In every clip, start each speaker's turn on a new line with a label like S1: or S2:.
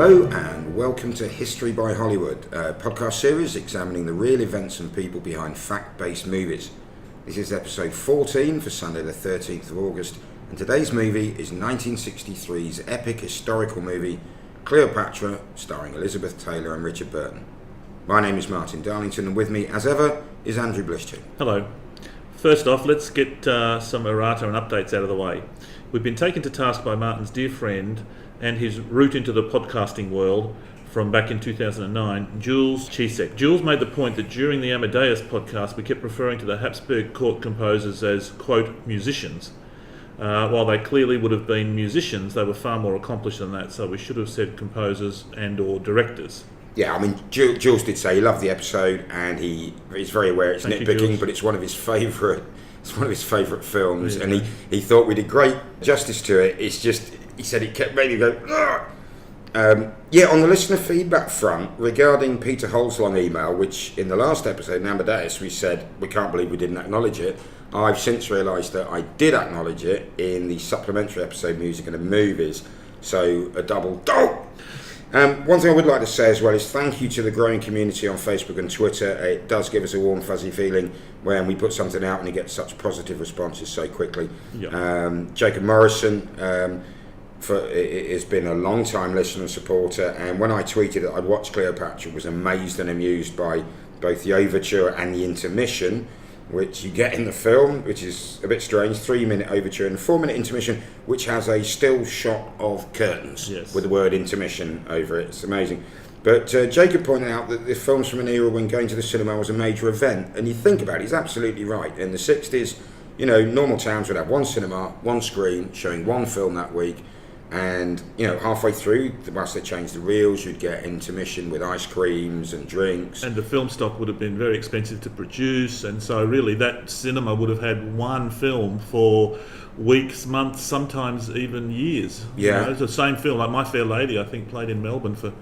S1: Hello and welcome to History by Hollywood, a podcast series examining the real events and people behind fact-based movies. This is episode 14 for Sunday the 13th of August, and today's movie is 1963's epic historical movie Cleopatra, starring Elizabeth Taylor and Richard Burton. My name is Martin Darlington, and with me, as ever, is Andrew Blischke.
S2: Hello. First off, let's get some errata and updates out of the way. We've been taken to task by Martin's dear friend and his route into the podcasting world from back in 2009, Jules Chisek. Jules made the point that during the Amadeus podcast we kept referring to the Habsburg court composers as, quote, musicians. While they clearly would have been musicians, they were far more accomplished than that, so we should have said composers and or directors.
S1: Yeah, I mean, Jules did say he loved the episode and he's very aware it's nitpicking, but it's one of his favourite films, and he thought we did great justice to it. It's just, he said it kept making me go, on the listener feedback front, regarding Peter Holzlong email, which in the last episode in Amadeus we said we can't believe we didn't acknowledge it, I've since realised that I did acknowledge it in the supplementary episode Music and the Movies, so a double dope. One thing I would like to say as well is thank you to the growing community on Facebook and Twitter. It does give us a warm, fuzzy feeling when we put something out and we get such positive responses so quickly. Yep. Jacob Morrison has been a long-time listener and supporter, and when I tweeted that I'd watched Cleopatra, was amazed and amused by both the overture and the intermission, which you get in the film, which is a bit strange, 3-minute overture and 4-minute intermission, which has a still shot of curtains with the word intermission over it. It's amazing. But Jacob pointed out that the film's from an era when going to the cinema was a major event, and you think about it, he's absolutely right. In the 60s, normal towns would have one cinema, one screen, showing one film that week, and halfway through, whilst they changed the reels, you'd get intermission with ice creams and drinks, and
S2: the film stock would have been very expensive to produce, and so really that cinema would have had one film for weeks, months, sometimes even years. It's the same film. Like My Fair Lady, I think, played in Melbourne for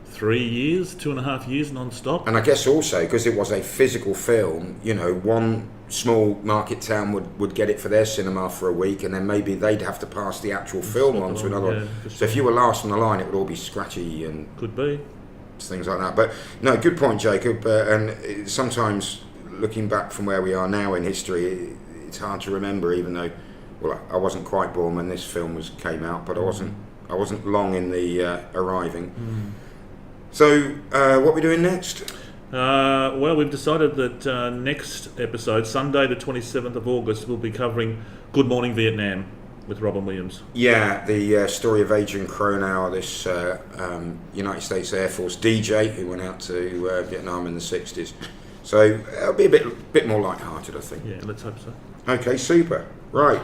S2: 3 years, 2.5 years non-stop.
S1: And I guess also because it was a physical film, one small market town would get it for their cinema for a week, and then maybe they'd have to pass the actual film on to another one. So if you were last on the line, it would all be scratchy and
S2: could be
S1: things like that. But no, good point, Jacob. And sometimes looking back from where we are now in history, it's hard to remember, even though, I wasn't quite born when this film came out, but I wasn't long in the arriving. So what are we doing next?
S2: We've decided that next episode, Sunday the 27th of August, we'll be covering Good Morning Vietnam with Robin Williams.
S1: Yeah, the story of Adrian Cronauer, this United States Air Force DJ who went out to Vietnam in the 60s. So it'll be a bit more light-hearted, I think.
S2: Yeah, let's hope so.
S1: Okay, super. Right,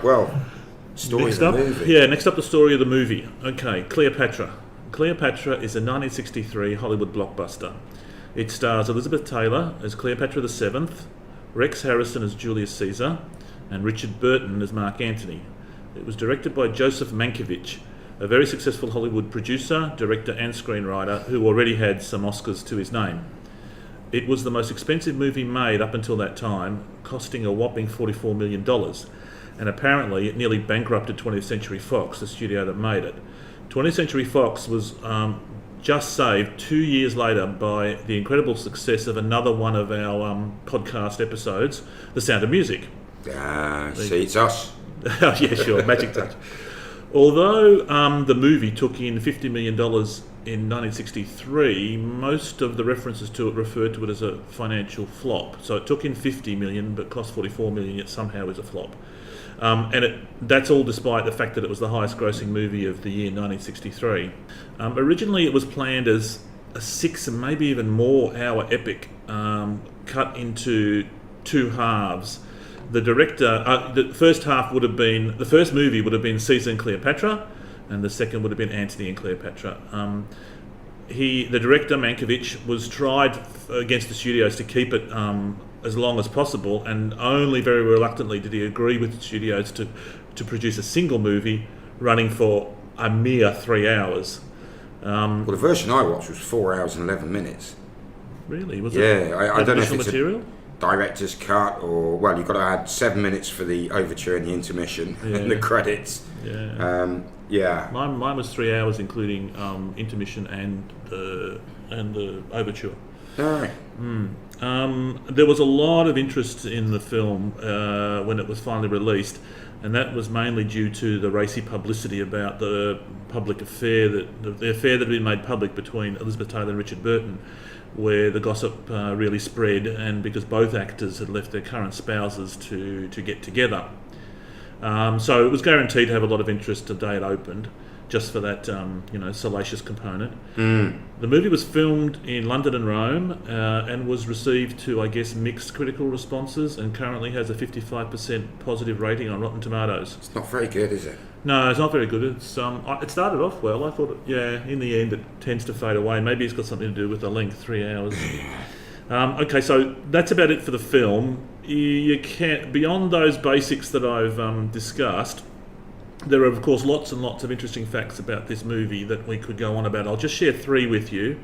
S1: story of the movie.
S2: Yeah, next up the story of the movie. Okay, Cleopatra. Cleopatra is a 1963 Hollywood blockbuster. It stars Elizabeth Taylor as Cleopatra VII, Rex Harrison as Julius Caesar, and Richard Burton as Mark Antony. It was directed by Joseph Mankiewicz, a very successful Hollywood producer, director and screenwriter who already had some Oscars to his name. It was the most expensive movie made up until that time, costing a whopping $44 million, and apparently it nearly bankrupted 20th Century Fox, the studio that made it. 20th Century Fox was just saved 2 years later by the incredible success of another one of our podcast episodes, The Sound of Music.
S1: See, it's us.
S2: Oh, yeah, sure, magic touch. Although the movie took in $50 million in 1963, most of the references to it referred to it as a financial flop. So it took in $50 million but cost $44 million, yet somehow is a flop. That's all despite the fact that it was the highest grossing movie of the year 1963. Originally it was planned as a 6 and maybe even more hour epic cut into two halves. The first movie would have been Caesar and Cleopatra, and the second would have been Antony and Cleopatra. The director, Mankiewicz, was tried against the studios to keep it as long as possible, and only very reluctantly did he agree with the studios to produce a single movie running for a mere 3 hours.
S1: The version I watched was 4 hours and 11 minutes.
S2: Really? Was
S1: it? Yeah, I don't know if it's
S2: material?
S1: director's cut, or well, you've got to add 7 minutes for the overture and the intermission and the credits.
S2: Mine was 3 hours, including intermission and the overture.
S1: All right.
S2: There was a lot of interest in the film when it was finally released, and that was mainly due to the racy publicity about the public affair the affair that had been made public between Elizabeth Taylor and Richard Burton, where the gossip really spread, and because both actors had left their current spouses to get together. So it was guaranteed to have a lot of interest the day it opened, just for that salacious component. The movie was filmed in London and Rome and was received to, I guess, mixed critical responses, and currently has a 55% positive rating on Rotten Tomatoes.
S1: It's not very good, is it?
S2: No, it's not very good. It's it started off well. I thought, in the end it tends to fade away. Maybe it's got something to do with the length, 3 hours. Okay, so that's about it for the film. You can't, beyond those basics that I've discussed, there are, of course, lots and lots of interesting facts about this movie that we could go on about. I'll just share 3 with you.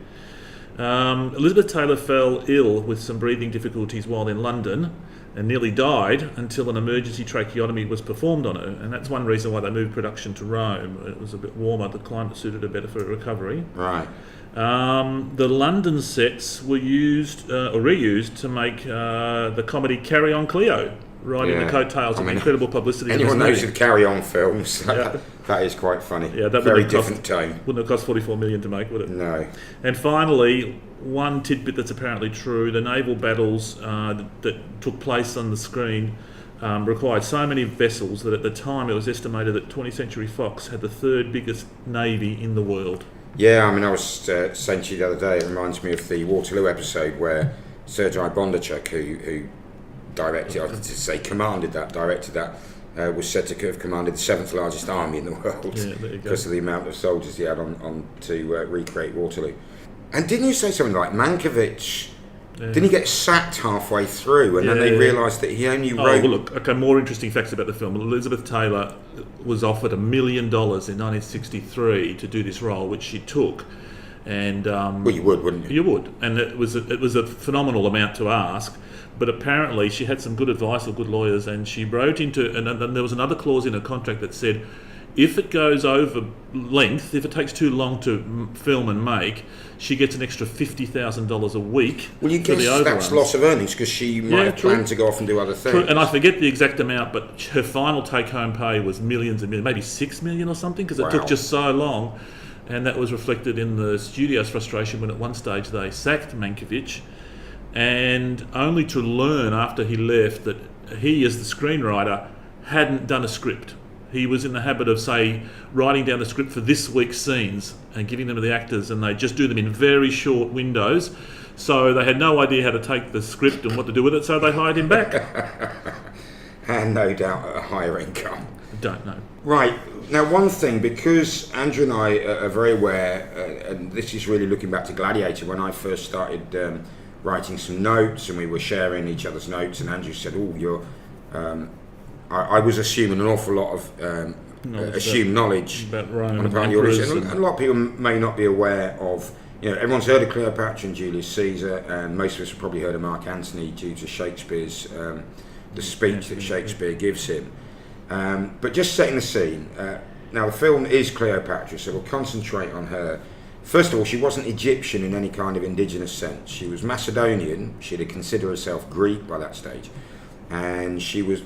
S2: Elizabeth Taylor fell ill with some breathing difficulties while in London and nearly died until an emergency tracheotomy was performed on her, and that's one reason why they moved production to Rome. It was a bit warmer, the climate suited her better for recovery.
S1: Right.
S2: The London sets were used or reused to make the comedy Carry On Cleo, riding the coattails of incredible publicity.
S1: Anyone knows the Carry On films, that is quite funny.
S2: Yeah, that
S1: very different tone.
S2: Wouldn't have cost $44 million to make, would it?
S1: No.
S2: And finally, one tidbit that's apparently true: the naval battles that took place on the screen required so many vessels that at the time it was estimated that 20th Century Fox had the 3rd biggest navy in the world.
S1: Yeah, I mean, I was saying to you the other day, it reminds me of the Waterloo episode where Sergei Bondarchuk, who directed, I was to say directed that, was said to have commanded the 7th largest army in the world because of the amount of soldiers he had on to recreate Waterloo. And didn't you say something like Mankiewicz? Didn't he get sacked halfway through, and then they realised that he only wrote...
S2: well, look, okay, more interesting facts about the film. Elizabeth Taylor was offered $1 million in 1963 to do this role, which she took. And
S1: well, you would, wouldn't you?
S2: You would, and it was a phenomenal amount to ask. But apparently she had some good advice or good lawyers, and she wrote into... And there was another clause in her contract that said, if it goes over length, if it takes too long to film and make, she gets an extra $50,000 a week.
S1: Well, you guess that's loss of earnings because she might have planned to go off and do other things.
S2: True. And I forget the exact amount, but her final take-home pay was millions and millions, maybe $6 million or something, because it took just so long. And that was reflected in the studio's frustration when at one stage they sacked Mankiewicz, and only to learn after he left that he, as the screenwriter, hadn't done a script. He was in the habit of, say, writing down the script for this week's scenes and giving them to the actors, and they just do them in very short windows. So they had no idea how to take the script and what to do with it, so they hired him back.
S1: And no doubt at a higher income.
S2: Don't know.
S1: Right. Now, one thing, because Andrew and I are very aware, and this is really looking back to Gladiator, when I first started writing some notes and we were sharing each other's notes, and Andrew said, you're... I was assuming an awful lot of assumed knowledge
S2: about Rome
S1: on the part of the audience, and a lot of people may not be aware of. Everyone's heard of Cleopatra and Julius Caesar, and most of us have probably heard of Mark Antony due to Shakespeare's the speech that Shakespeare gives him. But just setting the scene. Now, the film is Cleopatra, so we'll concentrate on her. First of all, she wasn't Egyptian in any kind of indigenous sense. She was Macedonian. She'd consider herself Greek by that stage. And she was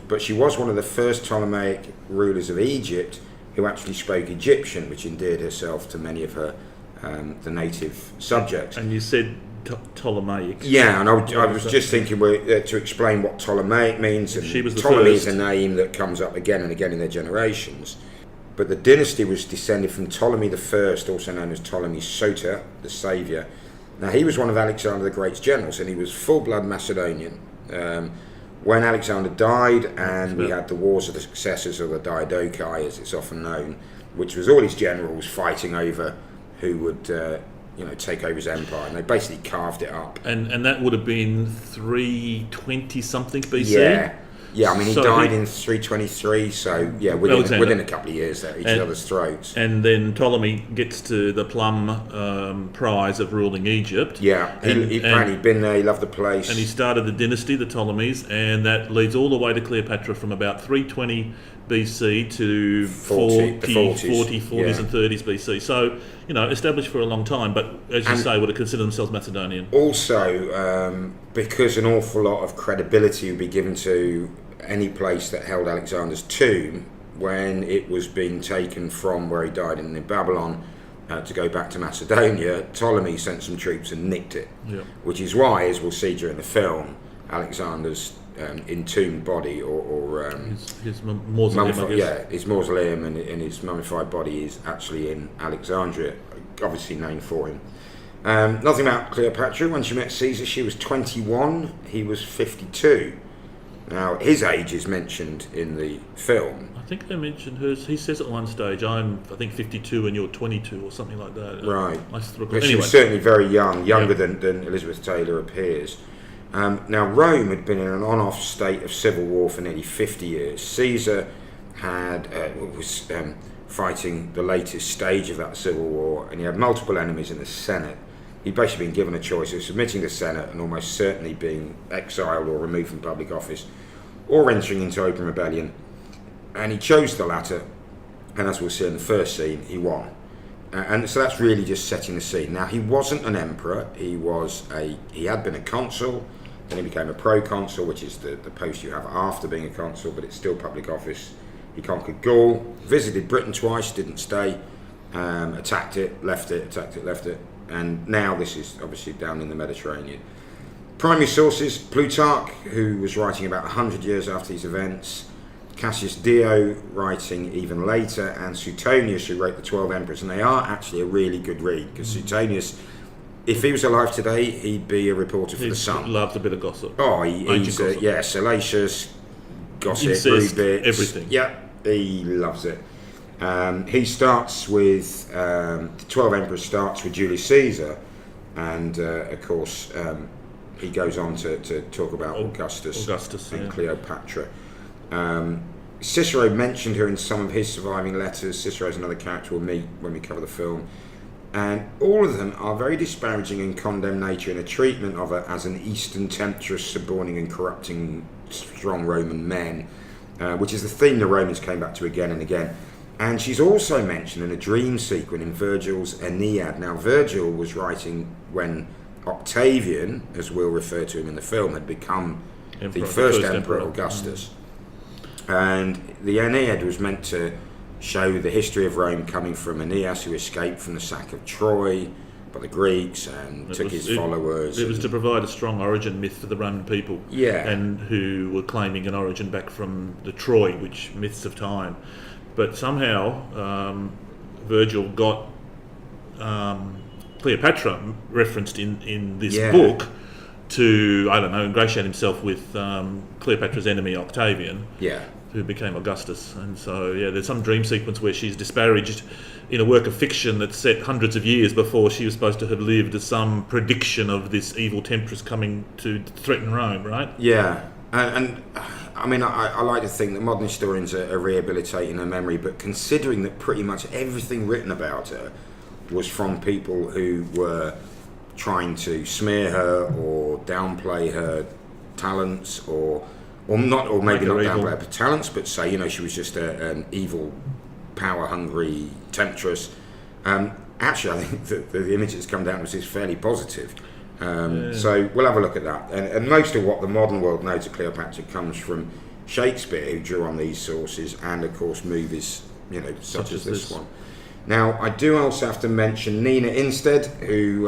S1: one of the first Ptolemaic rulers of Egypt who actually spoke Egyptian, which endeared herself to many of her the native subjects.
S2: And you said Ptolemaic.
S1: Yeah, and I was just thinking to explain what Ptolemaic means. And
S2: she was the
S1: Ptolemy
S2: first.
S1: is a name that comes up again and again in their generations. But the dynasty was descended from Ptolemy I, also known as Ptolemy Soter, the saviour. Now, he was one of Alexander the Great's generals, and he was full-blood Macedonian. When Alexander died, and we had the Wars of the Successors, or the Diadochi, as it's often known, which was all his generals fighting over who would, take over his empire, and they basically carved it up.
S2: And that would have been 320 something BC.
S1: Yeah. Yeah, I mean, he
S2: So
S1: died in 323, so yeah, within a couple of years they're at each other's throats.
S2: And then Ptolemy gets to the plum prize of ruling Egypt.
S1: Yeah, he'd apparently been there, he loved the place.
S2: And he started the dynasty, the Ptolemies, and that leads all the way to Cleopatra from about 320 BC to 40s and 30s BC. So, established for a long time, but as you say, would have considered themselves Macedonian.
S1: Also, because an awful lot of credibility would be given to any place that held Alexander's tomb when it was being taken from where he died in Babylon to go back to Macedonia, Ptolemy sent some troops and nicked it.
S2: Yeah.
S1: Which is why, as we'll see during the film, Alexander's entombed body or
S2: his mausoleum,
S1: his mausoleum and his mummified body is actually in Alexandria, obviously named for him. Nothing about Cleopatra. When she met Caesar, she was 21, he was 52. Now, his age is mentioned in the film.
S2: I think they mentioned hers. He says at one stage, I think 52 and you're 22 or something like that.
S1: Right.
S2: But
S1: she was certainly very young, younger than Elizabeth Taylor appears. Now, Rome had been in an on-off state of civil war for nearly 50 years. Caesar was fighting the latest stage of that civil war, and he had multiple enemies in the Senate. He'd basically been given a choice of submitting to the Senate and almost certainly being exiled or removed from public office, or entering into open rebellion. And he chose the latter, and as we'll see in the first scene, he won. And so that's really just setting the scene. Now, he wasn't an emperor. He had been a consul, then he became a proconsul, which is the post you have after being a consul, but it's still public office. He conquered Gaul, visited Britain twice, didn't stay, attacked it, left it, attacked it, left it, and now this is obviously down in the Mediterranean. Primary sources: Plutarch, who was writing about 100 years after these events, Cassius Dio, writing even later, and Suetonius, who wrote the 12 Emperors, and they are actually a really good read, because Suetonius, if he was alive today, he'd be a reporter for The Sun.
S2: He loves a bit of gossip.
S1: Oh, he's salacious, gossip,
S2: incest,
S1: rude bits.
S2: everything.
S1: Yeah, he loves it. He starts with, the 12 Emperors starts with Julius Caesar, and of course he goes on to talk about Augustus and Cleopatra. Cicero mentioned her in some of his surviving letters. Cicero's another character we'll meet when we cover the film. And all of them are very disparaging in condemn nature in a treatment of her as an Eastern temptress, suborning and corrupting strong Roman men, which is the theme the Romans came back to again and again. And she's also mentioned in a dream sequence in Virgil's Aeneid. Now, Virgil was writing when Octavian, as we'll refer to him in the film, had become the first Emperor Augustus. And the Aeneid was meant to show the history of Rome coming from Aeneas, who escaped from the sack of Troy by the Greeks and took his followers.
S2: It was to provide a strong origin myth for the Roman people, and who were claiming an origin back from the Troy, which myths of time. But somehow Virgil got Cleopatra referenced in this book to, ingratiate himself with Cleopatra's enemy Octavian, who became Augustus. And so, there's some dream sequence where she's disparaged in a work of fiction that's set hundreds of years before she was supposed to have lived, as some prediction of this evil temptress coming to threaten Rome, right?
S1: Yeah, and I mean, I like to think that modern historians are rehabilitating her memory, but considering that pretty much everything written about her was from people who were trying to smear her or downplay her talents, or maybe not downplay her talents, but say, she was just an evil, power-hungry temptress. Actually, I think that the image that's come down is fairly positive. So we'll have a look at that. And most of what the modern world knows of Cleopatra comes from Shakespeare, who drew on these sources, and of course movies, such as this one. Now, I do also have to mention Nina Instead, who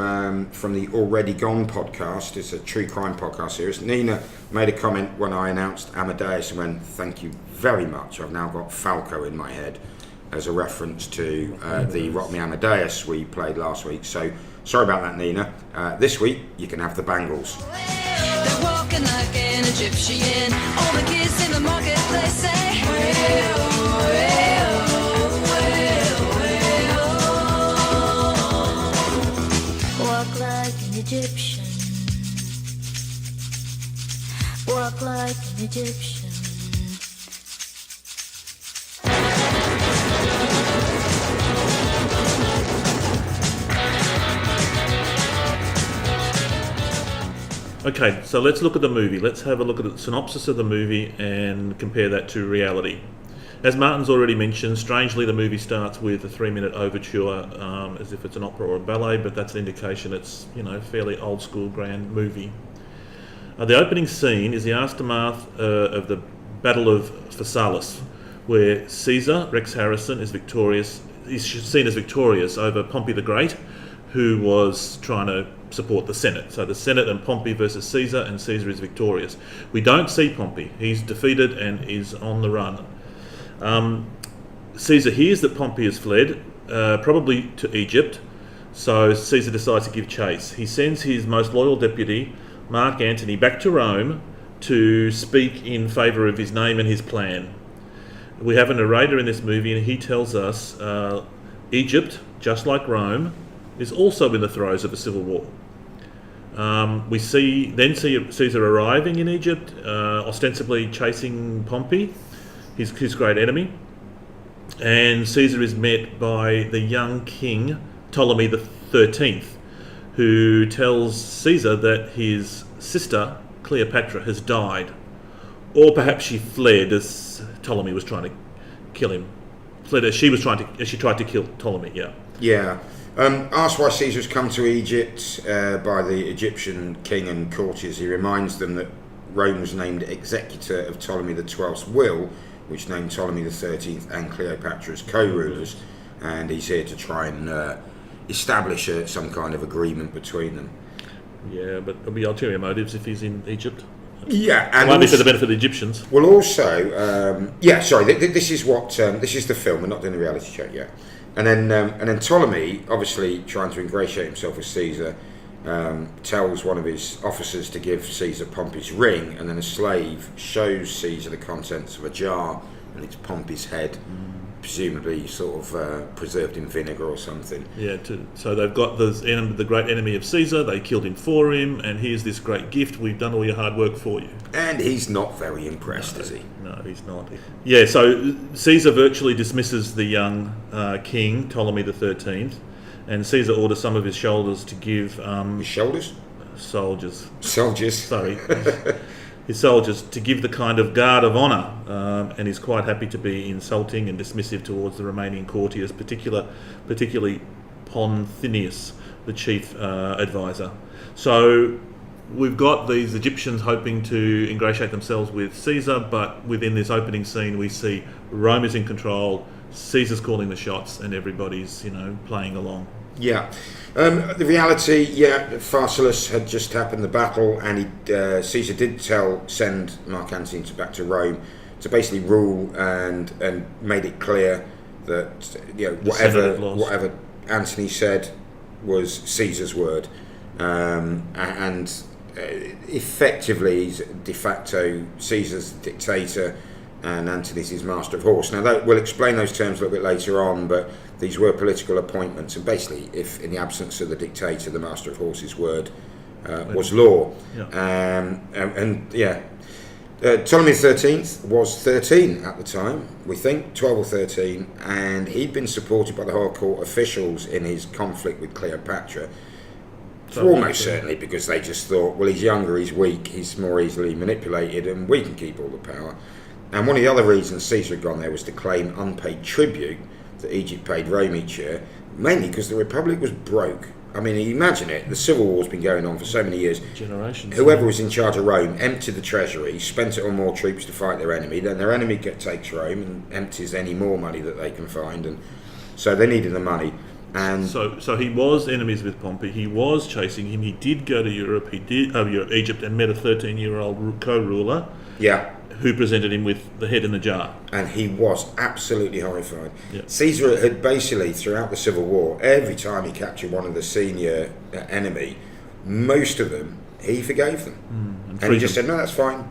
S1: from the Already Gone podcast, it's a true crime podcast series. Nina made a comment when I announced Amadeus and went, "Thank you very much. I've now got Falco in my head," as a reference to the Rock Me Amadeus we played last week. So sorry about that, Nina. This week you can have the Bangles.
S3: They're walking like an Egyptian. All the kids in the marketplace say, well, walk like an Egyptian. Walk like an Egyptian.
S2: Okay, so let's look at the movie. Let's have a look at the synopsis of the movie and compare that to reality. As Martin's already mentioned, strangely the movie starts with a 3-minute overture, as if it's an opera or a ballet, but that's an indication it's, fairly old school grand movie. The opening scene is the aftermath of the Battle of Pharsalus, where Caesar, Rex Harrison, is seen as victorious over Pompey the Great, who was trying to support the Senate. So the Senate and Pompey versus Caesar, and Caesar is victorious. We don't see Pompey. He's defeated and is on the run. Caesar hears that Pompey has fled, probably to Egypt, so Caesar decides to give chase. He sends his most loyal deputy, Mark Antony, back to Rome to speak in favour of his name and his plan. We have a narrator in this movie, and he tells us Egypt, just like Rome, is also in the throes of a civil war. We see Caesar arriving in Egypt, ostensibly chasing Pompey, his great enemy, and Caesar is met by the young king Ptolemy the 13th, who tells Caesar that his sister Cleopatra has died, or perhaps she fled as Ptolemy was trying to kill him. Fled as she tried to kill Ptolemy.
S1: Yeah. Asked why Caesar's come to Egypt by the Egyptian king and courtiers, he reminds them that Rome was named executor of Ptolemy the 12th's will, which named Ptolemy the 13th and Cleopatra as co-rulers, and he's here to try and establish some kind of agreement between them.
S2: Yeah, but there'll be ulterior motives if he's in Egypt.
S1: Yeah, and
S2: maybe for the benefit of the Egyptians.
S1: Well, also, this is the film. We're not doing the reality show yet. And then Ptolemy, obviously trying to ingratiate himself with Caesar, tells one of his officers to give Caesar Pompey's ring, and then a slave shows Caesar the contents of a jar, and it's Pompey's head, presumably sort of preserved in vinegar or something.
S2: Yeah, so they've got the great enemy of Caesar, they killed him for him, and here's this great gift, we've done all your hard work for you.
S1: And he's not very impressed, is he?
S2: No, he's not. Yeah, so Caesar virtually dismisses the young king, Ptolemy the 13th, and Caesar orders some of his soldiers to give...
S1: his shoulders?
S2: Soldiers.
S1: Sorry.
S2: His soldiers to give the kind of guard of honour, and he's quite happy to be insulting and dismissive towards the remaining courtiers, particularly Ponthinius, the chief advisor. So we've got these Egyptians hoping to ingratiate themselves with Caesar, but within this opening scene we see Rome is in control, Caesar's calling the shots, and everybody's playing along.
S1: Yeah. The reality, Pharsalus had just happened, the battle, and Caesar did send Mark Antony back to Rome to basically rule and made it clear that whatever Antony said was Caesar's word, and effectively he's de facto Caesar's dictator and Antony's his master of horse. Now we'll explain those terms a little bit later on, but these were political appointments, and basically if in the absence of the dictator the master of horse's word was law. Ptolemy XIII was 13 at the time, we think 12 or 13, and he'd been supported by the high court officials in his conflict with Cleopatra, almost certainly because they just thought, well, he's younger, he's weak, he's more easily manipulated, and we can keep all the power. And one of the other reasons Caesar had gone there was to claim unpaid tribute that Egypt paid Rome each year, mainly because the Republic was broke. I mean, imagine it, the Civil War's been going on for so many years.
S2: Generations.
S1: Whoever was in charge of Rome emptied the treasury, spent it on more troops to fight their enemy, then their enemy takes Rome and empties any more money that they can find, and so they needed the money. And
S2: so he was enemies with Pompey, he was chasing him, he did go to Europe, Egypt, and met a 13-year-old co-ruler.
S1: Yeah.
S2: Who presented him with the head in the jar.
S1: And he was absolutely horrified.
S2: Yep.
S1: Caesar had basically, throughout the Civil War, every time he captured one of the senior enemy, most of them, he forgave them. And he just said, no, that's fine.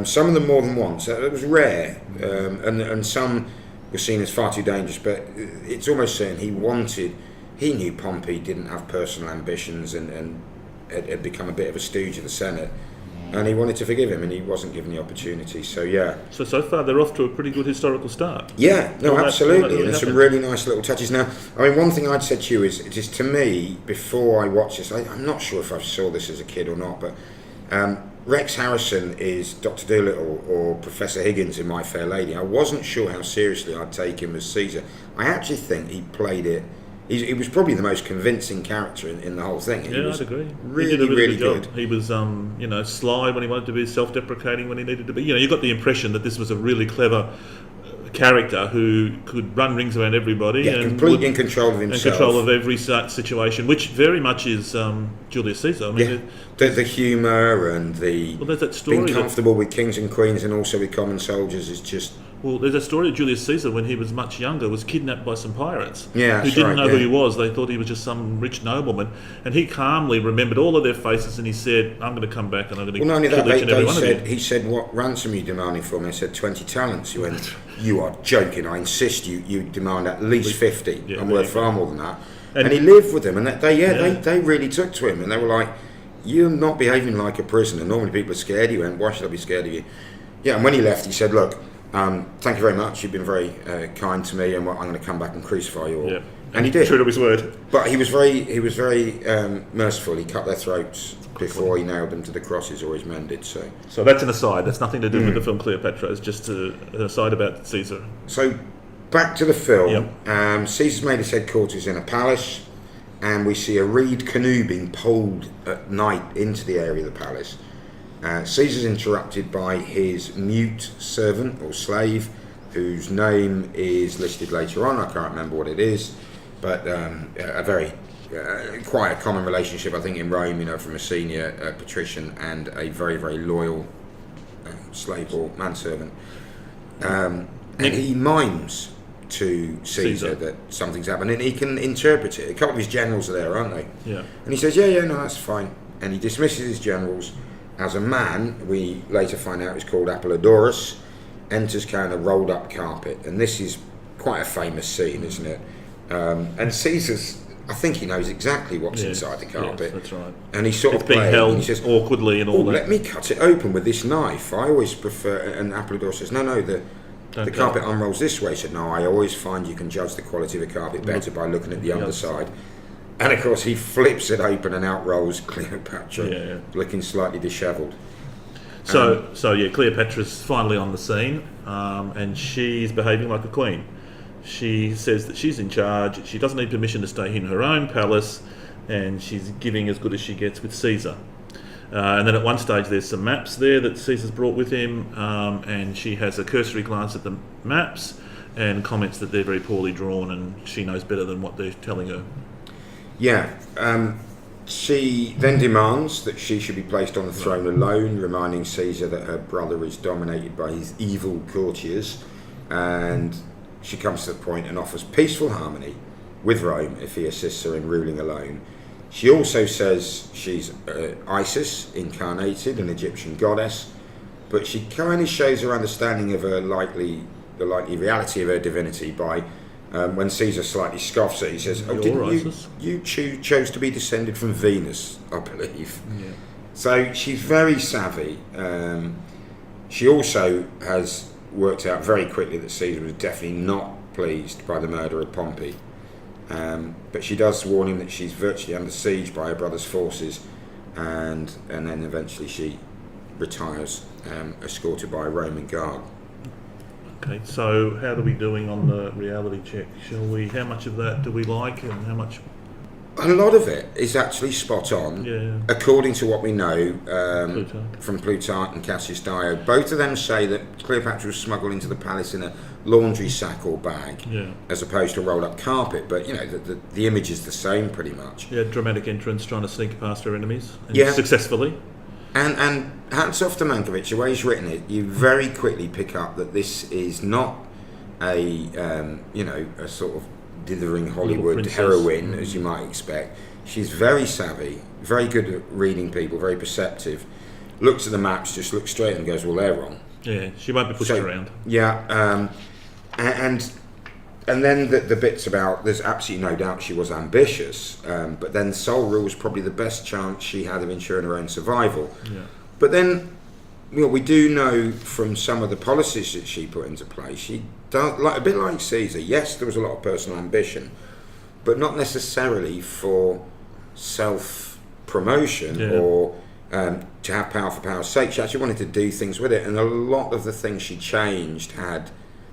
S1: Some of them more than once. It was rare. And some were seen as far too dangerous, but it's almost certain he knew Pompey didn't have personal ambitions and had become a bit of a stooge of the Senate. And he wanted to forgive him, and he wasn't given the opportunity. So yeah.
S2: So far they're off to a pretty good historical start.
S1: Yeah, no, absolutely. And there's some really nice little touches. Now, I mean, one thing I'd said to you is to me, before I watched this, I'm not sure if I saw this as a kid or not, but Rex Harrison is Dr. Dolittle or Professor Higgins in My Fair Lady. I wasn't sure how seriously I'd take him as Caesar. I actually think he played it. He was probably the most convincing character in the whole thing.
S2: I'd agree.
S1: Really,
S2: he did a
S1: really
S2: good
S1: good.
S2: job. He was, sly when he wanted to be, self-deprecating when he needed to be. You got the impression that this was a really clever character who could run rings around everybody and
S1: completely in control of himself,
S2: in control of every situation, which very much is Julius Caesar. I mean,
S1: the humour and
S2: there's that story
S1: being comfortable with kings and queens and also with common soldiers is just.
S2: Well, there's a story of Julius Caesar when he was much younger, was kidnapped by some pirates who
S1: that's
S2: didn't
S1: right,
S2: know who he was. They thought he was just some rich nobleman, and he calmly remembered all of their faces and he said, "I'm going to come back and I'm going to kill each and every one of you."
S1: He said, "What ransom are you demanding for me?" I said, 20 talents. He went, "You are joking. I insist you demand at least 50.
S2: Yeah,
S1: I'm worth far more than that." And he lived with them, and they really took to him, and they were like, "You're not behaving like a prisoner. Normally people are scared." He went, "Why should I be scared of you?" Yeah, and when he left, he said, "Look, thank you very much. You've been very kind to me, and I'm going to come back and crucify you all."
S2: Yeah.
S1: And he did.
S2: True to his word.
S1: But he was very merciful. He cut their throats before he nailed them to the crosses, or his men did so.
S2: So that's an aside. That's nothing to do with the film Cleopatra. It's just an aside about Caesar.
S1: So back to the film.
S2: Yep.
S1: Caesar's made his headquarters in a palace, and we see a reed canoe being poled at night into the area of the palace. Caesar's interrupted by his mute servant or slave, whose name is listed later on. I can't remember what it is, but a very quite a common relationship, I think, in Rome. From a senior patrician and a very, very loyal slave or manservant, and he mimes to Caesar that something's happened, and he can interpret it. A couple of his generals are there, aren't they?
S2: Yeah.
S1: And he says, "Yeah, no, that's fine," and he dismisses his generals. As a man, we later find out is called Apollodorus, enters carrying a rolled up carpet, and this is quite a famous scene, isn't it? And Caesar's, I think he knows exactly what's inside the carpet.
S2: Yes, that's right.
S1: And he's sort
S2: it's
S1: of
S2: being
S1: playing,
S2: held
S1: and he says,
S2: awkwardly and all that.
S1: "Let me cut it open with this knife. I always prefer." And Apollodorus says, "No, the carpet unrolls this way." He said, "No, I always find you can judge the quality of a carpet better by looking at the underside." And of course, he flips it open, and out rolls Cleopatra, looking slightly dishevelled.
S2: So Cleopatra's finally on the scene, and she's behaving like a queen. She says that she's in charge. She doesn't need permission to stay in her own palace, and she's giving as good as she gets with Caesar. And then at one stage, there's some maps there that Caesar's brought with him, and she has a cursory glance at the maps and comments that they're very poorly drawn, and she knows better than what they're telling her.
S1: Yeah. She then demands that she should be placed on the throne alone, reminding Caesar that her brother is dominated by his evil courtiers, and she comes to the point and offers peaceful harmony with Rome if he assists her in ruling alone. She also says she's Isis incarnated, an Egyptian goddess, but she kind of shows her understanding of the likely reality of her divinity by when Caesar slightly scoffs at it. He says, "Oh, didn't you chose to be descended from Venus, I believe." Yeah. So she's very savvy. She also has worked out very quickly that Caesar was definitely not pleased by the murder of Pompey. But she does warn him that she's virtually under siege by her brother's forces, and then eventually she retires, escorted by a Roman guard.
S2: Okay, so how are we doing on the reality check? Shall we? How much of that do we like, and how much?
S1: A lot of it is actually spot on, according to what we know from Plutarch and Cassius Dio. Both of them say that Cleopatra was smuggled into the palace in a laundry sack or bag, as opposed to a rolled-up carpet. But the image is the same, pretty much.
S2: Yeah, dramatic entrance, trying to sneak past her enemies, and successfully.
S1: And hats off to Mankiewicz, the way he's written it, you very quickly pick up that this is not a sort of dithering Hollywood heroine, as you might expect. She's very savvy, very good at reading people, very perceptive. Looks at the maps, just looks straight and goes, "Well, they're wrong."
S2: Yeah, she won't be pushed around.
S1: Yeah, and then the bits about, there's absolutely no doubt she was ambitious, but then sole rule was probably the best chance she had of ensuring her own survival. Yeah. But then, we do know from some of the policies that she put into place, she does, a bit like Caesar. Yes, there was a lot of personal ambition, but not necessarily for self-promotion or to have power for power's sake. She actually wanted to do things with it, and a lot of the things she changed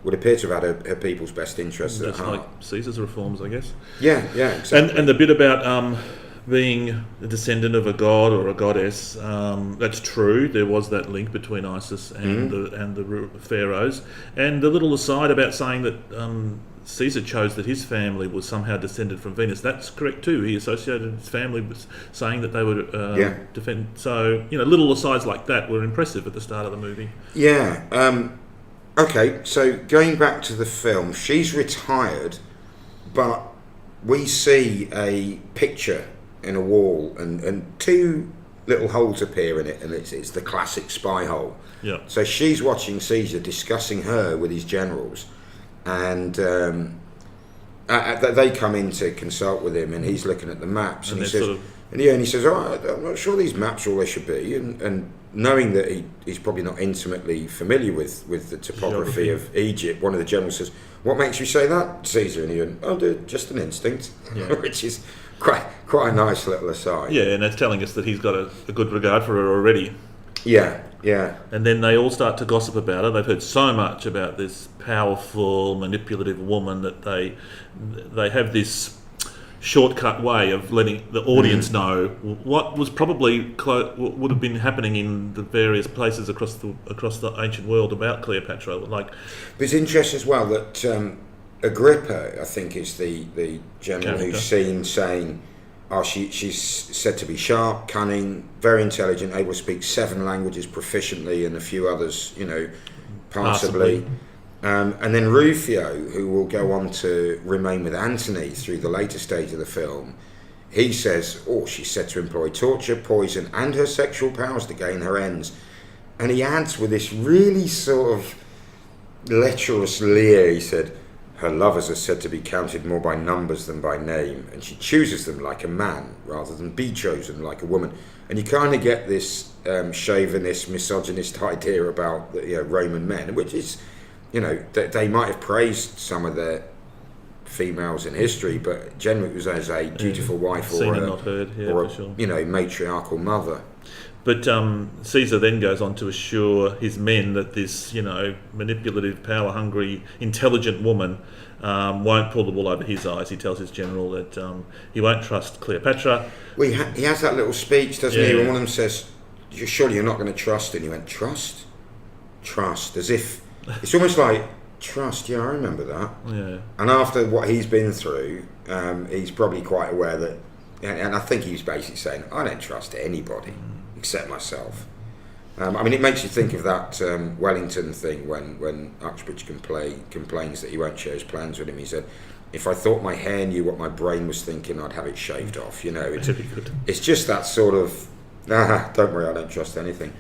S1: would appear to have had her people's best interests at heart.
S2: Like Caesar's reforms, I guess.
S1: Yeah, exactly.
S2: And the bit about being a descendant of a god or a goddess, that's true. There was that link between Isis and the pharaohs. And the little aside about saying that Caesar chose that his family was somehow descended from Venus, that's correct too. He associated his family with saying that they would defend. So, little asides like that were impressive at the start of the movie.
S1: Yeah. Okay, so going back to the film, she's retired, but we see a picture in a wall, and two little holes appear in it, and it's the classic spy hole.
S2: Yeah.
S1: So she's watching Caesar discussing her with his generals, and they come in to consult with him, and he's looking at the maps, and he says, he says, "Oh, I'm not sure these maps are all they should be," and knowing that he's probably not intimately familiar with the topography of Egypt, one of the generals says, "What makes you say that, Caesar?" And he went, "Oh, dude, just an instinct," which is quite a nice little aside.
S2: Yeah, and that's telling us that he's got a good regard for her already.
S1: Yeah.
S2: And then they all start to gossip about her. They've heard so much about this powerful, manipulative woman that they have this shortcut way of letting the audience know what was probably would have been happening in the various places across the ancient world about Cleopatra. But
S1: it's interesting as well that Agrippa, I think, is the general who's seen saying, she's said to be sharp, cunning, very intelligent, able to speak 7 languages proficiently, and a few others, passably. And then Rufio, who will go on to remain with Antony through the later stage of the film, he says, she's said to employ torture, poison, and her sexual powers to gain her ends. And he adds with this really sort of lecherous leer, he said, her lovers are said to be counted more by numbers than by name, and she chooses them like a man rather than be chosen like a woman. And you kind of get this chauvinist, misogynist idea about Roman men, which is, they might have praised some of their females in history, but generally it was as a dutiful wife or a matriarchal mother.
S2: But Caesar then goes on to assure his men that this, manipulative, power-hungry, intelligent woman won't pull the wool over his eyes. He tells his general that he won't trust Cleopatra.
S1: Well, he has that little speech, doesn't he? When one of them says, "Surely you're not going to trust," and he went, "Trust? Trust," as if it's almost like trust. Yeah, I remember that.
S2: Yeah.
S1: And after what he's been through, he's probably quite aware that, and I think he was basically saying, "I don't trust anybody except myself." It makes you think of that Wellington thing when Uxbridge complains that he won't share his plans with him. He said, "If I thought my hair knew what my brain was thinking, I'd have it shaved off." It's just that sort of, don't worry, I don't trust anything.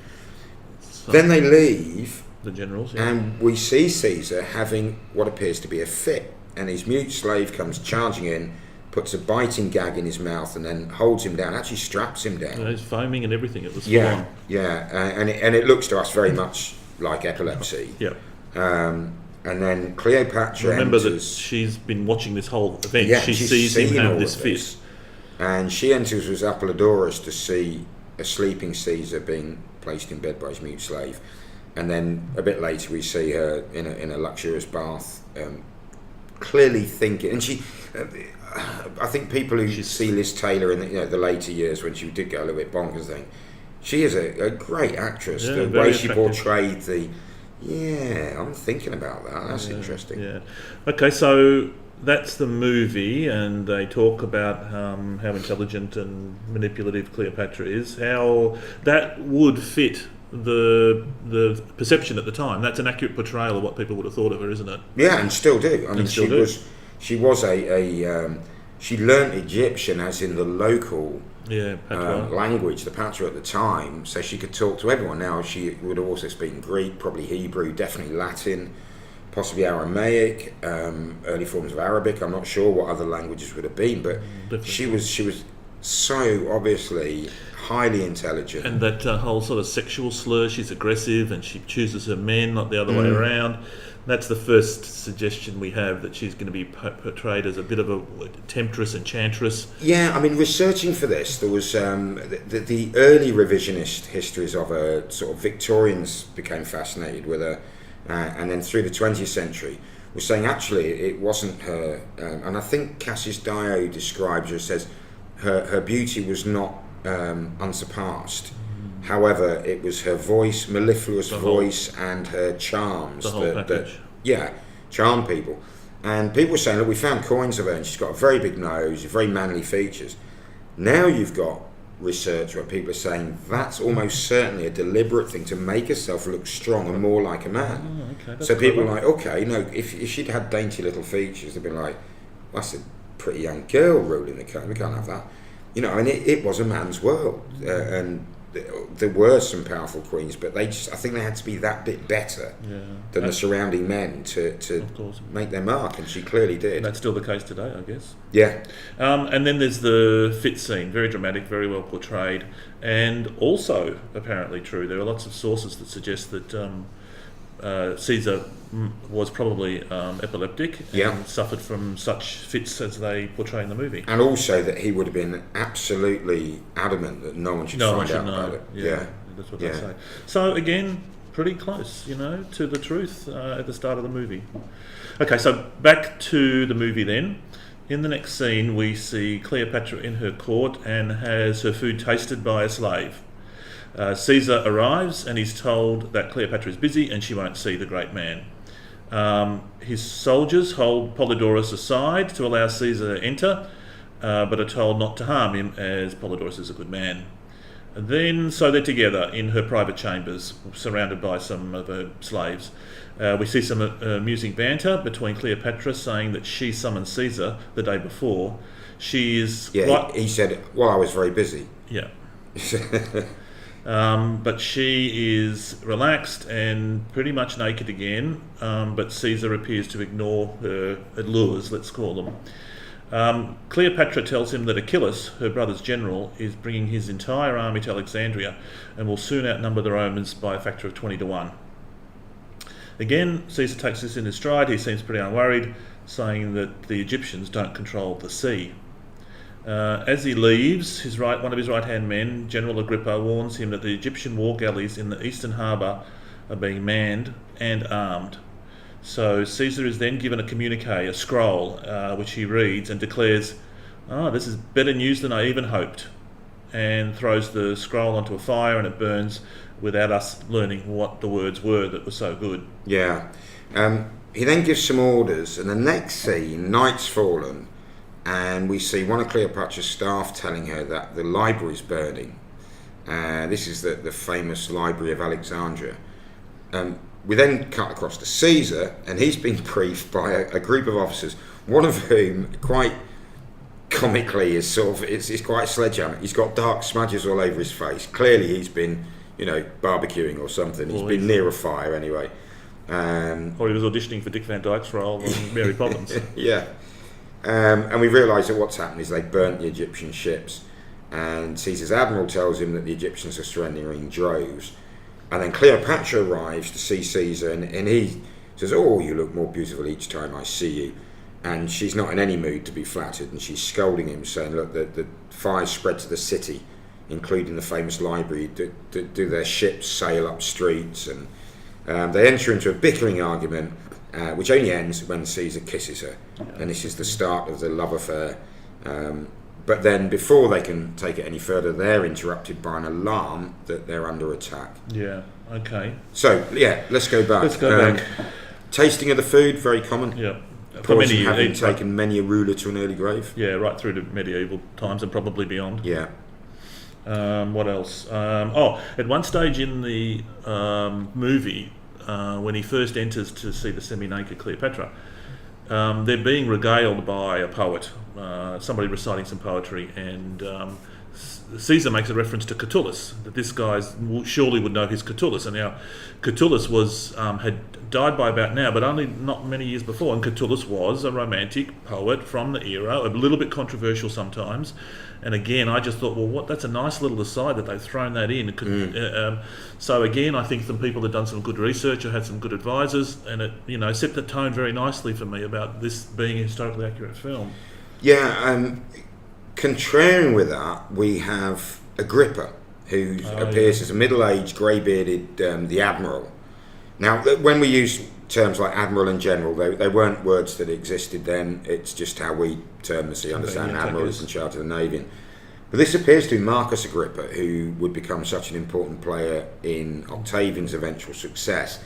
S1: So then they leave,
S2: the generals,
S1: and we see Caesar having what appears to be a fit, and his mute slave comes charging in, puts a biting gag in his mouth, and then holds him down, actually straps him down.
S2: He's foaming and everything. It was full on.
S1: And it looks to us very much like epilepsy.
S2: Yeah.
S1: And then Cleopatra
S2: remember
S1: enters,
S2: that she's been watching this whole event.
S1: Yeah,
S2: she sees him have this fit.
S1: And she enters with Apollodorus to see a sleeping Caesar being placed in bed by his mute slave. And then a bit later we see her in a luxurious bath, clearly thinking. And she, I think people who see Liz Taylor in the later years when she did go a little bit bonkers thing, she is a great actress. The way she portrayed I'm thinking about that. That's interesting.
S2: Yeah. Okay, so that's the movie, and they talk about how intelligent and manipulative Cleopatra is. How that would fit the perception at the time. That's an accurate portrayal of what people would have thought of her, isn't it?
S1: Yeah, and still do. I mean, she was she learnt Egyptian as in the local language, the patois at the time, so she could talk to everyone. Now she would have also spoken Greek, probably Hebrew, definitely Latin, possibly Aramaic, early forms of Arabic. I'm not sure what other languages would have been, but she was so obviously highly intelligent.
S2: And that whole sort of sexual slur, she's aggressive and she chooses her men, not the other way around. That's the first suggestion we have, that she's going to be portrayed as a bit of a temptress, enchantress.
S1: Yeah, I mean, researching for this, there was the early revisionist histories of her, sort of Victorians became fascinated with her, and then through the 20th century, were saying actually it wasn't her, and I think Cassius Dio describes her, says her beauty was not unsurpassed. However, it was her voice, mellifluous voice, and her charms that charm people. And people were saying, look, we found coins of her, and she's got a very big nose, very manly features. Now you've got research where people are saying that's almost certainly a deliberate thing to make herself look strong and more like a man. So people are like, okay, no, if she'd had dainty little features, they'd be like, well, that's a pretty young girl ruling the country. We can't have that. You know, and it was a man's world, and there were some powerful queens, but I think they had to be that bit better than the surrounding men to make their mark, and she clearly did.
S2: And that's still the case today, I guess.
S1: Yeah.
S2: And then there's the fit scene, very dramatic, very well portrayed, and also apparently true. There are lots of sources that suggest that Caesar was probably epileptic and suffered from such fits as they portray in the movie.
S1: And also that he would have been absolutely adamant that no one should find out about it.
S2: Yeah, that's what they say. So again, pretty close, to the truth at the start of the movie. Okay, so back to the movie then. In the next scene, we see Cleopatra in her court and has her food tasted by a slave. Caesar arrives and he's told that Cleopatra is busy and she won't see the great man. His soldiers hold Polydorus aside to allow Caesar to enter, but are told not to harm him as Polydorus is a good man. And then, so they're together in her private chambers, surrounded by some of her slaves. We see some amusing banter between Cleopatra saying that she summoned Caesar the day before. She is...
S1: he said, well, I was very busy.
S2: Yeah. But she is relaxed and pretty much naked again, but Caesar appears to ignore her allures, let's call them. Cleopatra tells him that Achilles, her brother's general, is bringing his entire army to Alexandria and will soon outnumber the Romans by a factor of 20 to 1. Again, Caesar takes this in his stride. He seems pretty unworried, saying that the Egyptians don't control the sea. As he leaves, one of his right-hand men, General Agrippa, warns him that the Egyptian war galleys in the eastern harbour are being manned and armed. So Caesar is then given a communique, a scroll, which he reads and declares, this is better news than I even hoped, and throws the scroll onto a fire and it burns without us learning what the words were that were so good.
S1: Yeah. He then gives some orders, and the next scene, night's fallen, and we see one of Cleopatra's staff telling her that the library is burning. This is the famous Library of Alexandria. We then cut across to Caesar, and he's been briefed by a group of officers, one of whom, quite comically, is it's quite sledgehammer. He's got dark smudges all over his face. Clearly he's been, barbecuing or something. He's been near a fire anyway.
S2: Or he was auditioning for Dick Van Dyke's role on Mary Poppins.
S1: Yeah. And we realise that what's happened is they burnt the Egyptian ships, and Caesar's admiral tells him that the Egyptians are surrendering in droves. And then Cleopatra arrives to see Caesar, and he says, "Oh, you look more beautiful each time I see you." And she's not in any mood to be flattered, and she's scolding him, saying, "Look, the fires spread to the city, including the famous library. Do their ships sail up streets?" And they enter into a bickering argument, which only ends when Caesar kisses her, and this is the start of the love affair. But then, before they can take it any further, they're interrupted by an alarm that they're under attack.
S2: Yeah. Okay.
S1: So let's go back.
S2: Let's go back.
S1: Tasting of the food, very common.
S2: Yeah.
S1: Poison having taken many a ruler to an early grave.
S2: Yeah, right through to medieval times and probably beyond.
S1: Yeah.
S2: What else? At one stage in the movie, when he first enters to see the semi-naked Cleopatra, they're being regaled by a poet, somebody reciting some poetry, and Caesar makes a reference to Catullus, that this guy surely would know his Catullus, and now Catullus was had died by about now, but only not many years before, and Catullus was a romantic poet from the era, a little bit controversial sometimes, and again I just thought, well, that's a nice little aside that they've thrown that in. So again, I think some people had done some good research or had some good advisors, and it set the tone very nicely for me about this being a historically accurate film.
S1: Yeah, contraring with that, we have Agrippa, who appears as a middle-aged, grey-bearded the admiral. Now, when we use terms like admiral and general, they weren't words that existed then. It's just how we term the sea. Understand, admiral is in charge of the navy. But this appears to be Marcus Agrippa, who would become such an important player in Octavian's eventual success.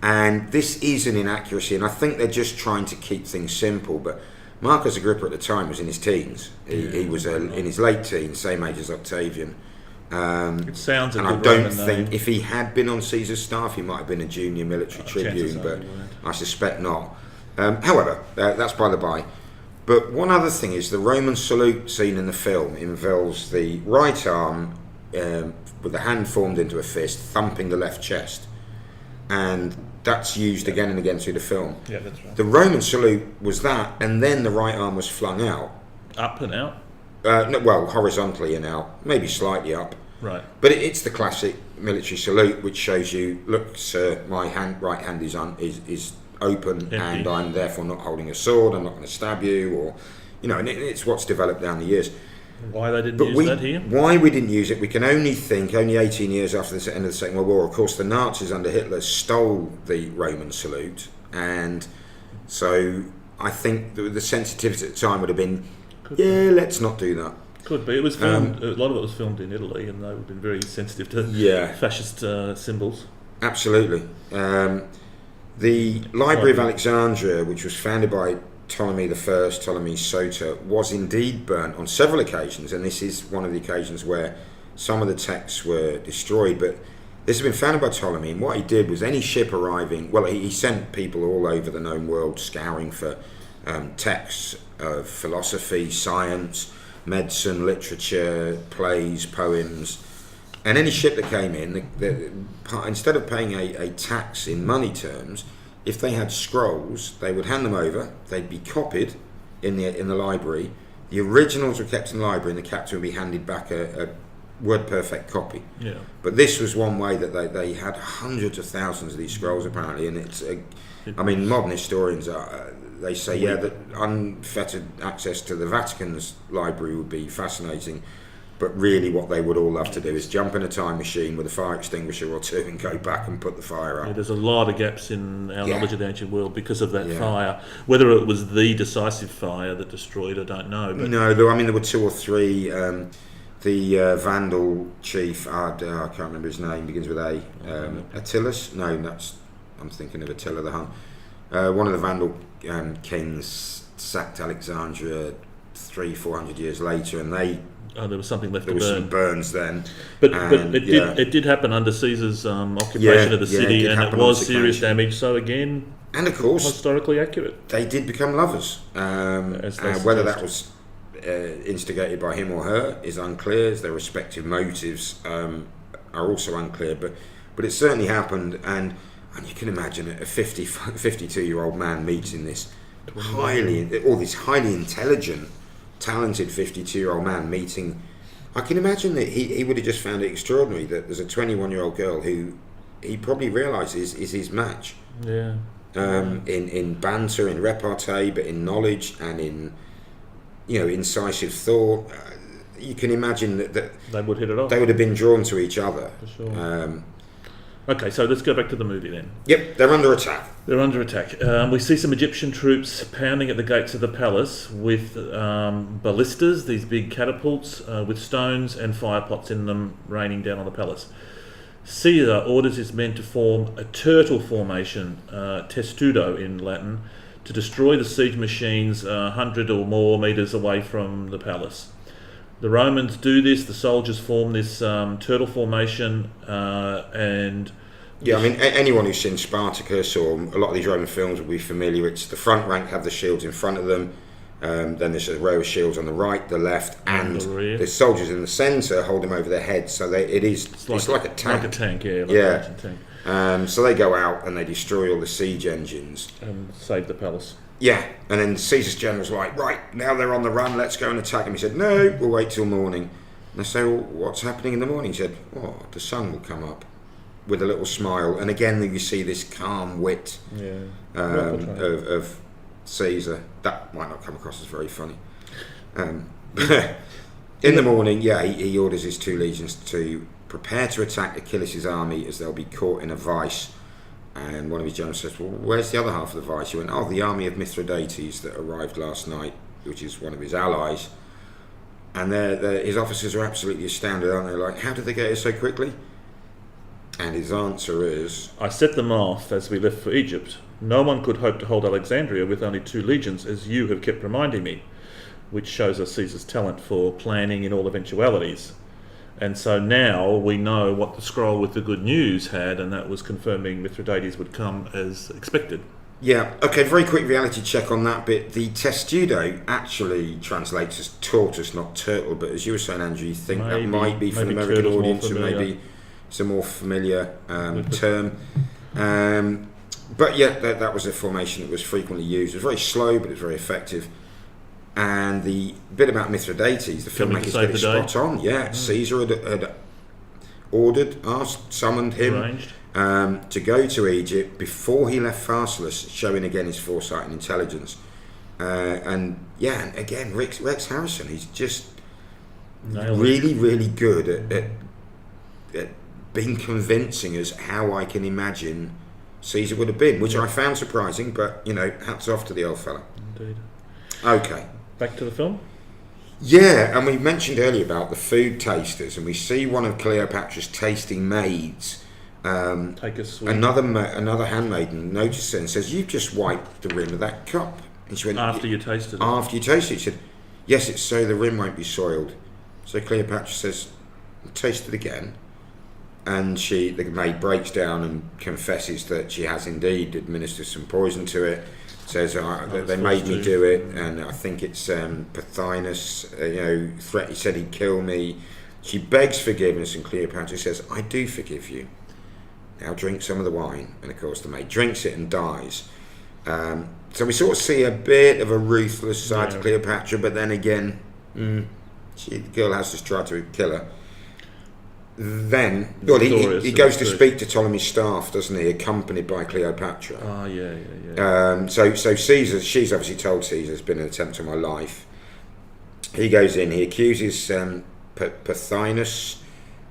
S1: And this is an inaccuracy, and I think they're just trying to keep things simple, but Marcus Agrippa at the time was in his teens. He was in his late teens, same age as Octavian.
S2: It sounds a
S1: and
S2: good
S1: I don't
S2: Roman
S1: think
S2: name.
S1: if he had been on Caesar's staff, he might have been a junior military tribune, but I suspect not. However, that's by the by. But one other thing is the Roman salute scene in the film involves the right arm with the hand formed into a fist thumping the left chest, and that's used again and again through the film.
S2: Yeah, that's right.
S1: The Roman salute was that, and then the right arm was flung out.
S2: Up and out?
S1: Horizontally and out, maybe slightly up.
S2: Right.
S1: But it's the classic military salute, which shows you, look, sir, my right hand is open,
S2: empty,
S1: and I'm therefore not holding a sword. I'm not going to stab you, or and it's what's developed down the years.
S2: Why they didn't use that here?
S1: Why we didn't use it, we can only think, only 18 years after the end of the Second World War, of course, the Nazis under Hitler stole the Roman salute, and so I think the sensitivity at the time would have been, let's not do that.
S2: Could be. It was filmed. A lot of it was filmed in Italy, and they would have been very sensitive to fascist symbols.
S1: Absolutely. The Library of Alexandria, which was founded by Ptolemy I, Ptolemy Soter, was indeed burnt on several occasions, and this is one of the occasions where some of the texts were destroyed. But this had been founded by Ptolemy, and what he did was any ship arriving, he sent people all over the known world scouring for texts of philosophy, science, medicine, literature, plays, poems, and any ship that came in, instead of paying a tax in money terms, if they had scrolls, they would hand them over. They'd be copied in the library. The originals were kept in the library, and the captain would be handed back a word perfect copy.
S2: Yeah.
S1: But this was one way that they had hundreds of thousands of these scrolls apparently, and modern historians they say that unfettered access to the Vatican's library would be fascinating. But really what they would all love to do is jump in a time machine with a fire extinguisher or two and go back and put the fire out.
S2: Yeah, there's a lot of gaps in our knowledge of the ancient world because of that fire. Whether it was the decisive fire that destroyed, I don't know. But
S1: no, there were two or three. The Vandal chief, I can't remember his name, begins with A. Attilus? No, I'm thinking of Attila the Hun. One of the Vandal kings sacked Alexandria 300-400 years later, and
S2: there was something left
S1: there
S2: to
S1: was
S2: burn.
S1: some burns then,
S2: but it did happen under Caesar's occupation of the city, and it was serious damage. So again,
S1: and of course,
S2: historically accurate.
S1: They did become lovers. Whether that was instigated by him or her is unclear. Their respective motives are also unclear. But it certainly happened, and you can imagine a 52-year-old man meeting this highly intelligent, talented 52-year-old man meeting. I can imagine that he would have just found it extraordinary that there's a 21-year-old girl who he probably realises is his match.
S2: Yeah.
S1: In banter, in repartee, but in knowledge and in incisive thought. You can imagine that
S2: they would hit it off.
S1: They would have been drawn to each other.
S2: For sure. Okay, so let's go back to the movie then.
S1: Yep, they're under attack.
S2: We see some Egyptian troops pounding at the gates of the palace with ballistas, these big catapults with stones and fire pots in them raining down on the palace. Caesar orders his men to form a turtle formation, testudo in Latin, to destroy the siege machines 100 or more metres away from the palace. The Romans do this, the soldiers form this turtle formation, and...
S1: Yeah, I mean, anyone who's seen Spartacus or a lot of these Roman films will be familiar. It's the front rank have the shields in front of them, Then there's a row of shields on the right, the left, and
S2: the rear.
S1: the soldiers in the centre hold them over their heads. So it's like a tank.
S2: Like a tank, yeah. Like
S1: Yeah.
S2: a tank.
S1: So they go out and they destroy all the siege engines.
S2: And save the palace.
S1: Yeah, and then Caesar's general's like, right, now they're on the run, let's go and attack them. He said, no, we'll wait till morning. And they say, well, what's happening in the morning? He said, oh, the sun will come up, with a little smile. And again, you see this calm wit of Caesar. That might not come across as very funny. In the morning, he orders his 2 legions to prepare to attack Achilles' army as they'll be caught in a vice. And one of his generals says, well, where's the other half of the vice? He went, oh, the army of Mithridates that arrived last night, which is one of his allies. And his officers are absolutely astounded, aren't they? Like, how did they get here so quickly? And his answer is,
S2: I set them off as we left for Egypt. No one could hope to hold Alexandria with only 2 legions, as you have kept reminding me, which shows us Caesar's talent for planning in all eventualities. And so now we know what the scroll with the good news had, and that was confirming Mithridates would come as expected.
S1: Yeah, okay, very quick reality check on that bit. The testudo actually translates as tortoise, not turtle, but as you were saying, Andrew, you think that might be for the American audience, and maybe it's a more familiar term. But yeah, that was a formation that was frequently used. It was very slow, but it was very effective. And the bit about Mithridates, the filmmakers get it spot on. Yeah, Caesar had summoned him to go to Egypt before he left Pharsalus, showing again his foresight and intelligence. And again, Rex Harrison, he's just really, really good at being convincing as how I can imagine Caesar would have been, which I found surprising, but, hats off to the old fella.
S2: Indeed.
S1: Okay.
S2: Back to the film?
S1: Yeah, and we mentioned earlier about the food tasters, and we see one of Cleopatra's tasting maids.
S2: Take a sweet.
S1: Another handmaiden noticed it and says, "You've just wiped the rim of that cup." And she went,
S2: After you tasted it?
S1: After you tasted it. She said, "Yes, it's so the rim won't be soiled." So Cleopatra says, "Taste it again." And the maid breaks down and confesses that she has indeed administered some poison to it. Says they made me do it, and I think it's Pothinus. He said he'd kill me. She begs forgiveness, and Cleopatra says, "I do forgive you. Now drink some of the wine." And of course, the maid drinks it and dies. So we sort of see a bit of a ruthless side to Cleopatra, but then again, the girl has just tried to kill her. Then, he goes to speak to Ptolemy's staff, doesn't he, accompanied by Cleopatra.
S2: Ah, yeah.
S1: So Caesar, she's obviously told Caesar there's been an attempt on my life. He goes in, he accuses Pothinus,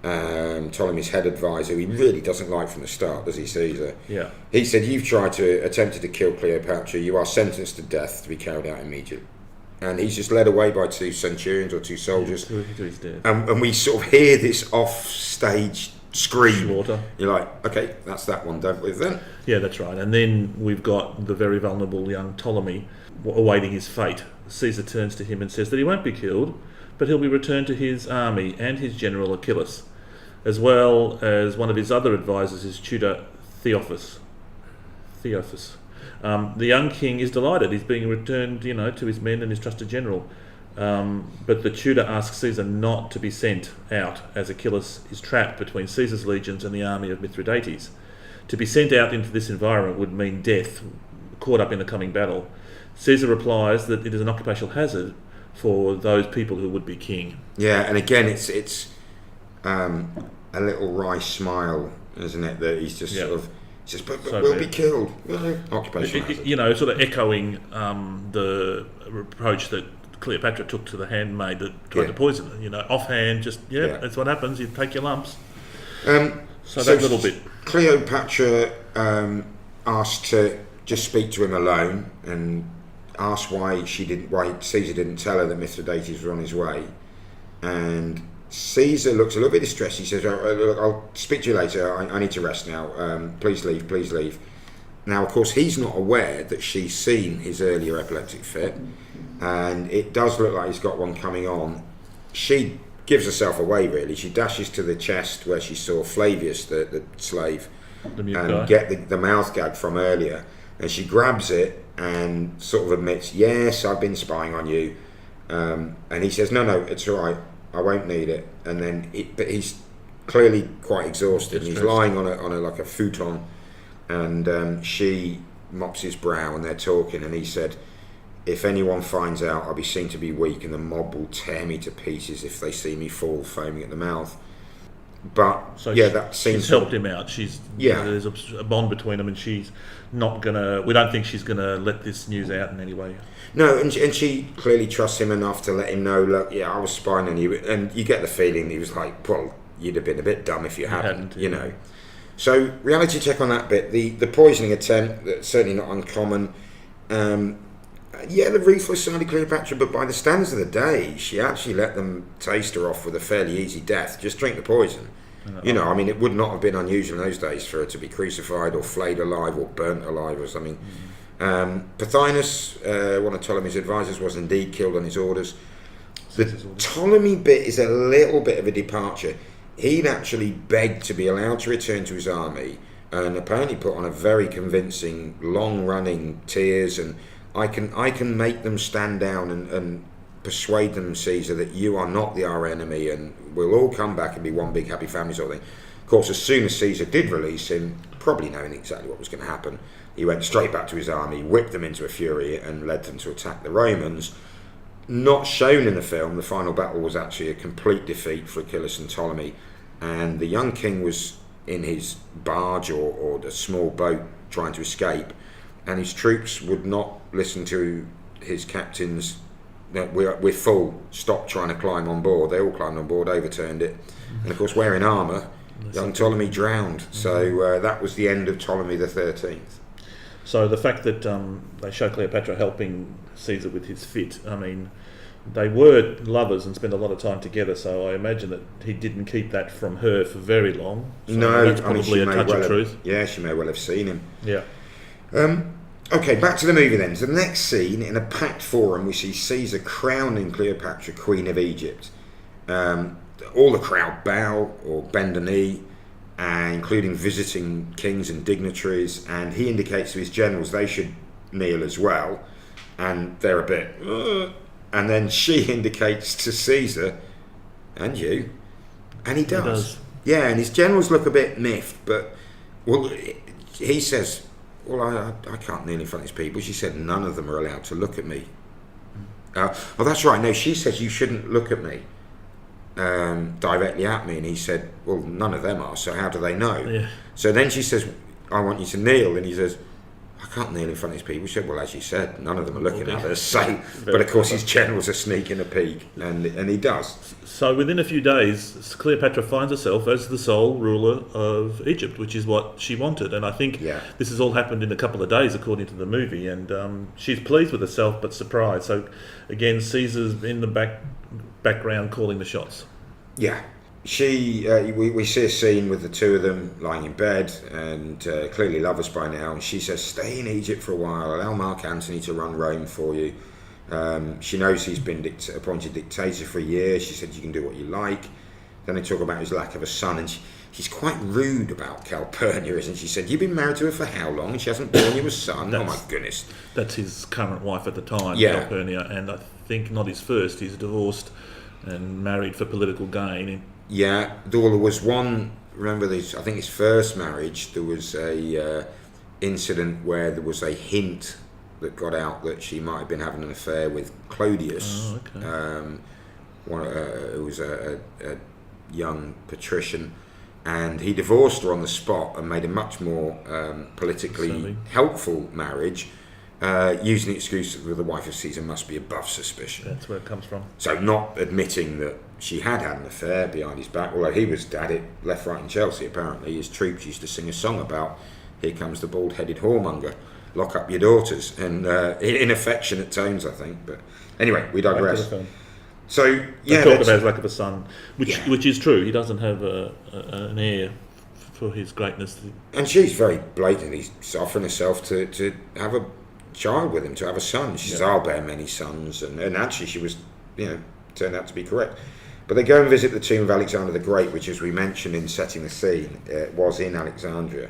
S1: Ptolemy's head advisor, who he really doesn't like from the start, does he, Caesar?
S2: Yeah.
S1: He said, "You've attempted to kill Cleopatra, you are sentenced to death to be carried out immediately." And he's just led away by 2 centurions or 2 soldiers.
S2: He's dead.
S1: And we sort of hear this off-stage scream.
S2: Slaughter.
S1: You're like, okay, that's that one done with then.
S2: Yeah, that's right. And then we've got the very vulnerable young Ptolemy awaiting his fate. Caesar turns to him and says that he won't be killed, but he'll be returned to his army and his general Achilles, as well as one of his other advisors, his tutor Theophis. The young king is delighted. He's being returned, to his men and his trusted general. But the tutor asks Caesar not to be sent out, as Achilles is trapped between Caesar's legions and the army of Mithridates. To be sent out into this environment would mean death, caught up in the coming battle. Caesar replies that it is an occupational hazard for those people who would be king.
S1: Yeah, and again, it's a little wry smile, isn't it? That he's just sort of. But we'll be killed. Occupational hazard.
S2: Sort of echoing the reproach that Cleopatra took to the handmaid that tried to poison her. Offhand, that's what happens. You take your lumps. So that little bit.
S1: Cleopatra asked to just speak to him alone and asked why Caesar didn't tell her that Mithridates was on his way. And Caesar looks a little bit distressed. He says, "Look, I'll speak to you later. I need to rest now. Please leave. Now, of course, he's not aware that she's seen his earlier epileptic fit, and it does look like he's got one coming on. She gives herself away, really. She dashes to the chest where she saw Flavius, the slave,
S2: and
S1: get the mouth gag from earlier, and she grabs it and sort of admits, yes, I've been spying on you. And he says, no, it's all right. I won't need it. And then, but he's clearly quite exhausted. And he's lying on a like a futon, and she mops his brow, and they're talking. And he said, if anyone finds out, I'll be seen to be weak, and the mob will tear me to pieces if they see me fall, foaming at the mouth. But
S2: so
S1: that seems
S2: she's helped him out. There's a bond between them, and she's not gonna. We don't think she's gonna let this news out in any way.
S1: No, and she clearly trusts him enough to let him know. Look, I was spying on you, and you get the feeling he was like, well, you'd have been a bit dumb if you hadn't, you know. So reality check on that bit. The poisoning attempt, that's certainly not uncommon. The ruthless side of Cleopatra, but by the standards of the day, she actually let them taste her off with a fairly easy death. Just drink the poison. It would not have been unusual in those days for her to be crucified or flayed alive or burnt alive or something. Pothinus, one of Ptolemy's advisors, was indeed killed on his orders. The Ptolemy bit is a little bit of a departure. He'd actually begged to be allowed to return to his army, and apparently put on a very convincing, long-running tears, and I can make them stand down and persuade them, Caesar, that you are not our enemy, and we'll all come back and be one big happy family sort of thing. Of course, as soon as Caesar did release him, probably knowing exactly what was going to happen, he went straight back to his army, whipped them into a fury, and led them to attack the Romans. Not shown in the film, the final battle was actually a complete defeat for Achilles and Ptolemy, and the young king was in his barge or the small boat trying to escape, and his troops would not listen to his captains. We're full, stop trying to climb on board. They all climbed on board, overturned it, and of course, wearing armour, young Ptolemy drowned. So that was the end of Ptolemy the 13th.
S2: So the fact that they show Cleopatra helping Caesar with his fit, I mean, they were lovers and spent a lot of time together, so I imagine that he didn't keep that from her for very long. So
S1: no,
S2: that's probably a touch of truth.
S1: Yeah, she may well have seen him.
S2: Yeah.
S1: Okay, back to the movie then. So the next scene, in a packed forum, we see Caesar crowning Cleopatra Queen of Egypt. All the crowd bow or bend a knee, including visiting kings and dignitaries, and he indicates to his generals they should kneel as well, and they're a bit and then she indicates to Caesar, and you, and he does. Yeah, and his generals look a bit miffed, but he says, I can't kneel in front of these people. She said none of them are allowed to look at me. That's right, no, she says you shouldn't look at me directly at me, and he said, well, none of them are, so how do they know?
S2: Yeah.
S1: So then she says, I want you to kneel, and he says, I can't kneel in front of these people. She said, well, as you said, none of them are looking at us. So, but of course his generals are sneaking a peek, and he does.
S2: So within a few days, Cleopatra finds herself as the sole ruler of Egypt, which is what she wanted, and I think this has all happened in a couple of days according to the movie, and she's pleased with herself but surprised. So again, Caesar's in the background calling the shots.
S1: Yeah. We see a scene with the two of them lying in bed, and clearly lovers by now, and she says, stay in Egypt for a while, allow Mark Antony to run Rome for you. She knows he's been appointed dictator for a year. She said, you can do what you like. Then they talk about his lack of a son, and she's quite rude about Calpurnia, isn't she? She said, you've been married to her for how long, and she hasn't borne you a son? Oh my goodness.
S2: That's his current wife at the time, Calpurnia, and I think not his first. He's divorced and married for political gain.
S1: Yeah, there was one, remember this, I think his first marriage, there was a incident where there was a hint that got out that she might have been having an affair with Clodius.
S2: Oh, okay.
S1: Who was a young patrician, and he divorced her on the spot and made a much more politically helpful marriage, using the excuse that the wife of Caesar must be above suspicion.
S2: That's where it comes from.
S1: So not admitting that she had an affair behind his back, although he was at it left, right and Chelsea apparently. His troops used to sing a song about, here comes the bald-headed whoremonger, lock up your daughters, and in affectionate tones, I think. But anyway, we digress. So
S2: they talk about his lack of a son, which is true. He doesn't have an heir for his greatness. And
S1: she's very blatantly offering herself to have a child with him, to have a son. She says, I'll bear many sons, and actually she was, turned out to be correct. But they go and visit the tomb of Alexander the Great, which, as we mentioned in setting the scene, was in Alexandria.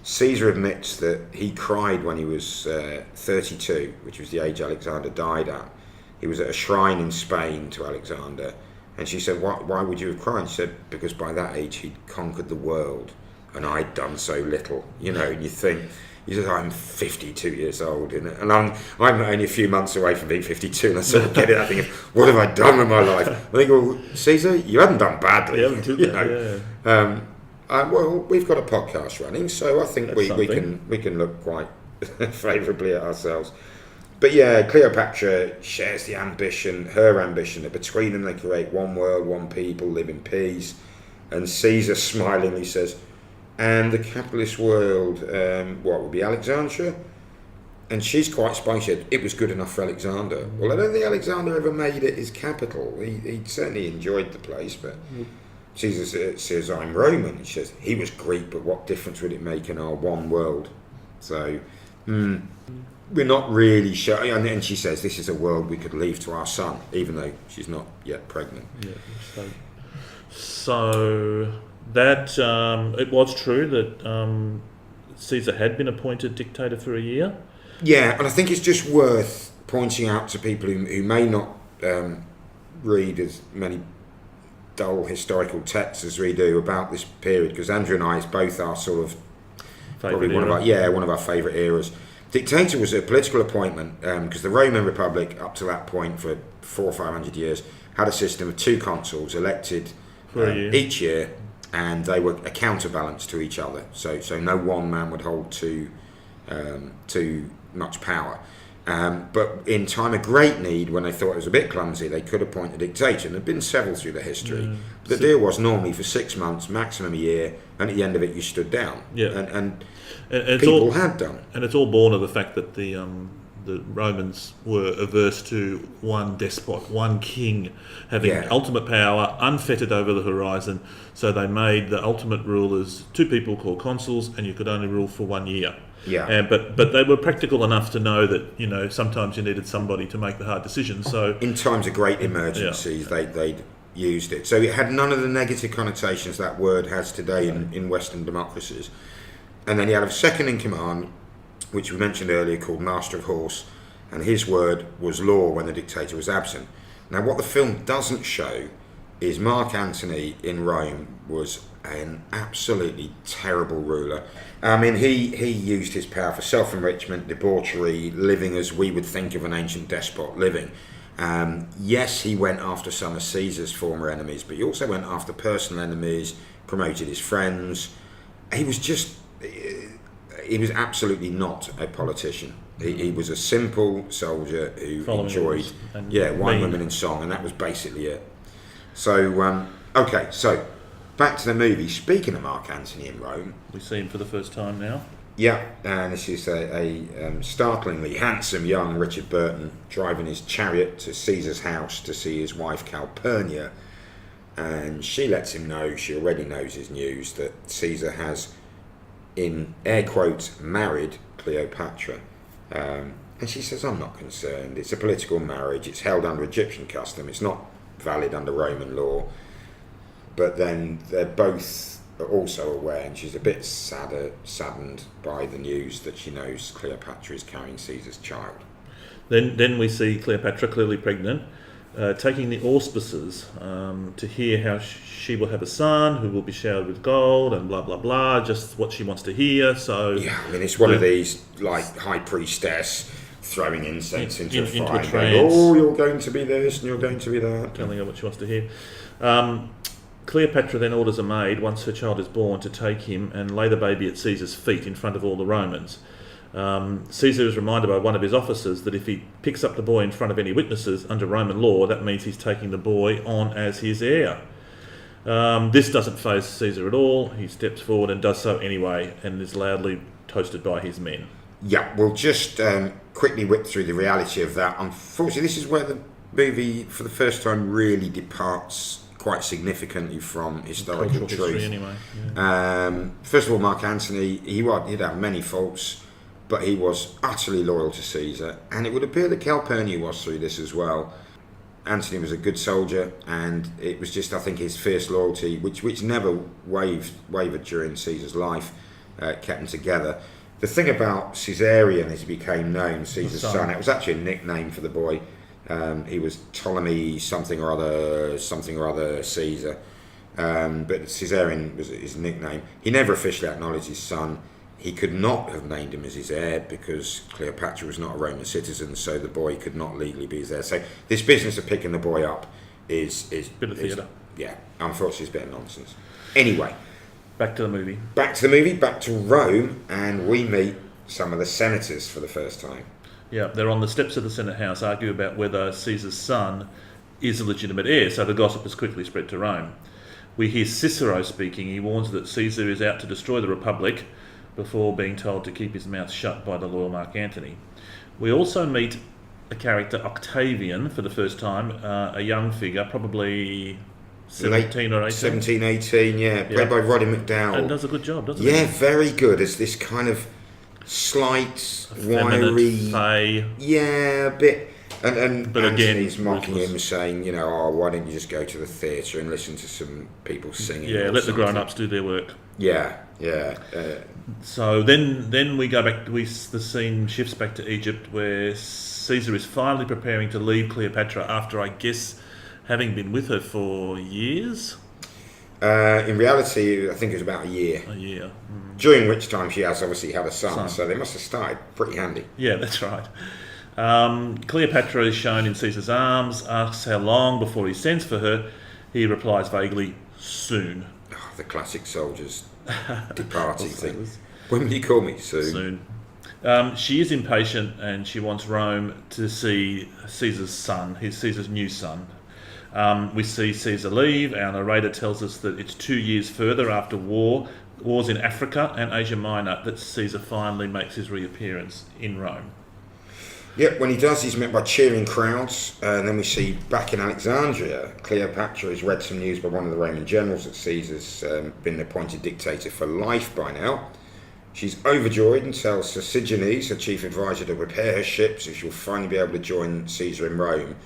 S1: Caesar admits that he cried when he was 32, which was the age Alexander died at. He was at a shrine in Spain to Alexander, and she said, why would you have cried? She said, because by that age he'd conquered the world, and I'd done so little. You know, and you think, he says, I'm 52 years old, and I'm only a few months away from being 52, and I sort of get it, I think, what have I done with my life? I think, well, Caesar, you haven't done badly.
S2: You haven't,
S1: you know?
S2: Yeah.
S1: Well, we've got a podcast running, so I think we can look quite favourably at ourselves. But yeah, Cleopatra shares her ambition that between them they create one world, one people, live in peace. And Caesar smilingly says, and the capitalist world, what would be Alexandria? And she's quite spicy. It was good enough for Alexander. Well, I don't think Alexander ever made it his capital. He certainly enjoyed the place, but Caesar says, I'm Roman. He says, he was Greek, but what difference would it make in our one world? So, we're not really sure. And she says, this is a world we could leave to our son, even though she's not yet pregnant.
S2: Yeah, so that it was true that Caesar had been appointed dictator for a year.
S1: Yeah, and I think it's just worth pointing out to people who may not read as many dull historical texts as we do about this period, because Andrew and I, it's both our sort of probably one of our favourite eras. Dictator was a political appointment because the Roman Republic, up to that point for 400 or 500 years, had a system of two consuls elected each year, and they were a counterbalance to each other. So no one man would hold too much power. But in time of great need, when they thought it was a bit clumsy, they could appoint a dictator. And there have been several through the history. But the deal was normally for 6 months, maximum a year, and at the end of it you stood down.
S2: Yeah.
S1: And
S2: people
S1: had done.
S2: And it's all born of the fact that the Romans were averse to one despot, one king having ultimate power, unfettered over the horizon. So they made the ultimate rulers two people called consuls, and you could only rule for 1 year.
S1: Yeah.
S2: But they were practical enough to know that sometimes you needed somebody to make the hard decisions. So
S1: in times of great emergencies, they'd used it. So it had none of the negative connotations that word has today in Western democracies. And then you had a second in command, which we mentioned earlier, called Master of Horse, and his word was law when the dictator was absent. Now, what the film doesn't show is Mark Antony in Rome was an absolutely terrible ruler. I mean, he used his power for self-enrichment, debauchery, living as we would think of an ancient despot living. Yes, he went after some of Caesar's former enemies, but he also went after personal enemies, promoted his friends. He was absolutely not a politician. He was a simple soldier who enjoyed wine, women and song, and that was basically it. So, so back to the movie. Speaking of Mark Antony in Rome,
S2: we see him for the first time now.
S1: Yeah, and this is a startlingly handsome young Richard Burton driving his chariot to Caesar's house to see his wife Calpurnia, and she lets him know, she already knows his news, that Caesar has, in air quotes, married Cleopatra. And she says, I'm not concerned. It's a political marriage. It's held under Egyptian custom. It's not valid under Roman law. But then they're both also aware, and she's a bit saddened by the news that she knows Cleopatra is carrying Caesar's child.
S2: Then we see Cleopatra, clearly pregnant, taking the auspices to hear how she will have a son who will be showered with gold and blah blah blah, just what she wants to hear. So
S1: yeah, I mean, it's one of these like high priestess throwing incense into a fire,
S2: trance.
S1: Oh, you're going to be this and you're going to be that,
S2: telling her what she wants to hear. Cleopatra then orders a maid, once her child is born, to take him and lay the baby at Caesar's feet in front of all the Romans. Caesar is reminded by one of his officers that if he picks up the boy in front of any witnesses under Roman law, that means he's taking the boy on as his heir. This doesn't faze Caesar at all. He steps forward and does so anyway, and is loudly toasted by his men.
S1: Yeah, we'll just quickly whip through the reality of that. Unfortunately, this is where the movie, for the first time, really departs quite significantly from historical truth.
S2: Anyway.
S1: First of all, Mark Antony, he'd have many faults, but he was utterly loyal to Caesar, and it would appear that Calpurnia was through this as well. Antony was a good soldier, and it was just, I think, his fierce loyalty, which never wavered during Caesar's life, kept them together. The thing about Caesarion, as he became known, Caesar's son, it was actually a nickname for the boy. He was Ptolemy something or other Caesar. But Caesarion was his nickname. He never officially acknowledged his son. He could not have named him as his heir because Cleopatra was not a Roman citizen, so the boy could not legally be his heir. So this business of picking the boy up is
S2: bit of theatre.
S1: Yeah, unfortunately, it's a bit of nonsense. Anyway,
S2: back to the movie,
S1: back to Rome, and we meet some of the senators for the first time.
S2: Yeah, they're on the steps of the Senate House, argue about whether Caesar's son is a legitimate heir. So the gossip has quickly spread to Rome. We hear Cicero speaking. He warns that Caesar is out to destroy the Republic, before being told to keep his mouth shut by the loyal Mark Antony. We also meet a character, Octavian, for the first time, a young figure, probably 17 or 18.
S1: 17, 18, yeah, played by Roddy McDowall.
S2: And does a good job, doesn't he?
S1: Yeah, very good. As this kind of slight, wiry...
S2: fey.
S1: Yeah, a bit... And
S2: but
S1: Antony's
S2: again,
S1: mocking him, saying, why don't you just go to the theatre and listen to some people singing?
S2: Yeah, let the grown-ups do their work.
S1: Yeah.
S2: So then we go back. The scene shifts back to Egypt, where Caesar is finally preparing to leave Cleopatra after, I guess, having been with her for years.
S1: In reality, I think it was about a year.
S2: A year.
S1: During which time she has obviously had a son, so they must have started pretty handy.
S2: Yeah, that's right. Cleopatra is shown in Caesar's arms, asks how long before he sends for her. He replies vaguely, soon.
S1: Oh, the classic soldiers departing thing. When will you call me? Soon.
S2: She is impatient and she wants Rome to see Caesar's son, Caesar's new son. We see Caesar leave. Our narrator tells us that it's 2 years further after wars in Africa and Asia Minor, that Caesar finally makes his reappearance in Rome.
S1: Yep, when he does, he's met by cheering crowds. And then we see back in Alexandria, Cleopatra has read some news by one of the Roman generals that Caesar's been appointed dictator for life by now. She's overjoyed and tells Sosigenes, her chief advisor, to prepare her ship so she'll finally be able to join Caesar in Rome.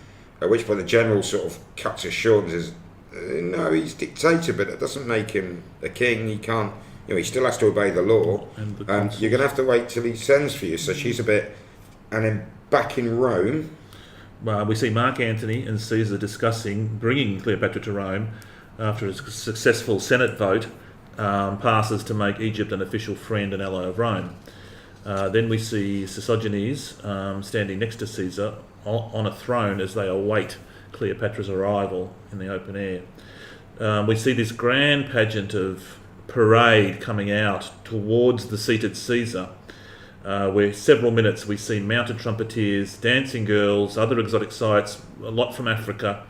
S1: At which point the general sort of cuts her short and says, no, he's dictator, but that doesn't make him a king. He can't, he still has to obey the law. You're going to have to wait till he sends for you. So she's a bit... And then back in Rome...
S2: we see Mark Antony and Caesar discussing bringing Cleopatra to Rome after a successful Senate vote passes to make Egypt an official friend and ally of Rome. Then we see Sosigenes standing next to Caesar on a throne as they await Cleopatra's arrival in the open air. We see this grand pageant of parade coming out towards the seated Caesar, where several minutes we see mounted trumpeters, dancing girls, other exotic sights, a lot from Africa,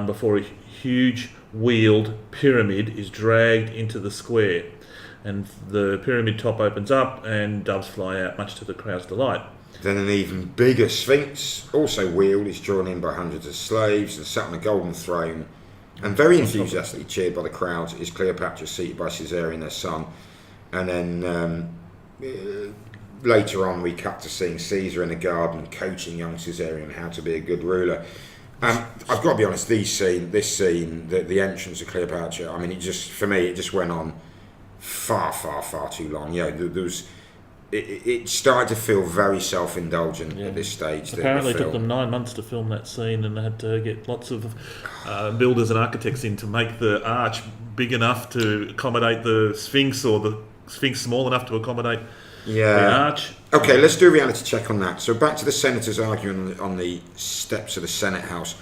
S2: before a huge wheeled pyramid is dragged into the square. And the pyramid top opens up and doves fly out, much to the crowd's delight.
S1: Then an even bigger sphinx, also wheeled, is drawn in by hundreds of slaves and sat on a golden throne. And very enthusiastically cheered by the crowd is Cleopatra, seated by Caesarion, their son. And then later on we cut to seeing Caesar in a garden coaching young Caesarion how to be a good ruler. I've got to be honest, this scene, the entrance of Cleopatra, I mean, for me, it just went on far too long. It started to feel very self-indulgent at this stage.
S2: Apparently it took them 9 months to film that scene, and they had to get lots of builders and architects in to make the arch big enough to accommodate the Sphinx, or the Sphinx small enough to accommodate the arch. Okay,
S1: let's do a reality check on that. So back to the senators arguing on the steps of the Senate House.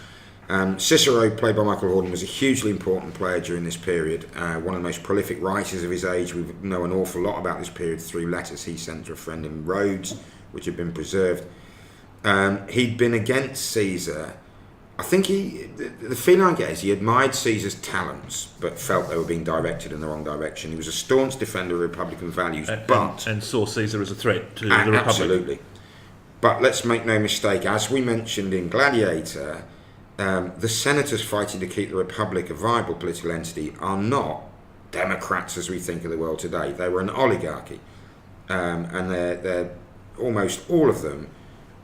S1: Cicero, played by Michael Hordern, was a hugely important player during this period. One of the most prolific writers of his age. We know an awful lot about this period through letters he sent to a friend in Rhodes, which have been preserved. He'd been against Caesar. I think the feeling I get is he admired Caesar's talents, but felt they were being directed in the wrong direction. He was a staunch defender of Republican values,
S2: and saw Caesar as a threat to the Republic.
S1: Absolutely. But let's make no mistake, as we mentioned in Gladiator, the senators fighting to keep the Republic a viable political entity are not democrats as we think of the world today. They were an oligarchy, and they're almost all of them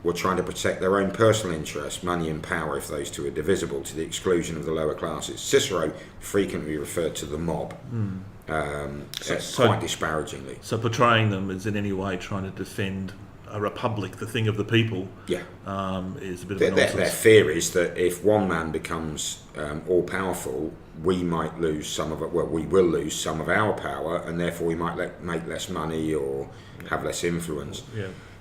S1: were trying to protect their own personal interests, money and power, if those two are divisible, to the exclusion of the lower classes. Cicero frequently referred to the mob quite disparagingly.
S2: So portraying them as in any way trying to defend a republic, the thing of the people, is a bit of a nonsense.
S1: Their fear is that if one man becomes all-powerful, we might lose some of it. Well, we will lose some of our power, and therefore we might make less money or have less influence.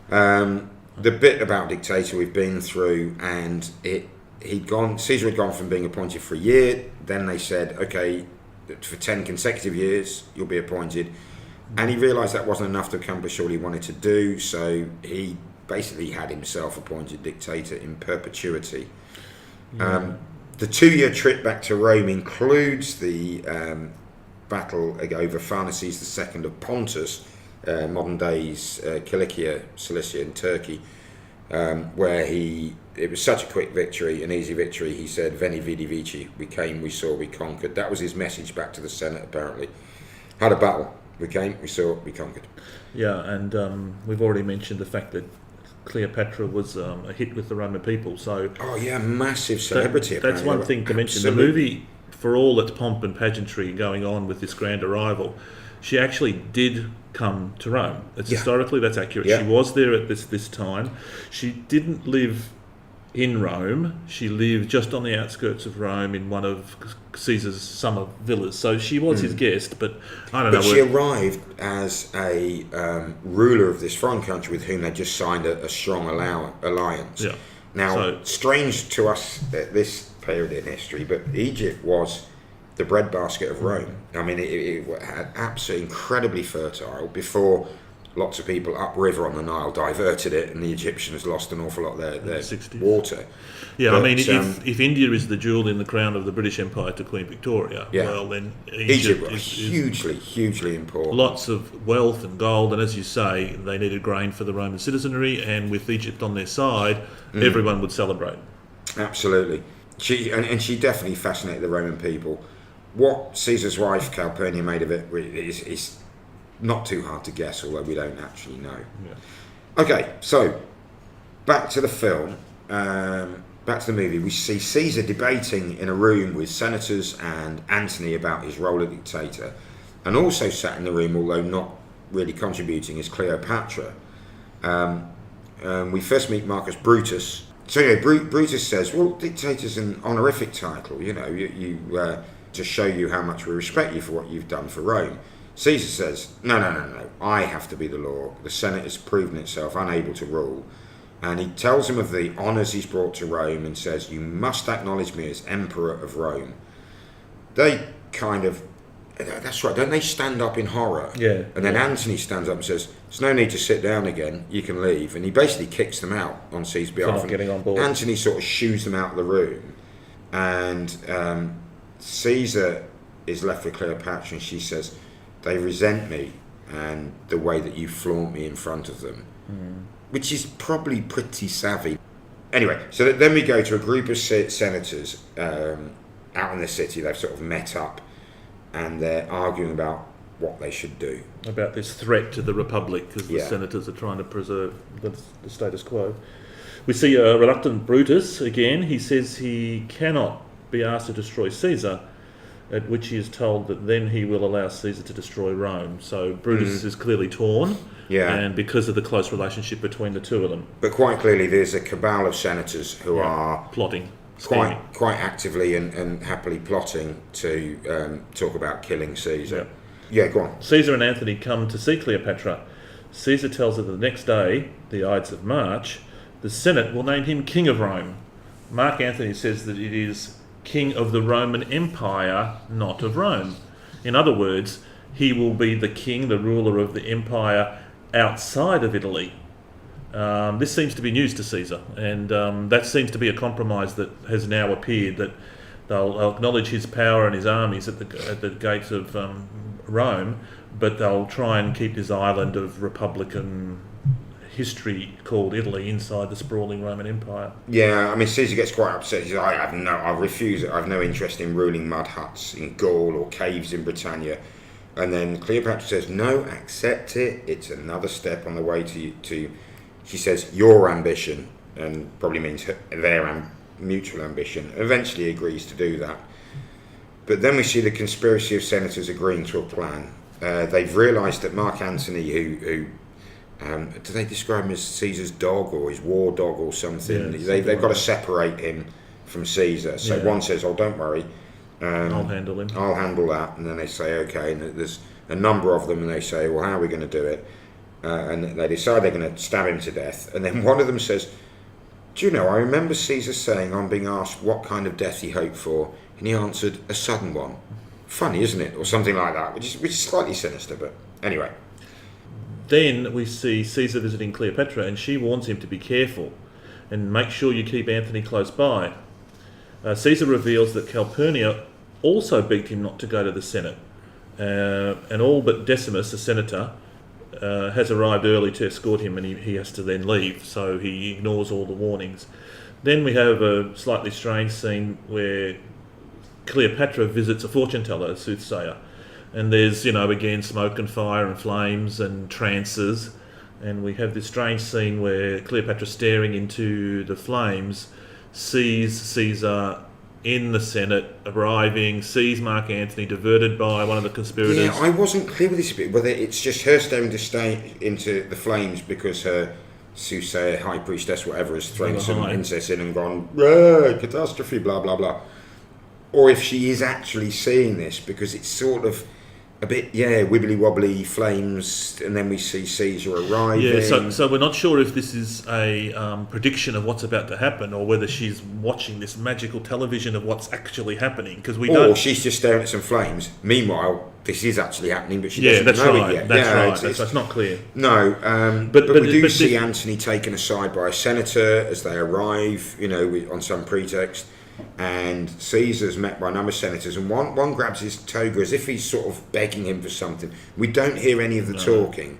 S1: The bit about dictator we've been through, and Caesar had gone from being appointed for a year. Then they said, okay, for 10 consecutive years you'll be appointed. And he realised that wasn't enough to accomplish all he wanted to do, so he basically had himself appointed dictator in perpetuity. The 2-year trip back to Rome includes the battle over Pharnaces II of Pontus, modern days Cilicia, Cilicia in Turkey, where it was such a quick victory, an easy victory. He said, "Veni, vidi, vici," we came, we saw, we conquered. That was his message back to the Senate, apparently. Had a battle. We came, we saw, we conquered.
S2: Yeah, and we've already mentioned the fact that Cleopatra was a hit with the Roman people. So
S1: massive celebrity.
S2: That's one thing to mention. The movie, for all its pomp and pageantry going on with this grand arrival, she actually did come to Rome. Historically, that's accurate. She was there at this time. She didn't live in Rome. She lived just on the outskirts of Rome in one of Caesar's summer villas. So she was his guest, but I don't know.
S1: But she arrived as a ruler of this foreign country with whom they just signed a strong alliance.
S2: Yeah.
S1: Now, strange to us at this period in history, but Egypt was the breadbasket of Rome. I mean, it had absolutely incredibly fertile before lots of people upriver on the Nile diverted it, and the Egyptians lost an awful lot of their water.
S2: Yeah, but, I mean, if India is the jewel in the crown of the British Empire to Queen Victoria, well, then Egypt
S1: was hugely important.
S2: Lots of wealth and gold, and as you say, they needed grain for the Roman citizenry, and with Egypt on their side, everyone would celebrate.
S1: Absolutely. She definitely fascinated the Roman people. What Caesar's wife Calpurnia made of it is not too hard to guess, although we don't actually know. Yeah. Okay, so back to the film, back to the movie. We see Caesar debating in a room with senators and Antony about his role as dictator, and also sat in the room, although not really contributing, is Cleopatra. We first meet Marcus Brutus. So Brutus says, well, dictator's an honorific title, you to show you how much we respect you for what you've done for Rome. Caesar says, no, I have to be the law. The Senate has proven itself unable to rule. And he tells him of the honours he's brought to Rome and says, you must acknowledge me as Emperor of Rome. They that's right, don't they stand up in horror?
S2: Yeah.
S1: And then Antony stands up and says, there's no need to sit down again, you can leave. And he basically kicks them out on Caesar's behalf.
S2: For not getting on board.
S1: Antony sort of shoos them out of the room. And Caesar is left with Cleopatra, and she says, they resent me and the way that you flaunt me in front of them, which is probably pretty savvy. Anyway, so then we go to a group of senators out in the city. They've sort of met up and they're arguing about what they should do. About
S2: this threat to the Republic, because the senators are trying to preserve the status quo. We see a reluctant Brutus again. He says he cannot be asked to destroy Caesar, at which he is told that then he will allow Caesar to destroy Rome. So Brutus is clearly torn, and because of the close relationship between the two of them.
S1: But quite clearly there's a cabal of senators who are
S2: plotting,
S1: quite actively and happily plotting to talk about killing Caesar. Yeah, go on.
S2: Caesar and Antony come to see Cleopatra. Caesar tells her that the next day, the Ides of March, the Senate will name him King of Rome. Mark Antony says that it is King of the Roman Empire, not of Rome. In other words, he will be the king, the ruler of the empire outside of Italy. This seems to be news to Caesar, and that seems to be a compromise that has now appeared, that they'll acknowledge his power and his armies at the gates of Rome, but they'll try and keep this island of republican history called Italy inside the sprawling Roman Empire.
S1: Yeah, I mean, Caesar gets quite upset. He says, I refuse it. I have no interest in ruling mud huts in Gaul or caves in Britannia. And then Cleopatra says, no, accept it. It's another step on the way to she says, your ambition, and probably means their mutual ambition. Eventually agrees to do that. But then we see the conspiracy of senators agreeing to a plan. They've realised that Mark Antony, who do they describe him as Caesar's dog or his war dog or something?
S2: Yeah,
S1: they've got to separate him from Caesar. So one says, "Oh, don't worry,
S2: I'll handle him.
S1: I'll handle that." And then they say, "Okay." And there's a number of them, and they say, "Well, how are we going to do it?" And they decide they're going to stab him to death. And then one of them says, "Do you know, I remember Caesar saying on being asked what kind of death he hoped for, and he answered, a sudden one. Funny, isn't it?" Or something like that, which is slightly sinister, but anyway.
S2: Then we see Caesar visiting Cleopatra, and she warns him to be careful and make sure you keep Antony close by. Caesar reveals that Calpurnia also begged him not to go to the Senate, and all but Decimus, the senator, has arrived early to escort him, and he has to then leave, so he ignores all the warnings. Then we have a slightly strange scene where Cleopatra visits a fortune teller, a soothsayer, and there's, again, smoke and fire and flames and trances, and we have this strange scene where Cleopatra, staring into the flames, sees Caesar in the Senate arriving, sees Mark Antony diverted by one of the conspirators.
S1: Yeah, I wasn't clear with this bit, whether it's just her staring into the flames because her soothsayer, high priestess, whatever, has thrown some incense in and gone, catastrophe, blah, blah, blah. Or if she is actually seeing this, because it's sort of a bit, wibbly wobbly flames, and then we see Caesar arriving.
S2: Yeah, so we're not sure if this is a prediction of what's about to happen, or whether she's watching this magical television of what's actually happening. Because or
S1: she's just staring at some flames. Meanwhile, this is actually happening, but she doesn't know it yet.
S2: That's right. It's not clear.
S1: No, but we do see Antony taken aside by a senator as they arrive, on some pretext. And Caesar's met by a number of senators, and one grabs his toga as if he's sort of begging him for something. We don't hear any of the talking.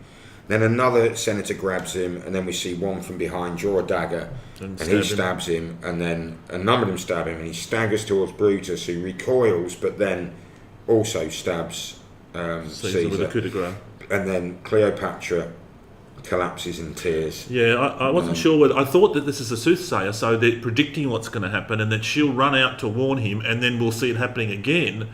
S1: Then another senator grabs him, and then we see one from behind draw a dagger, and he stabs him, and then a number of them stab him, and he staggers towards Brutus, who recoils, but then also stabs Caesar
S2: with a coup de grace.
S1: And then Cleopatra collapses in tears.
S2: Yeah, I wasn't sure whether... I thought that this is a soothsayer, so they're predicting what's going to happen, and that she'll run out to warn him, and then we'll see it happening again.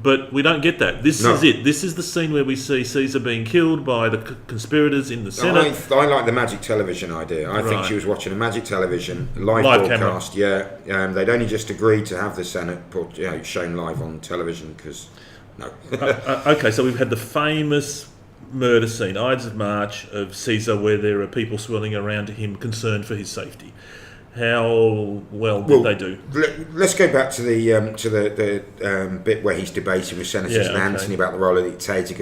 S2: But we don't get that. This is it. This is the scene where we see Caesar being killed by the conspirators in the Senate.
S1: I like the magic television idea. I think she was watching a magic television live broadcast. Camera. Yeah, they'd only just agreed to have the Senate shown live on television because no.
S2: Okay, so we've had the famous murder scene, Ides of March, of Caesar, where there are people swirling around to him, concerned for his safety. How well did they do?
S1: Let's go back to the bit where he's debating with senators and Antony about the role of the dictator,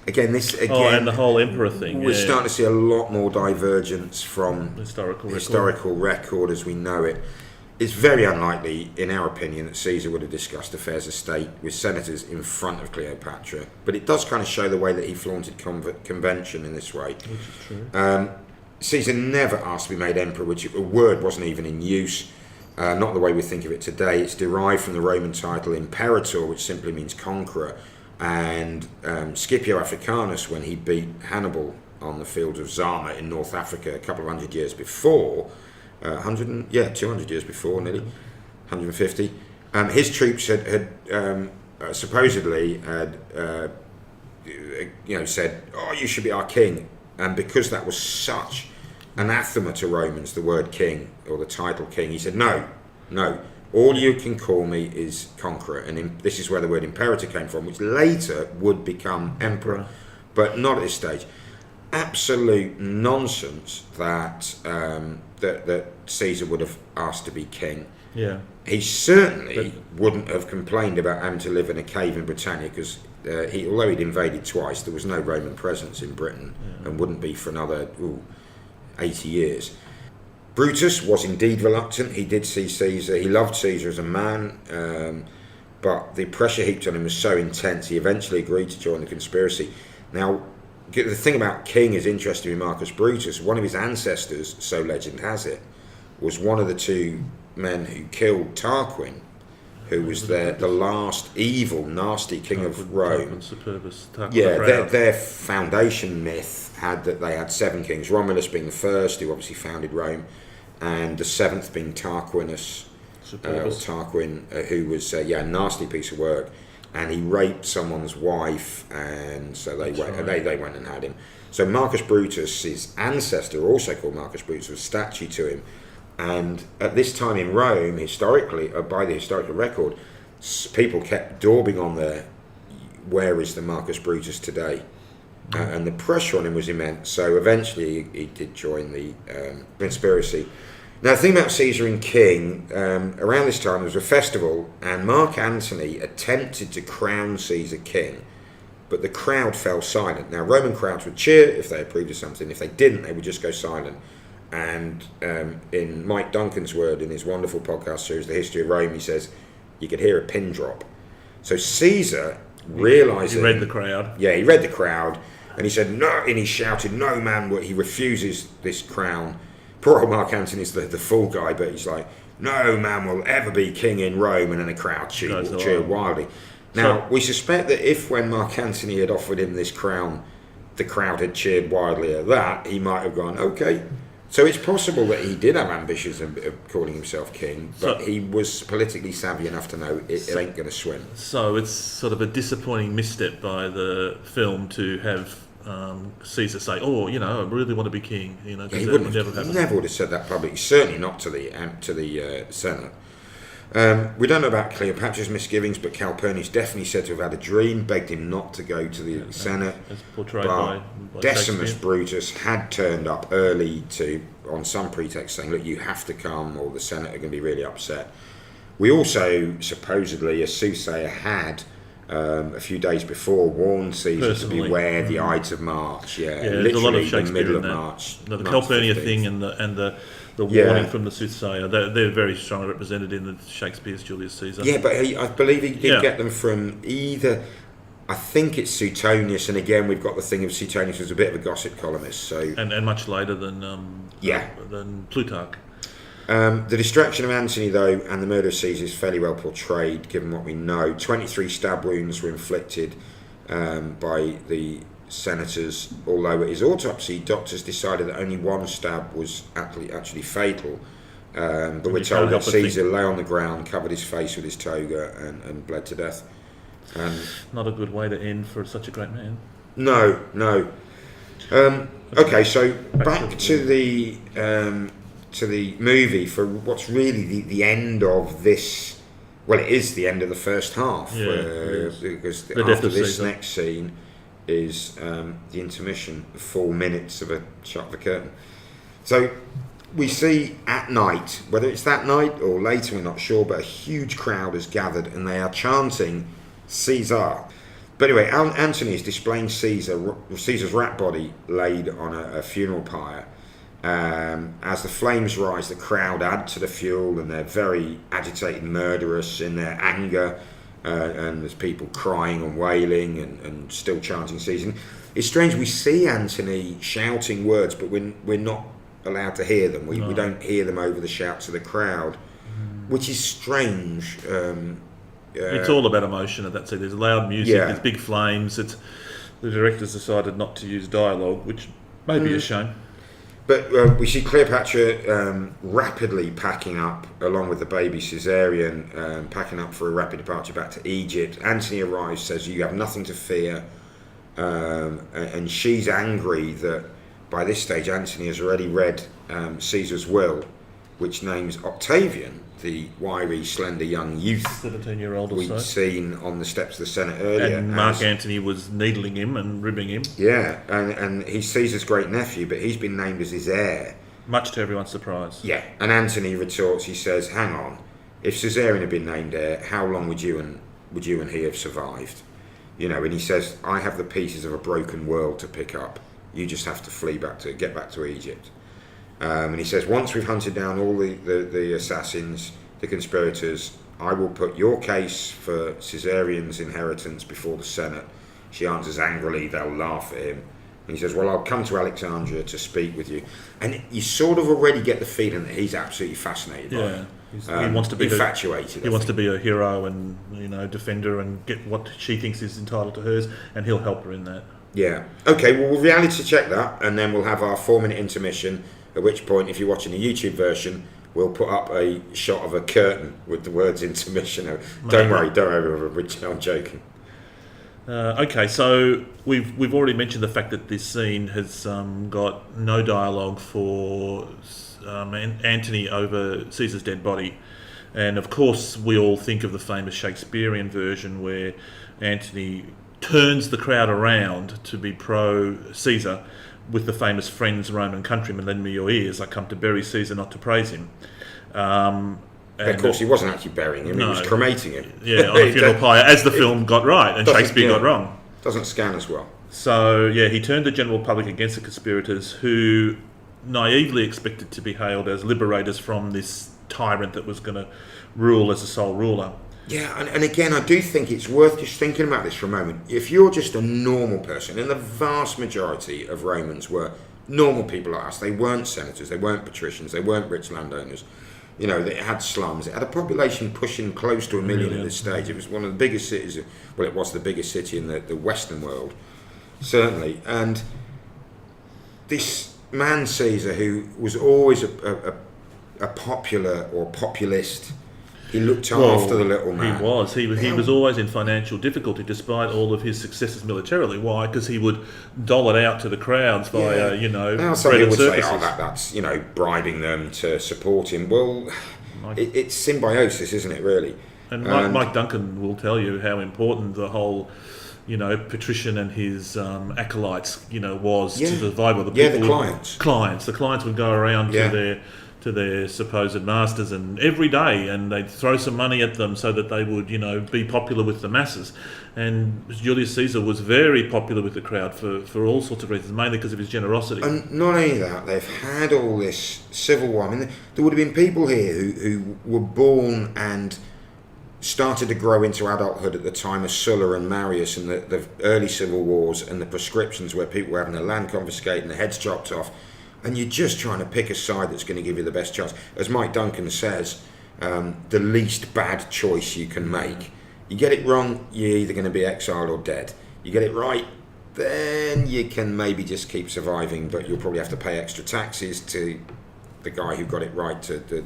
S1: because and
S2: the whole emperor thing.
S1: We're starting to see a lot more divergence from historical record as we know it. It's very unlikely, in our opinion, that Caesar would have discussed affairs of state with senators in front of Cleopatra, but it does kind of show the way that he flaunted convention in this way.
S2: Which is true.
S1: Caesar never asked to be made emperor, which a word wasn't even in use, not the way we think of it today. It's derived from the Roman title imperator, which simply means conqueror, and Scipio Africanus, when he beat Hannibal on the field of Zama in North Africa a couple of hundred years before, 200 years before, nearly 150. His troops had supposedly said, "Oh, you should be our king," and because that was such anathema to Romans, the word king or the title king, he said, "No, all you can call me is conqueror," and this is where the word imperator came from, which later would become emperor, but not at this stage. Absolute nonsense that that Caesar would have asked to be king.
S2: Yeah,
S1: he certainly wouldn't have complained about having to live in a cave in Britannia, because although he'd invaded twice, there was no Roman presence in Britain, and wouldn't be for another 80 years. Brutus was indeed reluctant. He did see Caesar. He loved Caesar as a man, but the pressure heaped on him was so intense. He eventually agreed to join the conspiracy. Now, the thing about king is interesting with Marcus Brutus. One of his ancestors, so legend has it, was one of the two men who killed Tarquin, who was the last evil, nasty king of Rome. Their foundation myth had that they had 7 kings, Romulus being the first, who obviously founded Rome, and the 7th being Tarquinius, or Tarquin, who was a nasty piece of work, and he raped someone's wife, and so they went and had him. So Marcus Brutus, his ancestor, also called Marcus Brutus, was a statue to him. And at this time in Rome, historically, by the historical record, people kept daubing on there, where is the Marcus Brutus today? And the pressure on him was immense. So eventually he did join the conspiracy. Now, the thing about Caesar and King, around this time there was a festival, and Mark Antony attempted to crown Caesar king, but the crowd fell silent. Now, Roman crowds would cheer if they approved of something. If they didn't, they would just go silent. And in Mike Duncan's word, in his wonderful podcast series, The History of Rome, he says you could hear a pin drop. So Caesar realising...
S2: He read the crowd.
S1: Yeah, he read the crowd, and he said, no, and he shouted, no man, he refuses this crown. Poor old Mark Antony's the fool guy, but he's like, no man will ever be king in Rome, and then the crowd cheered wildly. Now, we suspect that if when Mark Antony had offered him this crown, the crowd had cheered wildly at that, he might have gone, okay. So it's possible that he did have ambitions of calling himself king, but he was politically savvy enough to know it ain't going to swim. So
S2: it's sort of a disappointing misstep by the film to have Caesar say, "Oh, I really want to be king."
S1: He never would have said that publicly. Certainly not to the Senate. We don't know about Cleopatra's misgivings, but Calpurnius definitely said to have had a dream, begged him not to go to the Senate.
S2: As portrayed by
S1: Decimus Brutus had turned up early on some pretext, saying, "Look, you have to come, or the Senate are going to be really upset." We also supposedly, a soothsayer had. A few days before, warned Caesar to beware the Ides of March. Literally the middle of March.
S2: The Calpurnia thing and the warning from the soothsayer, they're very strongly represented in the Shakespeare's Julius Caesar.
S1: Yeah, but I believe he did get them from either. I think it's Suetonius, and again we've got the thing of Suetonius was a bit of a gossip columnist, so
S2: and much later than Plutarch.
S1: The distraction of Antony, though, and the murder of Caesar is fairly well portrayed, given what we know. 23 stab wounds were inflicted by the senators, although at his autopsy, doctors decided that only one stab was actually fatal. But we're told that Caesar lay on the ground, covered his face with his toga, and bled to death.
S2: Not a good way to end for such a great man.
S1: No. Okay, so back to the movie for what's really the end of this. Well, it is the end of the first half, because after this next scene is the intermission, 4 minutes of a shot of the curtain. So we see at night, whether it's that night or later, we're not sure, but a huge crowd has gathered and they are chanting Caesar. But anyway, Antony is displaying Caesar's rat body laid on a funeral pyre. As the flames rise, the crowd add to the fuel, and they're very agitated, murderous in their anger, and there's people crying and wailing and still chanting Caesar. It's strange, we see Antony shouting words, but we're not allowed to hear them. We don't hear them over the shouts of the crowd, which is strange.
S2: It's all about emotion at that scene. There's loud music, there's big flames. The directors decided not to use dialogue, which may be a shame.
S1: But we see Cleopatra rapidly packing up, along with the baby Caesarion, packing up for a rapid departure back to Egypt. Antony arrives, says, "You have nothing to fear," and she's angry that by this stage Antony has already read Caesar's will, which names Octavian, the wiry, slender young youth
S2: 17-year-old
S1: we'd seen on the steps of the Senate earlier.
S2: And Mark Antony was needling him and ribbing him.
S1: Yeah, and he's Caesar's great nephew, but he's been named as his heir.
S2: Much to everyone's surprise.
S1: Yeah, and Antony retorts, he says, "Hang on, if Caesarion had been named heir, how long would you and he have survived?" And he says, "I have the pieces of a broken world to pick up. You just have to get back to Egypt." And he says, "Once we've hunted down all the assassins, the conspirators, I will put your case for Caesarion's inheritance before the Senate." She answers angrily, they'll laugh at him. And he says, "Well, I'll come to Alexandria to speak with you." And you sort of already get the feeling that he's absolutely fascinated by it.
S2: He wants to be
S1: infatuated.
S2: He wants to be a hero and defender and get what she thinks is entitled to hers, and he'll help her in that.
S1: Yeah. Okay, well, we'll reality check that, and then we'll have our 4-minute intermission, at which point, if you're watching the YouTube version, we'll put up a shot of a curtain with the words intermission. Don't worry, Richard, I'm joking.
S2: Okay, so we've already mentioned the fact that this scene has got no dialogue for Antony over Caesar's dead body, and of course we all think of the famous Shakespearean version where Antony turns the crowd around to be pro Caesar with the famous "Friends, Roman countrymen, lend me your ears. I come to bury Caesar, not to praise him."
S1: And of course, he wasn't actually burying him; he was cremating him.
S2: Yeah, on a funeral pyre, as the film got right and Shakespeare got wrong.
S1: Doesn't scan as well.
S2: So yeah, he turned the general public against the conspirators, who naively expected to be hailed as liberators from this tyrant that was going to rule as a sole ruler.
S1: Yeah, and again, I do think it's worth just thinking about this for a moment. If you're just a normal person, and the vast majority of Romans were normal people like us, they weren't senators, they weren't patricians, they weren't rich landowners. You know, it had slums. It had a population pushing close to 1 million at this stage. It was one of the biggest cities. Well, it was the biggest city in the Western world, certainly. And this man Caesar, who was always a popular or populist, he looked after the little man.
S2: He was always in financial difficulty, despite all of his successes militarily. Why? Because he would dole it out to the crowds via,
S1: Now some people would say, that's bribing them to support him. Well, it's symbiosis, isn't it? Really.
S2: And Mike Duncan will tell you how important the whole, patrician and his acolytes, was to the survival of the people.
S1: The clients.
S2: The clients would go around to their supposed masters and every day, and they'd throw some money at them so that they would be popular with the masses. And Julius Caesar was very popular with the crowd for all sorts of reasons, mainly because of his generosity.
S1: And not only that, they've had all this civil war. I mean, there would have been people here who were born and started to grow into adulthood at the time of Sulla and Marius and the early civil wars and the proscriptions where people were having their land confiscated and their heads chopped off. And you're just trying to pick a side that's going to give you the best chance. As Mike Duncan says, the least bad choice you can make. You get it wrong, you're either going to be exiled or dead. You get it right, then you can maybe just keep surviving, but you'll probably have to pay extra taxes to the guy who got it right to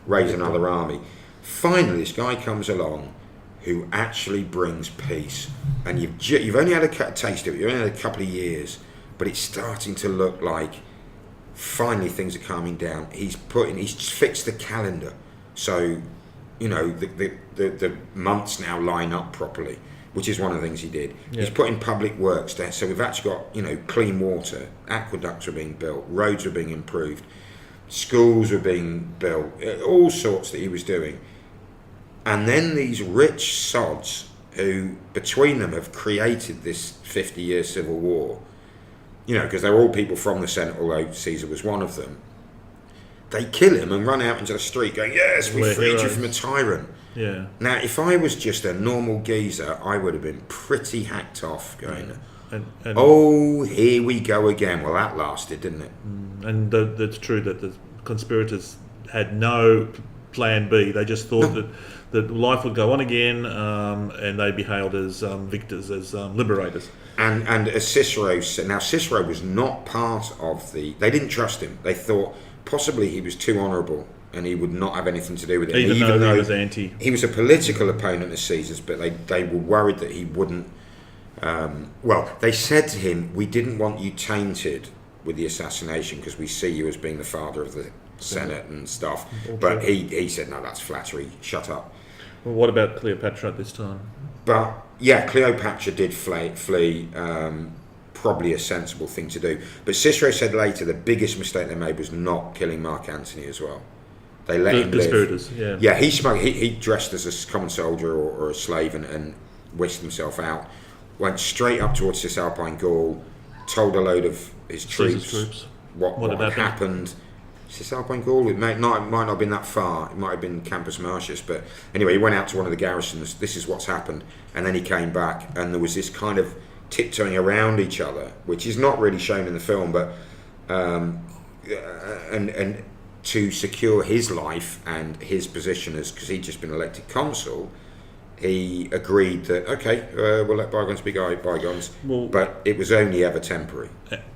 S1: raise another army. Finally, this guy comes along who actually brings peace. And you've only had a taste of it, you've only had a couple of years, but it's starting to look like finally things are calming down. He's fixed the calendar, so the months now line up properly, which is one of the things he did. Yeah. He's put in public works there, so we've actually got clean water, aqueducts are being built, roads are being improved, schools are being built, all sorts that he was doing. And then these rich sods who between them have created this 50-year civil war, because they're all people from the Senate, although Caesar was one of them. They kill him and run out into the street going, yes, we freed you from a tyrant.
S2: Yeah.
S1: Now, if I was just a normal geezer, I would have been pretty hacked off going, here we go again. Well, that lasted, didn't it?
S2: And that's true that the conspirators had no plan B. They just thought that life would go on again, and they'd be hailed as victors, as liberators.
S1: And as Cicero said, now Cicero was not part of they didn't trust him. They thought possibly he was too honourable and he would not have anything to do with it.
S2: Even though he was anti.
S1: He was a political opponent of Caesar's, but they were worried that he wouldn't. They said to him, we didn't want you tainted with the assassination because we see you as being the father of the Senate and stuff. But he said, no, that's flattery, shut up.
S2: Well, what about Cleopatra at this time?
S1: But yeah, Cleopatra did flee, probably a sensible thing to do. But Cicero said later the biggest mistake they made was not killing Mark Antony as well. They let him
S2: live.
S1: Yeah, he dressed as a common soldier or a slave and whisked himself out. Went straight up towards Cisalpine Gaul, told a load of his troops what had happened. Cisalpine Gaul, it might not have been that far. It might have been Campus Martius, but anyway, he went out to one of the garrisons. This is what's happened, and then he came back, and there was this kind of tiptoeing around each other, which is not really shown in the film, but and to secure his life and his position because he'd just been elected consul, he agreed that we'll let bygones be bygones, but it was only ever temporary.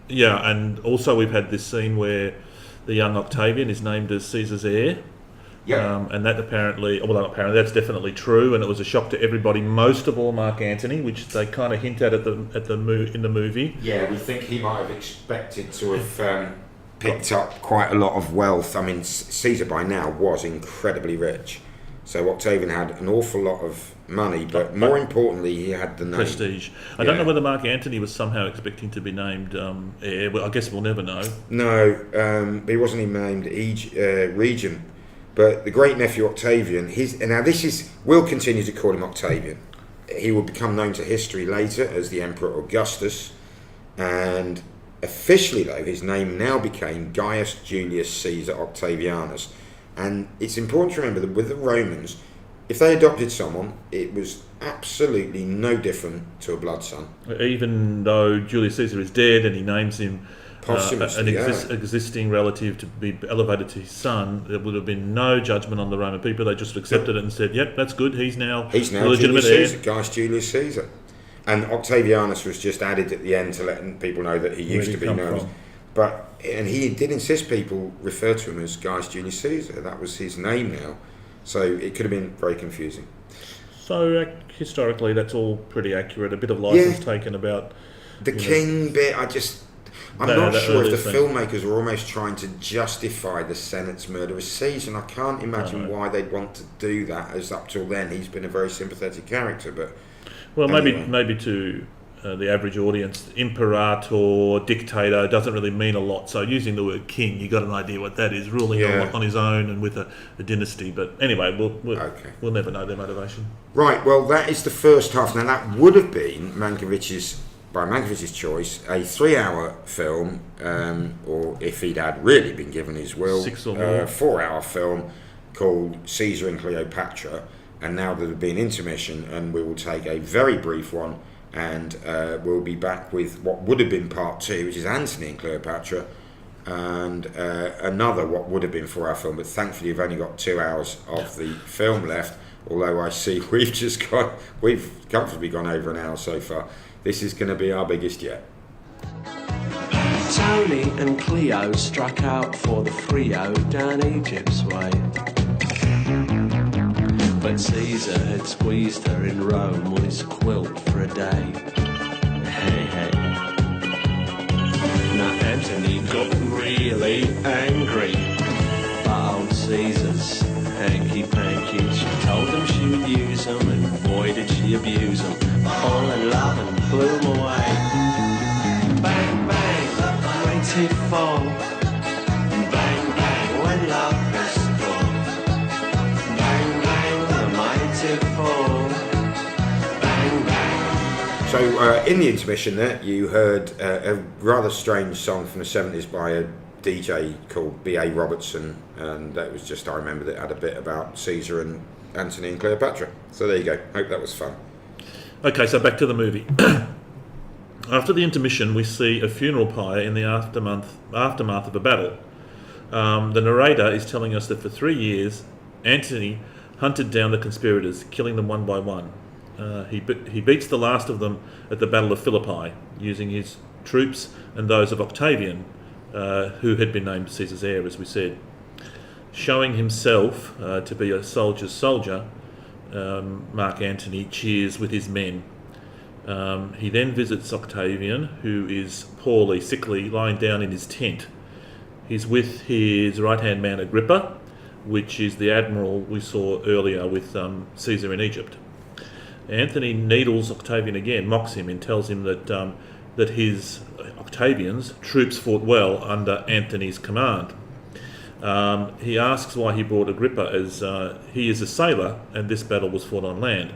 S2: Yeah, and also we've had this scene where the young Octavian is named as Caesar's heir.
S1: Yeah.
S2: And that that's definitely true, and it was a shock to everybody, most of all Mark Antony, which they kind of hint at in the movie.
S1: Yeah, we think he might have expected to have picked up quite a lot of wealth. I mean, Caesar by now was incredibly rich, so Octavian had an awful lot of money, but more importantly, he had the name.
S2: Prestige. I don't know whether Mark Antony was somehow expecting to be named heir. Well, I guess we'll never know.
S1: No, but he wasn't even named regent. But the great nephew Octavian, we'll continue to call him Octavian. He will become known to history later as the Emperor Augustus, and officially though his name now became Gaius Julius Caesar Octavianus. And it's important to remember that with the Romans, if they adopted someone, it was absolutely no different to a blood son.
S2: Even though Julius Caesar is dead and he names him an existing relative to be elevated to his son, there would have been no judgment on the Roman people. They just accepted it and said, "Yep, that's good. He's now legitimate
S1: Julius Caesar, Gaius Julius Caesar." And Octavianus was just added at the end to let people know that he used to be known. And he did insist people refer to him as Gaius Julius Caesar. That was his name now. So it could have been very confusing.
S2: So historically, that's all pretty accurate. A bit of license taken about
S1: the king bit. I'm not sure if the filmmakers were almost trying to justify the Senate's murder of Caesar, and I can't imagine why they'd want to do that, as up till then he's been a very sympathetic character. But
S2: anyway. maybe to the average audience, imperator, dictator doesn't really mean a lot. So using the word king, you got an idea what that is, ruling on his own and with a dynasty. But anyway, we'll never know their motivation. Right.
S1: Well, that is the first half. Now that would have been by Mankovic's choice, a 3-hour film, or if he'd had really been given his will,
S2: 6 or more.
S1: 4-hour film called Caesar and Cleopatra. And now there'll be an intermission, and we will take a very brief one, and we'll be back with what would have been part 2, which is Antony and Cleopatra, and another what would have been 4-hour film, but thankfully you've only got 2 hours of the film left, although I see we've comfortably gone over an hour so far. This is going to be our biggest yet.
S4: Tony and Cleo struck out for the Frio down Egypt's way. But Caesar had squeezed her in Rome on his quilt for a day. Hey, hey. Now Antony got really angry. But old Caesar's hanky-panky. She told him she would use him, and boy did she abuse him. Fall in love and blew him away. Bang, bang, mighty fall. Bang, bang, when love is full. Bang, bang, the mighty fall. Bang, bang.
S1: So in the intermission there, you heard a rather strange song from the 70s by a DJ called B.A. Robertson, and that was just, I remember that it had a bit about Caesar and Antony and Cleopatra. So there you go. Hope that was fun.
S2: Okay, so back to the movie. After the intermission, we see a funeral pyre in the aftermath of a battle. The narrator is telling us that for 3 years, Antony hunted down the conspirators, killing them one by one. He beats the last of them at the Battle of Philippi, using his troops and those of Octavian, who had been named Caesar's heir, as we said. Showing himself to be a soldier's soldier, Mark Antony cheers with his men. He then visits Octavian, who is poorly, sickly, lying down in his tent. He's with his right-hand man Agrippa, which is the admiral we saw earlier with Caesar in Egypt. Antony needles Octavian again, mocks him, and tells him that his Octavian's troops fought well under Antony's command. He asks why he brought Agrippa, as he is a sailor and this battle was fought on land.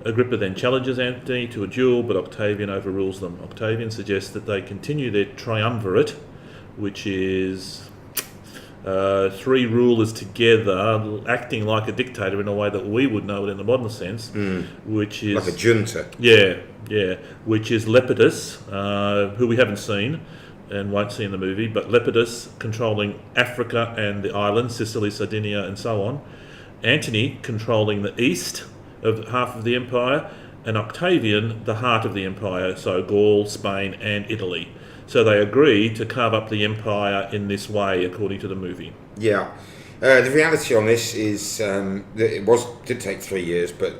S2: Agrippa then challenges Antony to a duel, but Octavian overrules them. Octavian suggests that they continue their triumvirate, which is 3 rulers together acting like a dictator in a way that we would know it in the modern sense, which is...
S1: like a junta.
S2: Yeah, which is Lepidus, who we haven't seen and won't see in the movie, but Lepidus controlling Africa and the islands, Sicily, Sardinia and so on. Antony controlling the east of half of the empire, and Octavian the heart of the empire, so Gaul, Spain and Italy. So they agree to carve up the empire in this way, according to the movie.
S1: Yeah. The reality on this is that it did take 3 years, but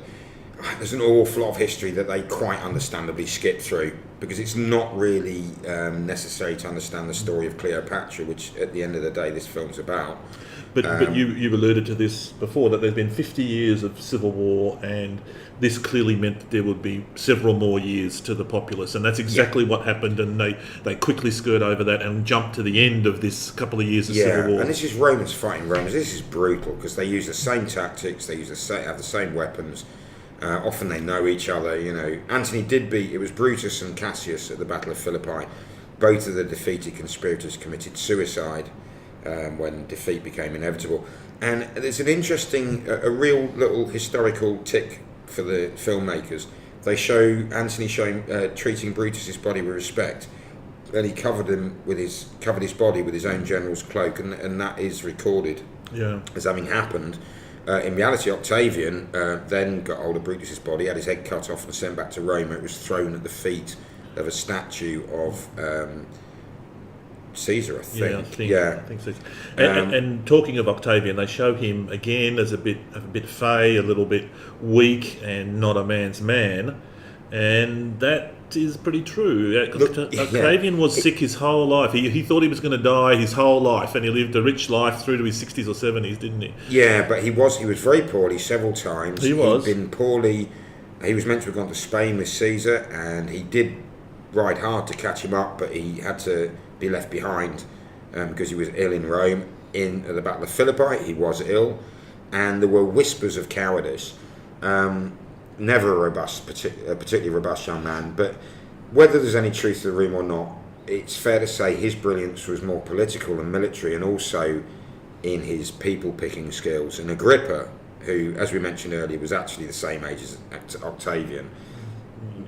S1: there's an awful lot of history that they quite understandably skip through, because it's not really necessary to understand the story of Cleopatra, which at the end of the day this film's about.
S2: But you've alluded to this before, that there's been 50 years of civil war, and this clearly meant that there would be several more years to the populace, and that's exactly what happened, and they quickly skirt over that and jump to the end of this couple of years of civil war.
S1: And this is Romans fighting Romans. This is brutal, because they use the same tactics, they have the same weapons. Often they know each other. Antony did beat. It was Brutus and Cassius at the Battle of Philippi. Both of the defeated conspirators committed suicide when defeat became inevitable. And there's an interesting, a real little historical tick for the filmmakers. They show Antony treating Brutus's body with respect. Then he covered his body with his own general's cloak, and that is recorded as having happened. In reality, Octavian then got hold of Brutus's body, had his head cut off and sent back to Rome, where it was thrown at the feet of a statue of Caesar, I think.
S2: I think so. And talking of Octavian, they show him again as a bit fey, a little bit weak, and not a man's man, and that is pretty true. Octavian was sick his whole life. He thought he was going to die his whole life, and he lived a rich life through to his 60s or 70s, didn't he?
S1: Yeah, but he was very poorly several times.
S2: He'd
S1: been poorly. He was meant to have gone to Spain with Caesar, and he did ride hard to catch him up, but he had to be left behind because he was ill in Rome. At the Battle of Philippi, he was ill, and there were whispers of cowardice. Never a particularly robust young man, but whether there's any truth to the rumour or not, it's fair to say his brilliance was more political and military, and also in his people-picking skills. And Agrippa, who, as we mentioned earlier, was actually the same age as Octavian,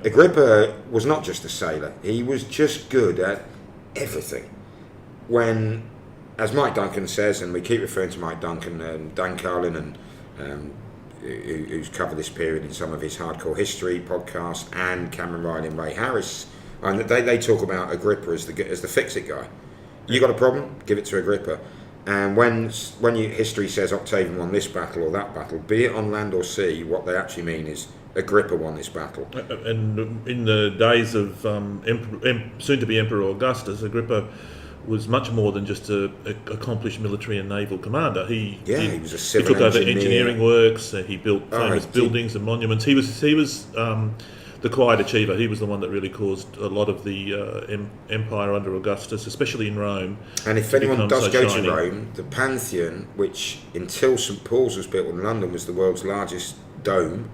S1: Agrippa was not just a sailor, he was just good at everything. When, as Mike Duncan says, and we keep referring to Mike Duncan and Dan Carlin, and who's covered this period in some of his Hardcore History podcast, and Cameron Riley and Ray Harris, and they talk about Agrippa as the fix-it guy. You got a problem? Give it to Agrippa. And when history says Octavian won this battle or that battle, be it on land or sea, what they actually mean is Agrippa won this battle.
S2: And in the days of soon-to-be Emperor Augustus, Agrippa was much more than just an accomplished military and naval commander. He
S1: was a civil
S2: He took over
S1: engineer.
S2: engineering works. He built famous buildings and monuments. He was the quiet achiever. He was the one that really caused a lot of the empire under Augustus, especially in Rome.
S1: And if anyone does go to Rome, the Pantheon, which until St Paul's was built in London was the world's largest dome,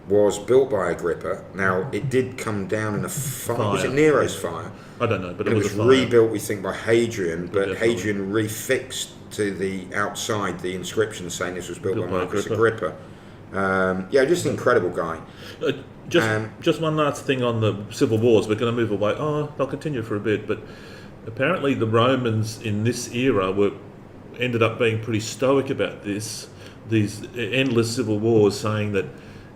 S1: was built by Agrippa. Now, it did come down in a fire. Was it Nero's fire?
S2: I don't know, but
S1: it was
S2: a fire.
S1: Rebuilt, we think, by Hadrian, but Hadrian refixed to the outside the inscription saying this was built by Marcus Agrippa. Just an incredible guy.
S2: Just one last thing on the civil wars. We're going to move away. I'll continue for a bit, but apparently the Romans in this era ended up being pretty stoic about these endless civil wars, saying that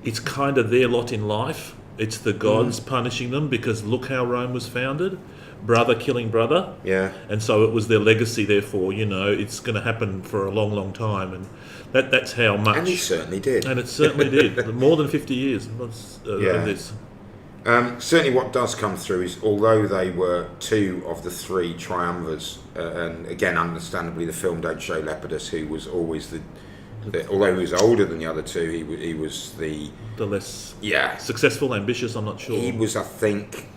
S2: it's kind of their lot in life. It's the gods punishing them because look how Rome was founded. Brother killing brother. Yeah. And so it was their legacy, therefore, it's going to happen for a long, long time. And that's how much...
S1: And it certainly did.
S2: And it certainly did. More than 50 years of this.
S1: Certainly what does come through is, although they were two of the three triumvirs, and again, understandably, the film don't show Lepidus, who was always although he was older than the other two, he was the
S2: less successful, ambitious. I'm not sure.
S1: He was, I think,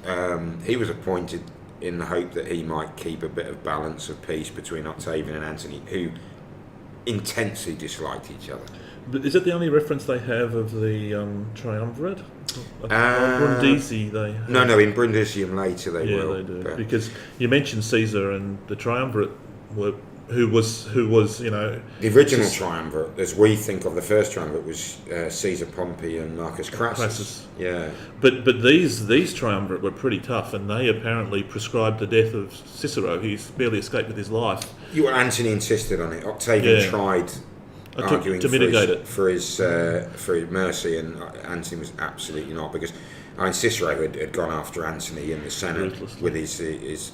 S1: he was appointed in the hope that he might keep a bit of balance of peace between Octavian and Antony, who intensely disliked each other.
S2: But is it the only reference they have of the triumvirate? Brundisi, they have.
S1: No, in Brundisium later they will.
S2: Yeah, they do. Because you mentioned Caesar, and the triumvirate were who was
S1: the original triumvirate, as we think of the first triumvirate, was Caesar, Pompey, and Marcus Crassus. Yeah,
S2: but these triumvirate were pretty tough, and they apparently prescribed the death of Cicero. He's barely escaped with his life.
S1: Antony insisted on it. Octavian tried arguing
S2: to mitigate it
S1: for his mercy, and Antony was absolutely not, because Cicero had gone after Antony in the Senate with his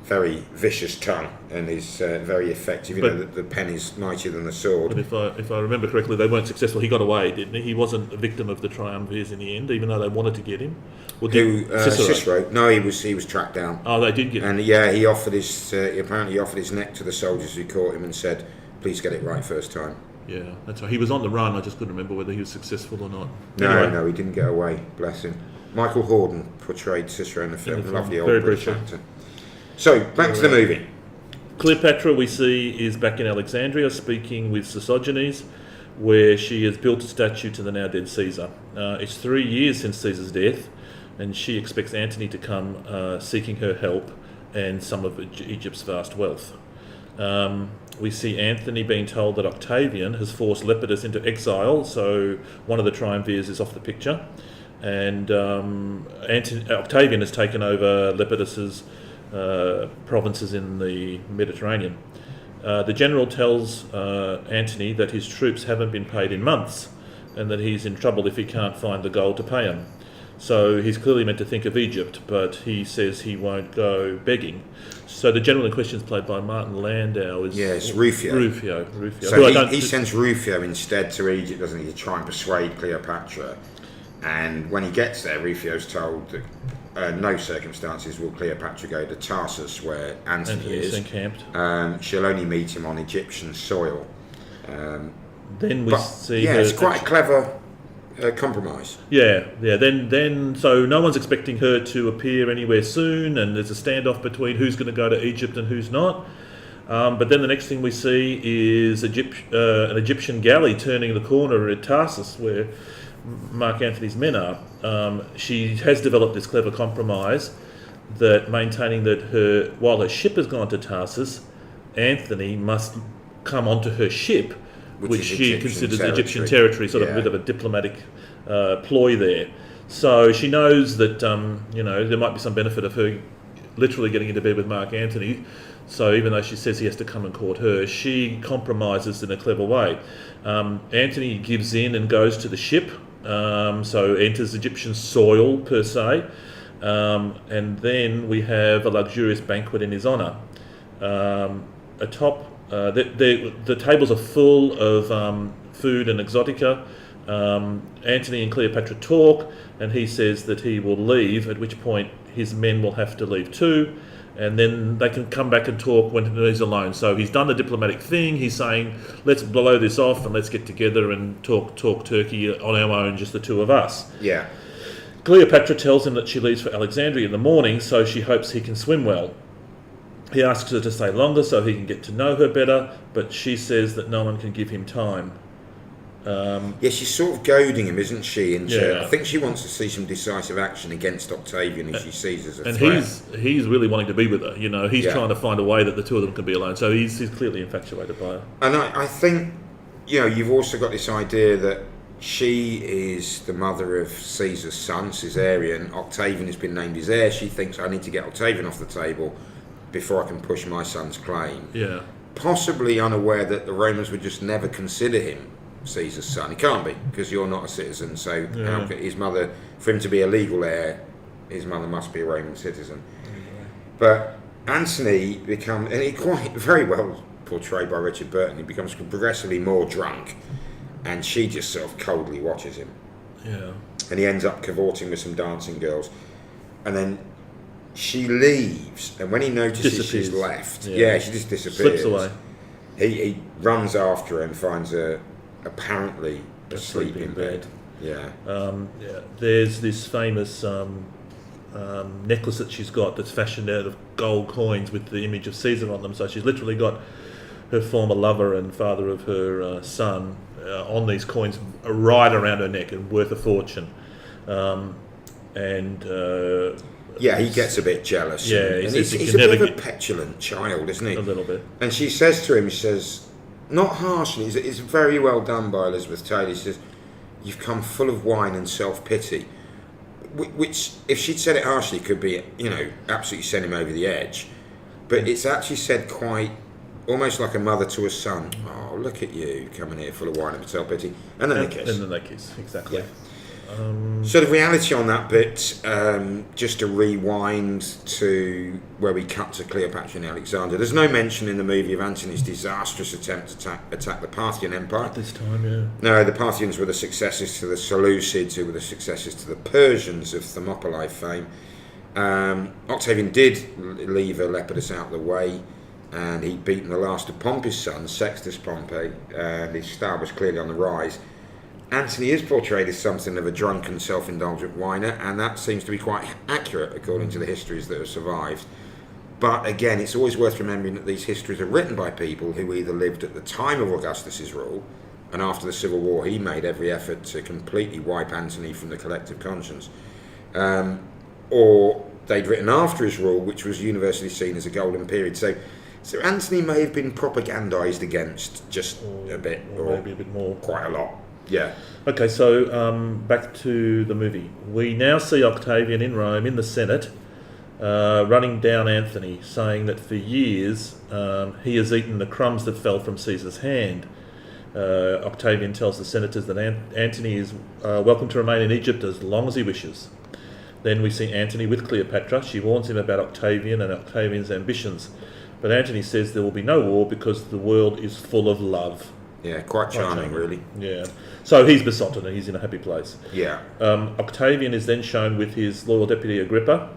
S1: very vicious tongue and is very effective. The pen is mightier than the sword.
S2: But if I remember correctly, they weren't successful. He got away, didn't he? He wasn't a victim of the triumvirs in the end, even though they wanted to get him. Or
S1: Cicero? No, he was tracked down.
S2: Oh, they did get him.
S1: And yeah, he apparently offered his neck to the soldiers who caught him and said, "Please get it right first time."
S2: Yeah, that's right. He was on the run. I just couldn't remember whether he was successful or not.
S1: No, he didn't get away. Bless him. Michael Hordern portrayed Cicero in the film. Lovely old British actor. So, back to the movie.
S2: Cleopatra, we see, is back in Alexandria speaking with Sosigenes, where she has built a statue to the now dead Caesar. It's 3 years since Caesar's death, and she expects Antony to come seeking her help and some of Egypt's vast wealth. We see Antony being told that Octavian has forced Lepidus into exile, so one of the triumvirs is off the picture, and Octavian has taken over Lepidus's provinces in the Mediterranean. The general tells Antony that his troops haven't been paid in months and that he's in trouble if he can't find the gold to pay them. So he's clearly meant to think of Egypt, but he says he won't go begging. So the general in question is played by Martin Landau.
S1: It's Rufio.
S2: Rufio.
S1: So he sends Rufio instead to Egypt, doesn't he, to try and persuade Cleopatra. And when he gets there, Rufio's told that no circumstances will Cleopatra go to Tarsus, where Antony is
S2: encamped.
S1: She'll only meet him on Egyptian soil.
S2: Then we see.
S1: Yeah, it's quite a clever compromise.
S2: Yeah. Then so no one's expecting her to appear anywhere soon, and there's a standoff between who's going to go to Egypt and who's not. But then the next thing we see is an Egyptian galley turning the corner at Tarsus, where Mark Antony's men are. She has developed this clever compromise that maintaining that while her ship has gone to Tarsus, Antony must come onto her ship, which she considers Egyptian territory, sort of a bit of a diplomatic ploy there. So she knows that there might be some benefit of her literally getting into bed with Mark Antony. So even though she says he has to come and court her, she compromises in a clever way. Antony gives in and goes to the ship, so enters Egyptian soil per se, and then we have a luxurious banquet in his honour. Atop, the tables are full of food and exotica. Antony and Cleopatra talk, and he says that he will leave, at which point his men will have to leave too. And then they can come back and talk when he's alone. So he's done the diplomatic thing. He's saying, let's blow this off and let's get together and talk turkey on our own, just the two of us.
S1: Yeah.
S2: Cleopatra tells him that she leaves for Alexandria in the morning, so she hopes he can swim well. He asks her to stay longer so he can get to know her better, but she says that no one can give him time.
S1: She's sort of goading him, isn't she? And I think she wants to see some decisive action against Octavian, who she sees as a threat.
S2: And he's really wanting to be with her. He's trying to find a way that the two of them can be alone. So he's clearly infatuated by her.
S1: And I think, you've also got this idea that she is the mother of Caesar's son, Caesarion. Octavian has been named his heir. She thinks, I need to get Octavian off the table before I can push my son's claim.
S2: Yeah.
S1: Possibly unaware that the Romans would just never consider him Caesar's son. He can't be, because you're not a citizen. So his mother, for him to be a legal heir, his mother must be a Roman citizen. But Antony becomes, and he quite very well portrayed by Richard Burton, he becomes progressively more drunk, and she just sort of coldly watches him.
S2: Yeah.
S1: And he ends up cavorting with some dancing girls, and then she leaves, and when he notices she's left, she just disappears.
S2: Slips away.
S1: He runs after her and finds her apparently asleep in bed. Yeah.
S2: There's this famous necklace that she's got that's fashioned out of gold coins with the image of Caesar on them. So she's literally got her former lover and father of her son on these coins right around her neck and worth a fortune.
S1: He gets a bit jealous.
S2: Yeah,
S1: and he's a bit of a petulant child, isn't he?
S2: A little bit.
S1: And she says to him, not harshly, it's very well done by Elizabeth Taylor. She says, "You've come full of wine and self-pity," which, if she'd said it harshly, could be, absolutely send him over the edge. But it's actually said quite, almost like a mother to a son. Oh, look at you, coming here full of wine and self-pity. And then they kiss.
S2: And then they kiss, exactly.
S1: Yeah. So the reality on that bit, just to rewind to where we cut to Cleopatra and Alexander, there's no mention in the movie of Antony's disastrous attempt to attack the Parthian Empire.
S2: At this time, yeah.
S1: No, the Parthians were the successors to the Seleucids, who were the successors to the Persians of Thermopylae fame. Octavian did leave Lepidus out of the way, and he'd beaten the last of Pompey's sons, Sextus Pompey, and his star was clearly on the rise. Antony is portrayed as something of a drunken, self-indulgent whiner, and that seems to be quite accurate according to the histories that have survived. But again, it's always worth remembering that these histories are written by people who either lived at the time of Augustus's rule, and after the Civil War he made every effort to completely wipe Antony from the collective conscience, or they'd written after his rule, which was universally seen as a golden period. So Antony may have been propagandised against just a bit,
S2: or maybe a bit more.
S1: Quite a lot. Yeah.
S2: Okay, so back to the movie. We now see Octavian in Rome, in the Senate, running down Antony, saying that for years he has eaten the crumbs that fell from Caesar's hand. Octavian tells the senators that Antony is welcome to remain in Egypt as long as he wishes. Then we see Antony with Cleopatra. She warns him about Octavian and Octavian's ambitions. But Antony says there will be no war because the world is full of love.
S1: Yeah, quite charming, really.
S2: Yeah. So he's besotted and he's in a happy place.
S1: Yeah.
S2: Octavian is then shown with his loyal deputy Agrippa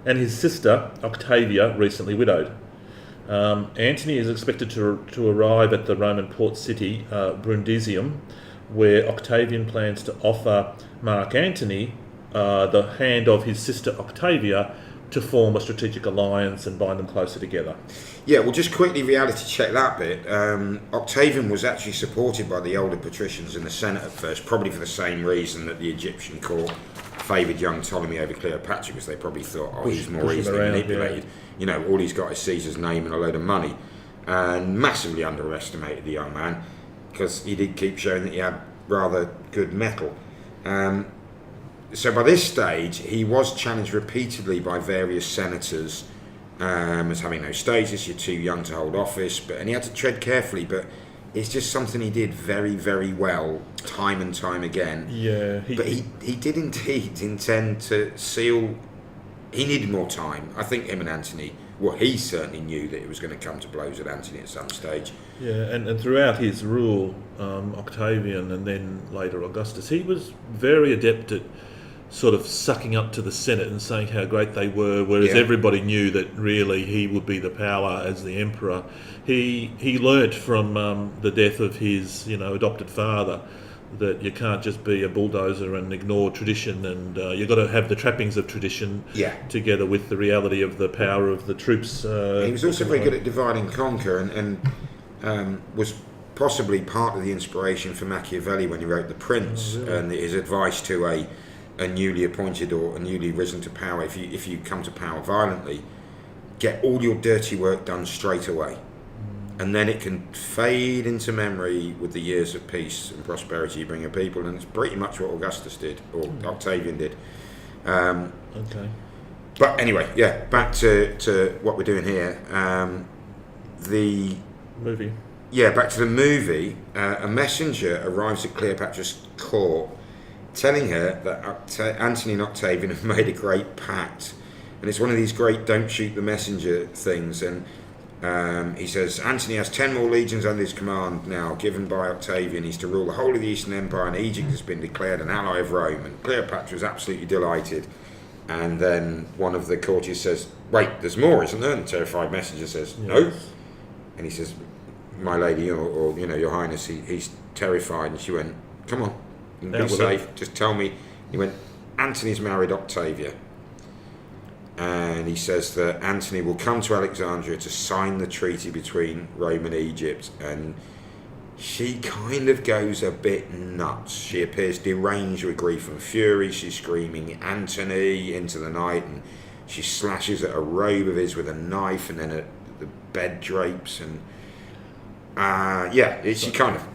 S2: and his sister Octavia, recently widowed. Antony is expected to arrive at the Roman port city, Brundisium, where Octavian plans to offer Mark Antony the hand of his sister Octavia to form a strategic alliance and bind them closer together.
S1: Yeah, we'll just quickly reality check that bit. Octavian was actually supported by the older patricians in the Senate at first, probably for the same reason that the Egyptian court favoured young Ptolemy over Cleopatra, because they probably thought, he's more easily manipulated. Yeah. You know, all he's got is Caesar's name and a load of money. And massively underestimated the young man, because he did keep showing that he had rather good mettle. So by this stage, he was challenged repeatedly by various senators as having no status, you're too young to hold office, and he had to tread carefully, but it's just something he did very, very well, time and time again.
S2: Yeah.
S1: He did indeed intend to seal... He needed more time. I think him and Antony, he certainly knew that it was going to come to blows with Antony at some stage.
S2: Yeah, and throughout his rule, Octavian and then later Augustus, he was very adept at sort of sucking up to the Senate and saying how great they were, whereas everybody knew that really he would be the power as the emperor. He learnt from the death of his adopted father that you can't just be a bulldozer and ignore tradition, and you've got to have the trappings of tradition together with the reality of the power of the troops.
S1: He was also very good at divide and conquer, and was possibly part of the inspiration for Machiavelli when he wrote The Prince, and his advice to a newly appointed or a newly risen to power, if you come to power violently, get all your dirty work done straight away, and then it can fade into memory with the years of peace and prosperity you bring a people, and it's pretty much what Augustus did, or Octavian did.
S2: Okay.
S1: But anyway, back to what we're doing here. The
S2: movie.
S1: Yeah, back to the movie. A messenger arrives at Cleopatra's court, telling her that Antony and Octavian have made a great pact, and it's one of these great "don't shoot the messenger" things. And he says Antony has 10 more legions under his command now, given by Octavian. He's to rule the whole of the Eastern Empire, and Egypt has been declared an ally of Rome. And Cleopatra is absolutely delighted. And then one of the courtiers says, "Wait, there's more, isn't there?" And the terrified messenger says, "No." And he says, "My lady, or your highness, he's terrified." And she went, "Come on. You can be safe, just tell me." He went, "Antony's married Octavia." And he says that Antony will come to Alexandria to sign the treaty between Rome and Egypt. And she kind of goes a bit nuts. She appears deranged with grief and fury. She's screaming "Antony" into the night, and she slashes at a robe of his with a knife, and then at the bed drapes. And she kind of...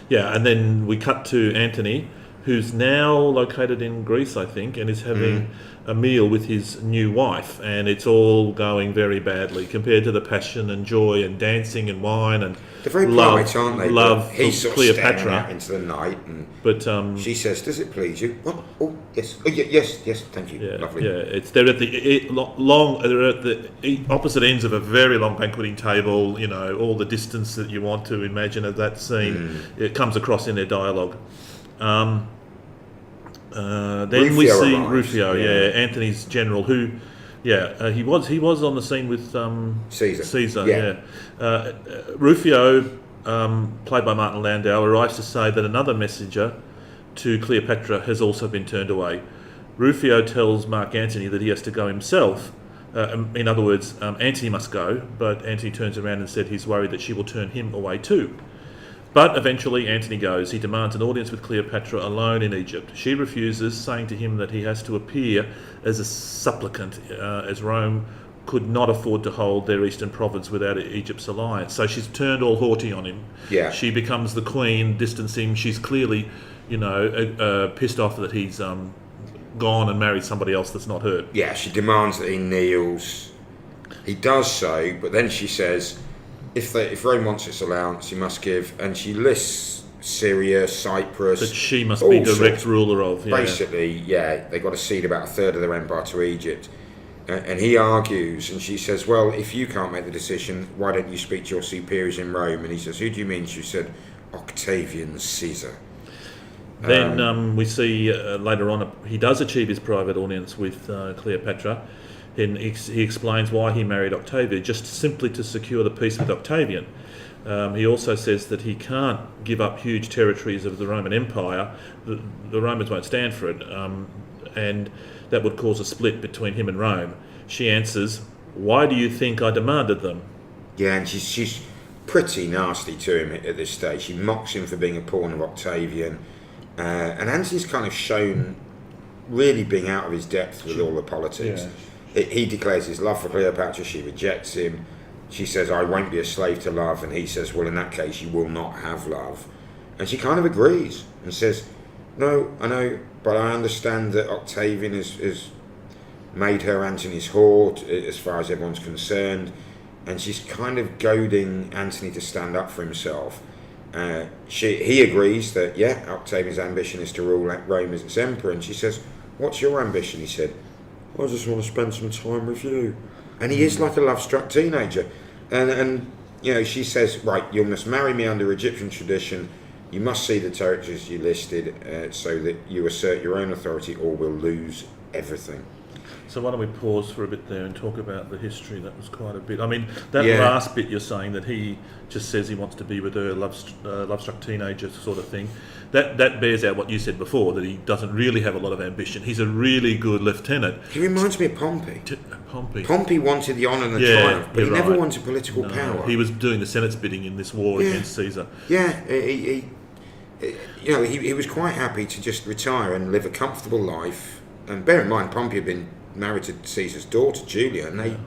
S2: Yeah, and then we cut to Antony who's now located in Greece, I think, and is having a meal with his new wife, and it's all going very badly compared to the passion and joy and dancing and wine and
S1: they're very
S2: love,
S1: polite, aren't they?
S2: love
S1: But he's sort of
S2: Cleopatra
S1: staring out into the night, and
S2: but
S1: she says, "Does it please you?" What? Oh, yes. Oh, yes, thank you.
S2: yeah,
S1: Lovely.
S2: yeah, it's they're at the long. They're at the opposite ends of a very long banqueting table. You know, all the distance that you want to imagine of that scene. It comes across in their dialogue. Then we
S1: Rufio
S2: see
S1: arrives,
S2: Rufio, Anthony's general, who, he was on the scene with Caesar. Rufio, played by Martin Landau, arrives to say that another messenger to Cleopatra has also been turned away. Rufio tells Mark Antony that he has to go himself. In other words, Antony must go, but Antony turns around and said he's worried that she will turn him away too. But eventually Antony goes. He demands an audience with Cleopatra alone in Egypt. She refuses, saying to him that he has to appear as a supplicant, as Rome could not afford to hold their eastern province without Egypt's alliance. So she's turned all haughty on him.
S1: Yeah.
S2: She becomes the queen, distancing. She's clearly, pissed off that he's gone and married somebody else that's not her.
S1: Yeah, she demands that he kneels. He does so, but then she says, if Rome wants its allowance, he must give, and she lists Syria, Cyprus.
S2: That she must be direct ruler of. Yeah.
S1: Basically, they got to cede about a third of their empire to Egypt. And he argues, and she says, well, if you can't make the decision, why don't you speak to your superiors in Rome? And he says, who do you mean? She said, Octavian Caesar.
S2: Then we see later on, he does achieve his private audience with Cleopatra. And he explains why he married Octavia, just simply to secure the peace with Octavian. He also says that he can't give up huge territories of the Roman Empire. The Romans won't stand for it, and that would cause a split between him and Rome. She answers, why do you think I demanded them?
S1: Yeah, and she's pretty nasty to him at this stage. She mocks him for being a pawn of Octavian. And Antony's kind of shown really being out of his depth with all the politics.
S2: Yeah.
S1: He declares his love for Cleopatra, she rejects him. She says, I won't be a slave to love, and he says, well, in that case, you will not have love. And she kind of agrees and says, no, I know, but I understand that Octavian has made her Antony's whore, as far as everyone's concerned, and she's kind of goading Antony to stand up for himself. He agrees that, Octavian's ambition is to rule Rome as its emperor, and she says, what's your ambition? He said, I just want to spend some time with you. And he is like a love-struck teenager. And she says, right, you must marry me under Egyptian tradition. You must see the territories you listed so that you assert your own authority, or we'll lose everything.
S2: So why don't we pause for a bit there and talk about the history? That was quite a bit. I mean, that last bit you're saying that he just says he wants to be with her, love-struck teenager sort of thing. That bears out what you said before, that he doesn't really have a lot of ambition. He's a really good lieutenant.
S1: He reminds me of Pompey.
S2: Pompey.
S1: Pompey wanted the honour and the triumph, but he never wanted political power.
S2: He was doing the Senate's bidding in this war against Caesar.
S1: Yeah, he was quite happy to just retire and live a comfortable life. And bear in mind, Pompey had been married to Caesar's daughter, Julia, and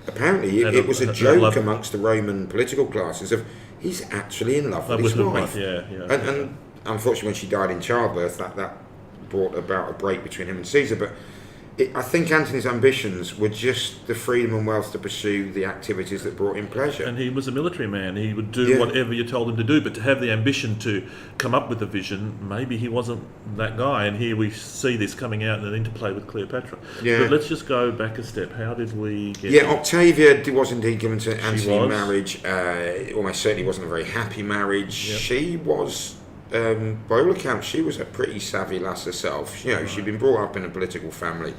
S1: apparently it was a joke amongst the Roman political classes of he's actually in love with his wife. And unfortunately, when she died in childbirth, that brought about a break between him and Caesar. But I think Antony's ambitions were just the freedom and wealth to pursue the activities that brought him pleasure.
S2: And he was a military man. He would do whatever you told him to do, but to have the ambition to come up with a vision, maybe he wasn't that guy. And here we see this coming out in an interplay with Cleopatra.
S1: Yeah.
S2: But let's just go back a step. How did we get...
S1: Yeah, Octavia was indeed given to Antony in marriage. Almost certainly wasn't a very happy marriage. Yep. She was... by all accounts, she was a pretty savvy lass herself. She'd been brought up in a political family,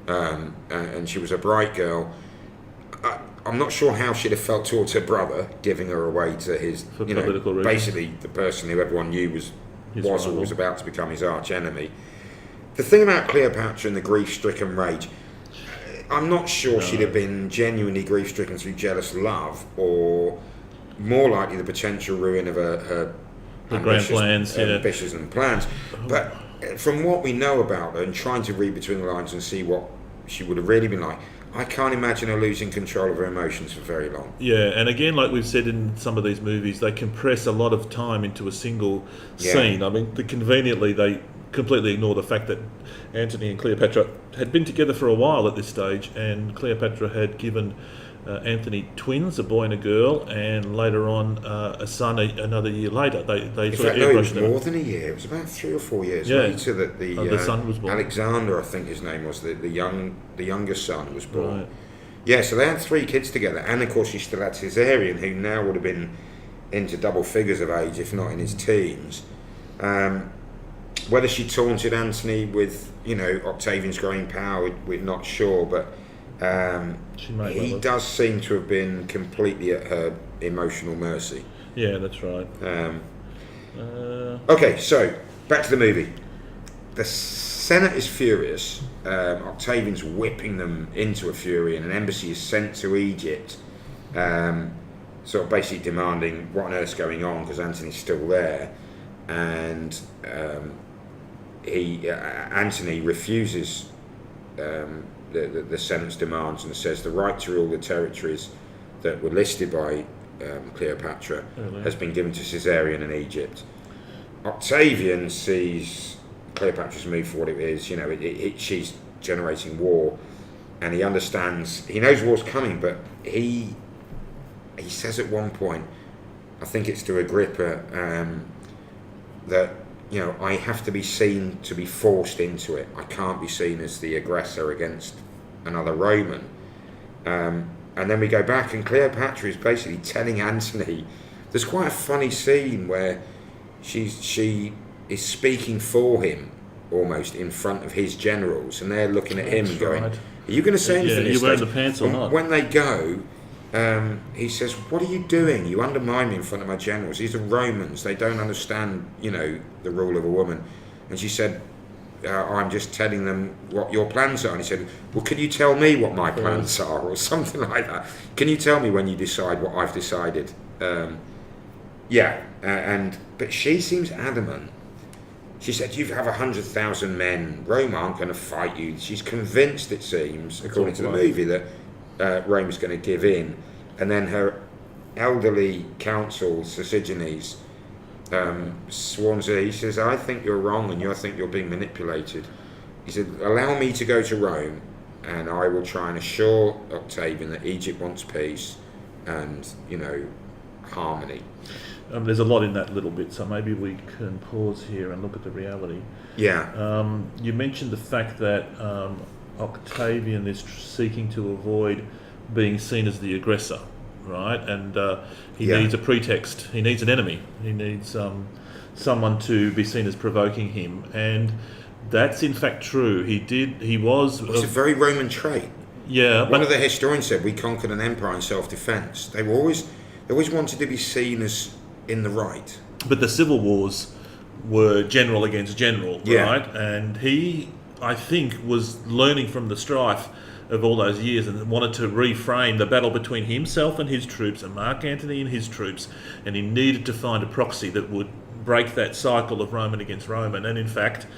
S1: and she was a bright girl. I'm not sure how she'd have felt towards her brother, giving her away to his,
S2: political reasons.
S1: Basically the person who everyone knew was or was about to become his arch enemy. The thing about Cleopatra and the grief-stricken rage, I'm not sure she'd have been genuinely grief-stricken through jealous love, or more likely the potential ruin of her
S2: ambitions
S1: and plans. But from what we know about her, and trying to read between the lines and see what she would have really been like, I can't imagine her losing control of her emotions for very long.
S2: Yeah, and again, like we've said in some of these movies, they compress a lot of time into a single scene. I mean, conveniently, they completely ignore the fact that Antony and Cleopatra had been together for a while at this stage, and Cleopatra had given Antony twins, a boy and a girl, and later on a son another year later. They
S1: In
S2: sort
S1: fact,
S2: of
S1: no, it was
S2: airbrushed
S1: more than a year. It was about 3 or 4 years
S2: Yeah.
S1: later that
S2: the son was born.
S1: Alexander, I think his name was, the younger son was born.
S2: Right.
S1: Yeah, so they had 3 kids together, and of course she still had Caesarion, who now would have been into double figures of age, if not in his teens. Whether she taunted Antony with, Octavian's growing power, we're not sure, but he does seem to have been completely at her emotional mercy.
S2: Yeah, that's right.
S1: Okay, so back to the movie. The Senate is furious. Octavian's whipping them into a fury, and an embassy is sent to Egypt, sort of basically demanding what on earth's going on, because Antony's still there, and Antony refuses the Senate's demands and says the right to rule the territories that were listed by Cleopatra has been given to Caesarion in Egypt. Octavian sees Cleopatra's move for what it is. She's generating war, and he understands. He knows war's coming, but he says at one point, I think it's to Agrippa, that I have to be seen to be forced into it. I can't be seen as the aggressor against another Roman. And then we go back, and Cleopatra is basically telling Antony. There's quite a funny scene where she is speaking for him, almost in front of his generals, and they're looking at him and going, "Are you going to say anything?"
S2: Yeah, you wearing the pants or not?
S1: When they go, he says, "What are you doing? You undermine me in front of my generals. These are Romans. They don't understand, the rule of a woman." And she said, "I'm just telling them what your plans are." And he said, "Well, can you tell me what my plans are?" Or something like that. "Can you tell me when you decide what I've decided?" But she seems adamant. She said, "You have 100,000 men. Rome aren't going to fight you." She's convinced, it seems, according to the movie, that Rome is going to give in. And then her elderly counsel, Sosigenes, swarms her. He says, "I think you're wrong, and I think you're being manipulated." He said, "Allow me to go to Rome, and I will try and assure Octavian that Egypt wants peace and, harmony."
S2: There's a lot in that little bit, so maybe we can pause here and look at the reality.
S1: Yeah.
S2: You mentioned the fact that Octavian is seeking to avoid being seen as the aggressor, right? And he needs a pretext. He needs an enemy. He needs someone to be seen as provoking him, and that's in fact true. He was.
S1: It's a very Roman trait.
S2: Yeah.
S1: One of the historians said we conquered an empire in self-defense. They always wanted to be seen as in the right.
S2: But the civil wars were general against general, right? And he, I think, was learning from the strife of all those years and wanted to reframe the battle between himself and his troops and Mark Antony and his troops, and he needed to find a proxy that would break that cycle of Roman against Roman, and in fact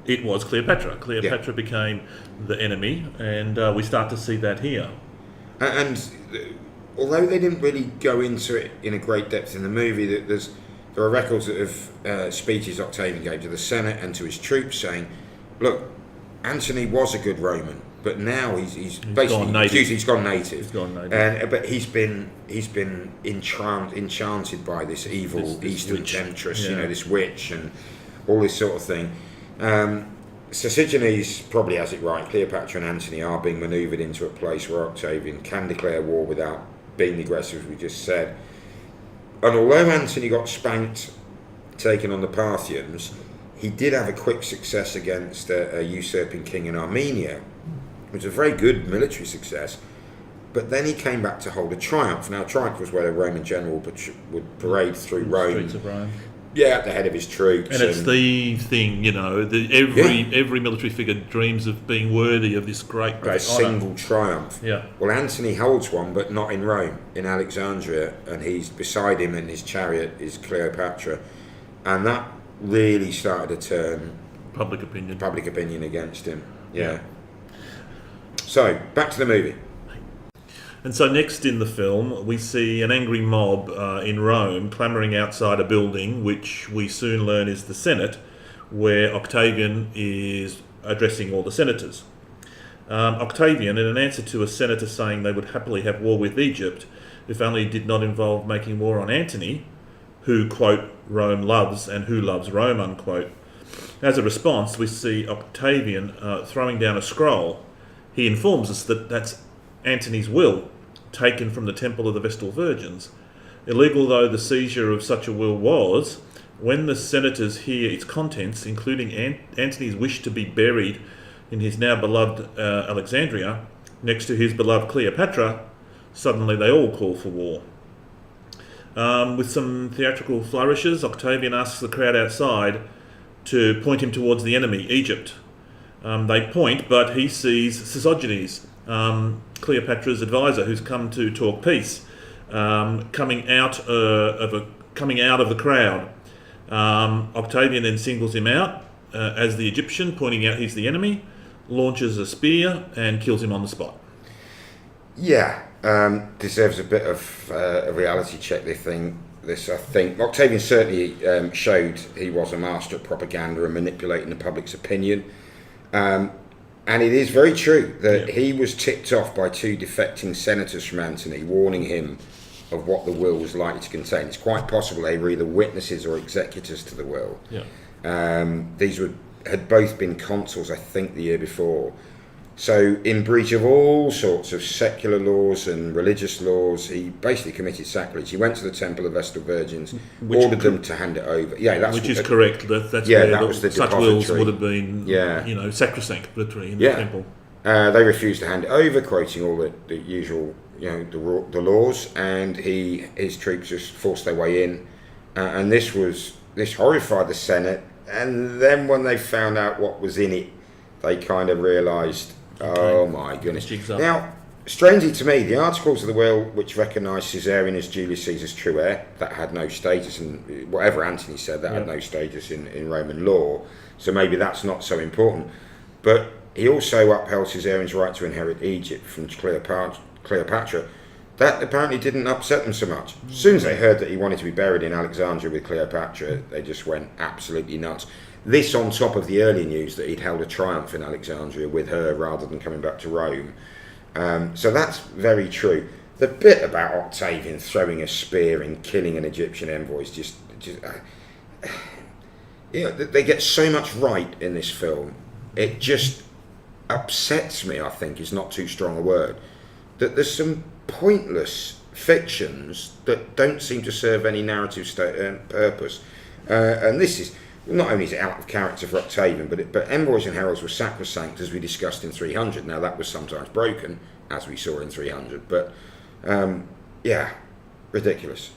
S2: it was Cleopatra. Cleopatra became the enemy, and we start to see that here.
S1: And although they didn't really go into it in a great depth in the movie, there are records of speeches Octavian gave to the Senate and to his troops saying, "Look, Antony was a good Roman, but now he's basically
S2: gone native.
S1: He's gone native.
S2: He's gone native.
S1: But he's been enchanted by this evil
S2: This
S1: Eastern
S2: witch.
S1: temptress,
S2: Yeah.
S1: this witch and all this sort of thing." Sosigenes probably has it right. Cleopatra and Antony are being manoeuvred into a place where Octavian can declare war without being the aggressor, as we just said. And although Antony got spanked taking on the Parthians, he did have a quick success against a usurping king in Armenia, which was a very good military success. But then he came back to hold a triumph. Now, a triumph was where a Roman general would parade through Rome.
S2: Streets of Rome.
S1: Yeah, at the head of his troops.
S2: And it's the thing, every military figure dreams of being worthy of this great
S1: a single triumph.
S2: Yeah.
S1: Well, Antony holds one, but not in Rome, in Alexandria, and he's beside him in his chariot is Cleopatra, and that really started to turn
S2: public opinion
S1: against him. Yeah. So back to the movie.
S2: And so next in the film, we see an angry mob in Rome clamouring outside a building, which we soon learn is the Senate, where Octavian is addressing all the senators. Octavian, in an answer to a senator saying they would happily have war with Egypt if only it did not involve making war on Antony, who, quote, Rome loves and who loves Rome, unquote. As a response, we see Octavian throwing down a scroll. He informs us that that's Antony's will, taken from the Temple of the Vestal Virgins. Illegal though the seizure of such a will was, when the senators hear its contents, including Antony's wish to be buried in his now beloved Alexandria, next to his beloved Cleopatra, suddenly they all call for war. With some theatrical flourishes, Octavian asks the crowd outside to point him towards the enemy, Egypt. They point, but he sees Sosigenes, Cleopatra's advisor, who's come to talk peace, coming out of the crowd. Octavian then singles him out as the Egyptian, pointing out he's the enemy, launches a spear and kills him on the spot.
S1: Yeah, deserves a bit of a reality check. This, I think, Octavian certainly showed he was a master at propaganda and manipulating the public's opinion. And it is very true that he was tipped off by two defecting senators from Antony, warning him of what the will was likely to contain. It's quite possible they were either witnesses or executors to the will. These had both been consuls, I think, the year before. So, in breach of all sorts of secular laws and religious laws, he basically committed sacrilege. He went to the Temple of Vestal Virgins, ordered them to hand it over. Yeah, that's
S2: which is correct. That's where such wills would have been,
S1: yeah.
S2: Sacrosanct, literally, in the temple.
S1: They refused to hand it over, quoting all the usual, the laws, and his troops just forced their way in, and this horrified the Senate. And then when they found out what was in it, they kind of realised, oh my goodness. Now, strangely to me, the articles of the will which recognised Caesarion as Julius Caesar's true heir, that had no status, and whatever Antony said, that had no status in Roman law, so maybe that's not so important. But he also upheld Caesarion's right to inherit Egypt from Cleopatra. That apparently didn't upset them so much. As soon as they heard that he wanted to be buried in Alexandria with Cleopatra, they just went absolutely nuts. This on top of the earlier news that he'd held a triumph in Alexandria with her rather than coming back to Rome. So that's very true. The bit about Octavian throwing a spear and killing an Egyptian envoy is just they get so much right in this film. It just upsets me, I think, is not too strong a word, that there's some pointless fictions that don't seem to serve any narrative purpose. And this is, not only is it out of character for Octavian, but envoys and heralds were sacrosanct, as we discussed in 300. Now, that was sometimes broken, as we saw in 300, but ridiculous.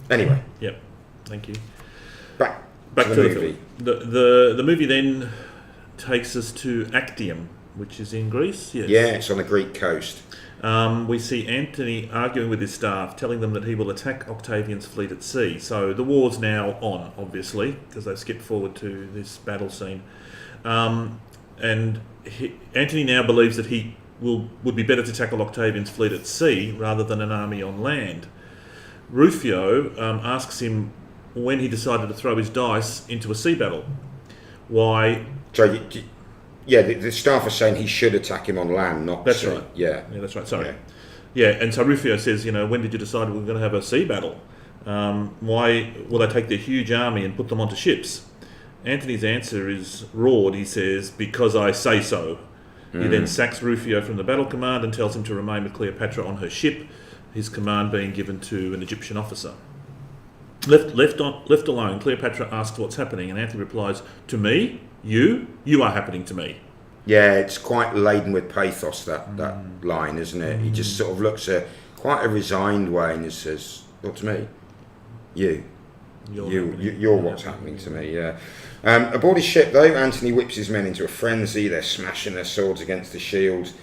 S1: Anyway.
S2: Yep, thank you.
S1: Back to the movie.
S2: The movie then takes us to Actium, which is in Greece. Yes.
S1: Yeah, it's on the Greek coast.
S2: We see Antony arguing with his staff, telling them that he will attack Octavian's fleet at sea. So the war's now on, obviously, because they've skipped forward to this battle scene. And Antony now believes that he would be better to tackle Octavian's fleet at sea rather than an army on land. Rufio asks him when he decided to throw his dice into a sea battle. Why?
S1: So, the staff are saying he should attack him on land, not
S2: that's
S1: sea.
S2: Right.
S1: Yeah,
S2: that's right. Sorry. Yeah, and so Rufio says, when did you decide we were going to have a sea battle? Why will they take their huge army and put them onto ships? Antony's answer is roared. He says, because I say so. He then sacks Rufio from the battle command and tells him to remain with Cleopatra on her ship, his command being given to an Egyptian officer. Left alone, Cleopatra asks what's happening, and Antony replies, to me? You are happening to me.
S1: Yeah, it's quite laden with pathos, that line, isn't it? He just sort of looks at quite a resigned way and just says, "What to me? You're what's happening to me." Yeah. Aboard his ship, though, Antony whips his men into a frenzy. They're smashing their swords against the shields.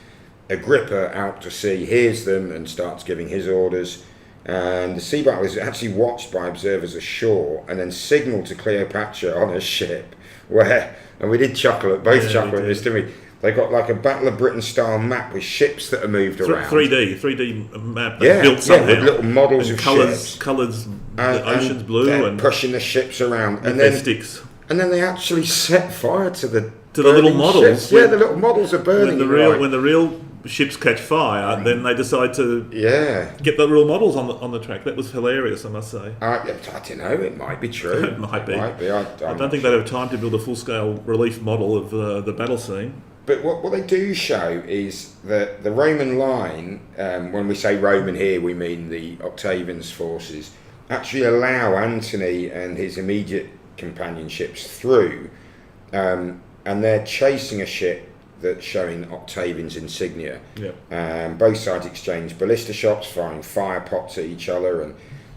S1: Agrippa, out to sea, hears them and starts giving his orders. And the sea battle is actually watched by observers ashore, and then signalled to Cleopatra on her ship. And we did chuckle at this, didn't we? They got like a Battle of Britain style map with ships that are moved around.
S2: 3D map built somehow.
S1: With little models of
S2: ships.
S1: ships.
S2: Colours, the ocean's blue.
S1: And pushing the ships around.
S2: And then sticks.
S1: And then they actually set fire to the
S2: little models.
S1: Ships. Yeah, the little models are burning.
S2: When the real ships catch fire, then they decide to get the real models on the track. That was hilarious, I must say.
S1: I don't know. It might be true.
S2: It might be.
S1: I
S2: don't think they'd have time to build a full-scale relief model of the battle scene.
S1: But what they do show is that the Roman line, when we say Roman here, we mean the Octavian's forces, actually allow Antony and his immediate companionships through, and they're chasing a ship that's showing Octavian's insignia. Both sides exchange ballista shots, firing fire pots at each other, and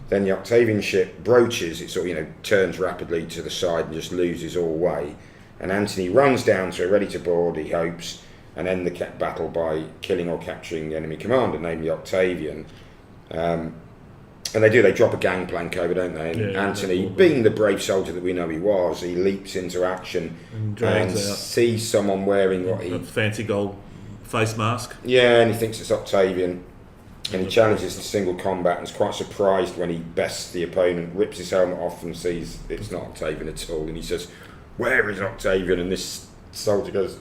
S1: then the Octavian ship broaches. It sort of turns rapidly to the side and just loses all way. And Antony runs down to it, ready to board, he hopes, and end the battle by killing or capturing the enemy commander, namely Octavian. And they drop a gangplank over, don't they? And Antony, being the brave soldier that we know he was, he leaps into action and sees someone wearing
S2: a fancy gold face mask.
S1: Yeah, and he thinks it's Octavian. And he challenges to single combat and is quite surprised when he bests the opponent, rips his helmet off and sees it's not Octavian at all. And he says, "Where is Octavian?" And this soldier goes,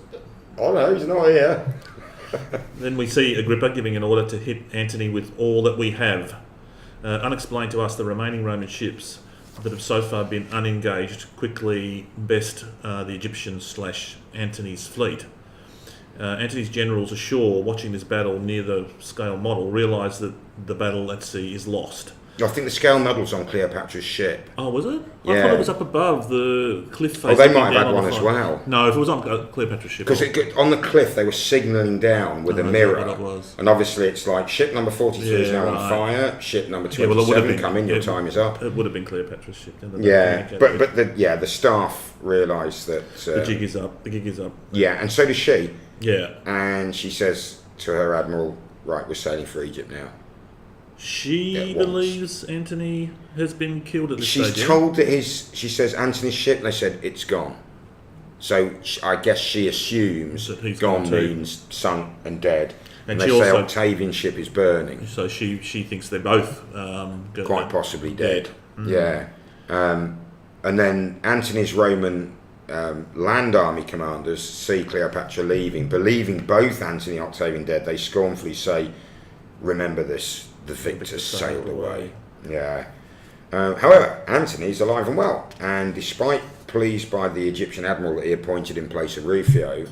S1: "Oh no, he's not here."
S2: Then we see Agrippa giving an order to hit Antony with all that we have. Unexplained to us, the remaining Roman ships that have so far been unengaged quickly best the Egyptians / Antony's fleet. Antony's generals ashore, watching this battle near the scale model, realise that the battle at sea is lost.
S1: I think the scale model's on Cleopatra's ship.
S2: Oh, was it?
S1: Yeah.
S2: I thought it was up above the cliff face.
S1: Oh, they might have had one as well.
S2: No, if it was on Cleopatra's ship.
S1: Because on the cliff they were signalling down with a mirror.
S2: What it was.
S1: And obviously it's like, ship number 43 is now on fire, ship number 27, come in, your time is up.
S2: It would have been Cleopatra's ship.
S1: But the staff realise that...
S2: the jig is up.
S1: Yeah, and so does she.
S2: Yeah.
S1: And she says to her admiral, right, we're sailing for Egypt now.
S2: She believes Antony has been killed at this stage.
S1: She's told that she says Antony's ship, and they said it's gone. So I guess she assumes that he's gone means sunk and dead. And they say Octavian's ship is burning.
S2: So she thinks they're both
S1: quite possibly dead. Yeah. And then Antony's Roman land army commanders see Cleopatra leaving, believing both Antony and Octavian dead. They scornfully say, "Remember this. The victors sailed away." Yeah. However, Antony's alive and well, and despite pleased by the Egyptian admiral that he appointed in place of Rufio,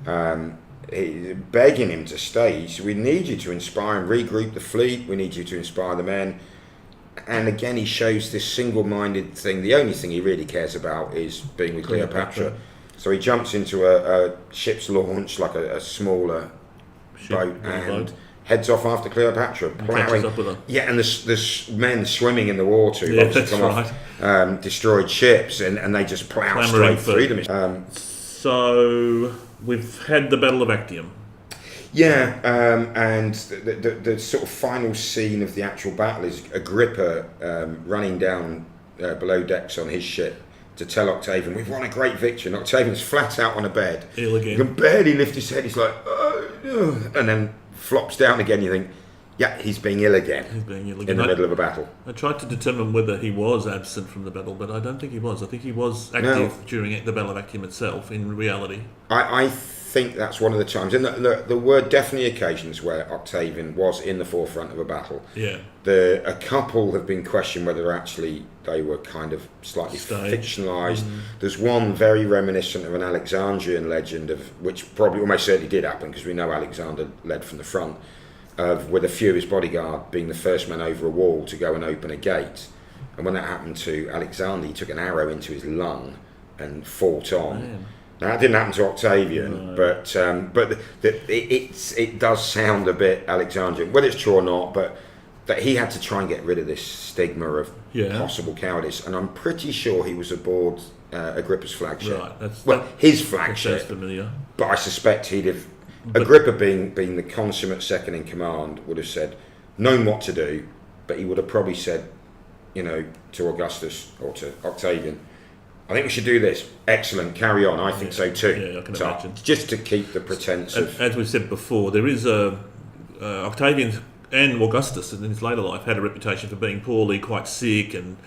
S1: begging him to stay, so we need you to inspire and regroup the fleet, we need you to inspire the men. And again, he shows this single-minded thing. The only thing he really cares about is being with Cleopatra. So he jumps into a ship's launch, like a smaller boat, and heads off after Cleopatra, ploughing.
S2: Up with her.
S1: Yeah, and the men swimming in the water who obviously come off destroyed ships, and they just plough straight through them.
S2: So we've had the Battle of Actium.
S1: Yeah, and the sort of final scene of the actual battle is Agrippa running down below decks on his ship to tell Octavian, "We've won a great victory." And Octavian's flat out on a bed.
S2: Ill again.
S1: He can barely lift his head. He's like, "Oh," and then flops down again. You think, yeah, he's being ill again. In the middle of a battle.
S2: I tried to determine whether he was absent from the battle, but I don't think he was. I think he was active during the Battle of Actium itself, in reality.
S1: I think that's one of the times. And there were definitely occasions where Octavian was in the forefront of a battle.
S2: Yeah.
S1: A couple have been questioned whether actually they were kind of slightly fictionalised. There's one very reminiscent of an Alexandrian legend, of which probably almost certainly did happen, because we know Alexander led from the front, with a few of his bodyguard being the first man over a wall to go and open a gate. And when that happened to Alexander, he took an arrow into his lung and fought on.
S2: Man.
S1: Now, that didn't happen to Octavian, but it does sound a bit Alexandrian, whether it's true or not, but that he had to try and get rid of this stigma of possible cowardice. And I'm pretty sure he was aboard Agrippa's flagship.
S2: Right,
S1: his flagship.
S2: That's familiar.
S1: But I suspect he'd have... Agrippa, being the consummate second in command, would have said, known what to do, but he would have probably said, to Augustus or to Octavian, "I think we should do this. Excellent, carry on. I think so too."
S2: Yeah, I can imagine.
S1: Just to keep the pretense of...
S2: As we said before, there is Octavian and Augustus in his later life had a reputation for being poorly, quite sick, and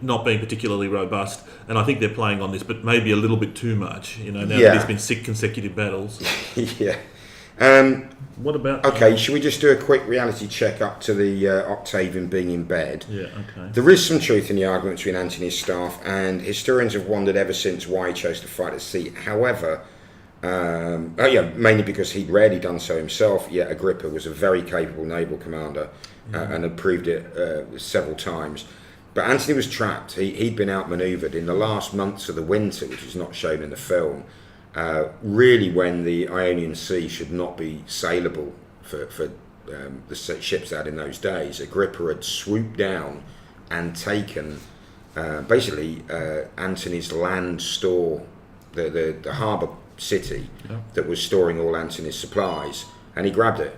S2: not being particularly robust. And I think they're playing on this, but maybe a little bit too much. Now that he's been sick consecutive battles.
S1: Yeah.
S2: What about?
S1: Okay, should we just do a quick reality check up to the Octavian being in bed?
S2: Yeah. Okay.
S1: There is some truth in the argument between Antony's staff, and historians have wondered ever since why he chose to fight at sea. However, mainly because he'd rarely done so himself, yet Agrippa was a very capable naval commander and had proved it several times. But Antony was trapped. He'd been outmanoeuvred in the last months of the winter, which is not shown in the film, really when the Ionian Sea should not be saleable for the ships out in those days. Agrippa had swooped down and taken basically Antony's land store, the harbour city that was storing all Antony's supplies, and he grabbed it.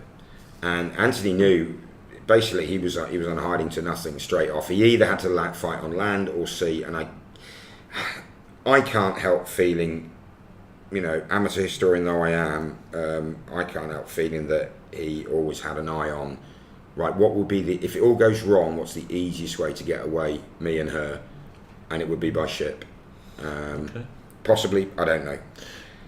S1: And Antony knew basically he was on hiding to nothing straight off. He either had to fight on land or sea, and I can't help feeling, amateur historian though I am, I can't help feeling that he always had an eye on, right, what would be if it all goes wrong, what's the easiest way to get away, me and her, and it would be by ship. Possibly, I don't know.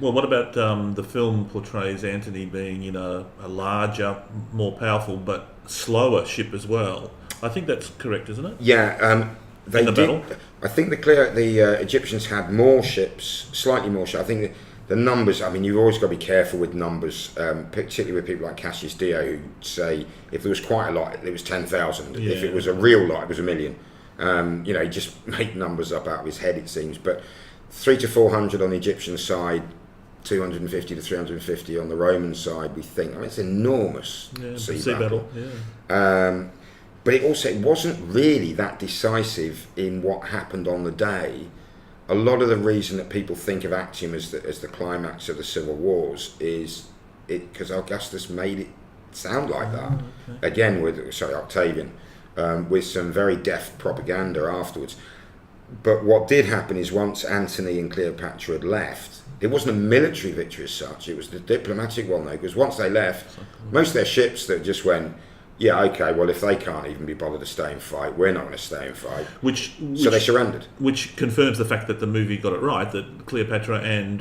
S2: Well, what about the film portrays Antony being a larger, more powerful but slower ship as well? I think that's correct, isn't it?
S1: Yeah, they
S2: in the
S1: did.
S2: battle?
S1: I think the Egyptians had more ships, slightly more ships. I think the numbers. I mean, you've always got to be careful with numbers, particularly with people like Cassius Dio, who say if there was quite a lot, it was 10,000.
S2: Yeah.
S1: If it was a real lot, it was 1 million. He just make numbers up out of his head, it seems. But 300 to 400 on the Egyptian side, 250 to 350 on the Roman side, we think. I mean, it's enormous sea battle.
S2: Yeah.
S1: But it wasn't really that decisive in what happened on the day. A lot of the reason that people think of Actium as the climax of the civil wars is because Augustus made it sound like that.
S2: Okay.
S1: Again, Octavian, with some very deft propaganda afterwards. But what did happen is once Antony and Cleopatra had left, it wasn't a military victory as such, it was the diplomatic one though, because once they left, most of their ships that just went, yeah, okay, well, if they can't even be bothered to stay and fight, we're not going to stay and fight. So they surrendered.
S2: Which confirms the fact that the movie got it right, that Cleopatra and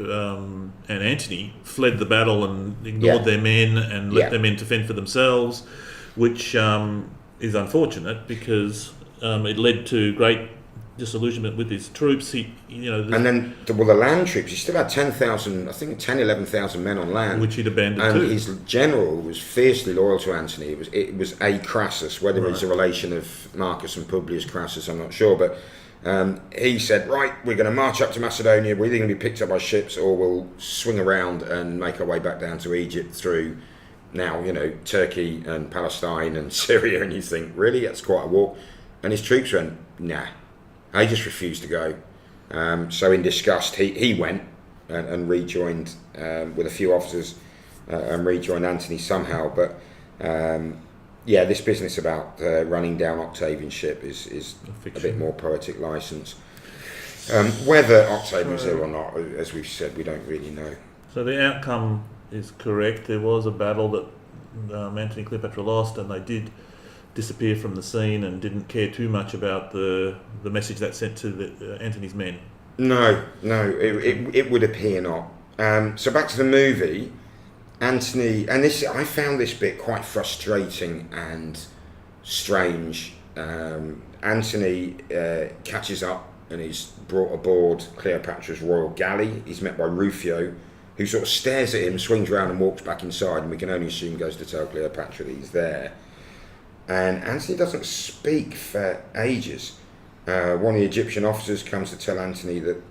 S2: Antony fled the battle and ignored their men and let their men to fend for themselves, which is unfortunate because it led to great disillusionment with his troops. And
S1: then the land troops, he still had 11,000 men on land,
S2: which he'd abandoned
S1: and
S2: too.
S1: His general was fiercely loyal to Antony. It was a Crassus, whether it's a relation of Marcus and Publius Crassus, I'm not sure, but he said, right, we're going to march up to Macedonia, we're either going to be picked up by ships or we'll swing around and make our way back down to Egypt through now, Turkey and Palestine and Syria, and you think, really, that's quite a walk? And his troops went, nah. They just refused to go. So in disgust, he went and rejoined with a few officers and rejoined Antony somehow. But this business about running down Octavian's ship is a bit more poetic license. Whether Octavian was ill or not, as we've said, we don't really know.
S2: So the outcome is correct. There was a battle that Antony and Cleopatra lost, and they did disappear from the scene and didn't care too much about the message that sent to Antony's men. No,
S1: it would appear not. So back to the movie, Antony, and I found this bit quite frustrating and strange. Antony catches up and he's brought aboard Cleopatra's royal galley. He's met by Rufio, who sort of stares at him, swings around and walks back inside, and we can only assume goes to tell Cleopatra that he's there. And Antony doesn't speak for ages. One of the Egyptian officers comes to tell Antony that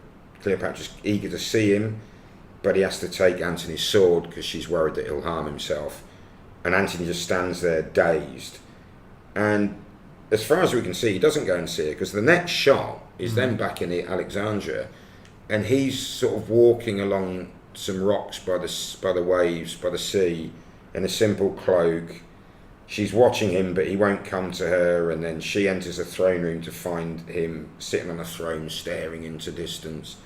S1: Cleopatra's eager to see him, but he has to take Antony's sword because she's worried that he'll harm himself. And Antony just stands there dazed. And as far as we can see, he doesn't go and see her, because the next shot is then back in Alexandria, and he's sort of walking along some rocks by the waves, by the sea, in a simple cloak. She's watching him, but he won't come to her, and then she enters the throne room to find him sitting on a throne staring into distance,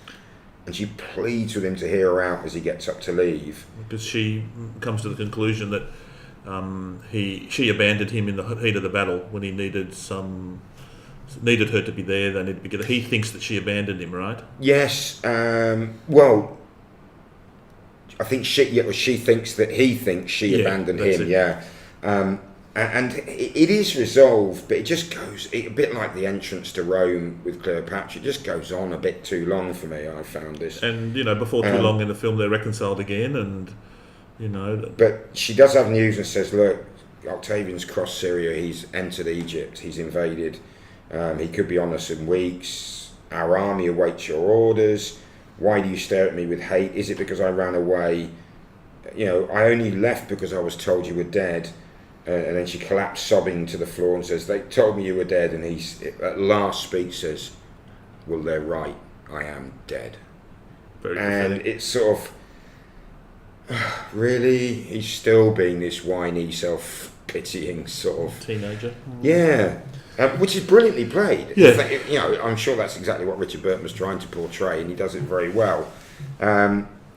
S1: and she pleads with him to hear her out as he gets up to leave.
S2: Because she comes to the conclusion that she abandoned him in the heat of the battle when he needed her to be there. They needed to be together. He thinks that she abandoned him, right?
S1: Yes. Well, I think she thinks that he thinks she abandoned him. It. Yeah. And it is resolved, but it just goes a bit like the entrance to Rome with Cleopatra. It just goes on a bit too long for me. I found this,
S2: and before too long in the film, they're reconciled again, and
S1: But she does have news and says, "Look, Octavian's crossed Syria. He's entered Egypt. He's invaded. He could be on us in weeks. Our army awaits your orders. Why do you stare at me with hate? Is it because I ran away? I only left because I was told you were dead." And then she collapsed sobbing to the floor and says, "They told me you were dead." And he, at last speech, says, "Well, they're right. I am dead."
S2: Very
S1: and
S2: pathetic.
S1: It's sort of, really? He's still being this whiny, self-pitying sort of...
S2: Teenager.
S1: Yeah. Which is brilliantly played.
S2: Yeah.
S1: I'm sure that's exactly what Richard Burton was trying to portray, and he does it very well.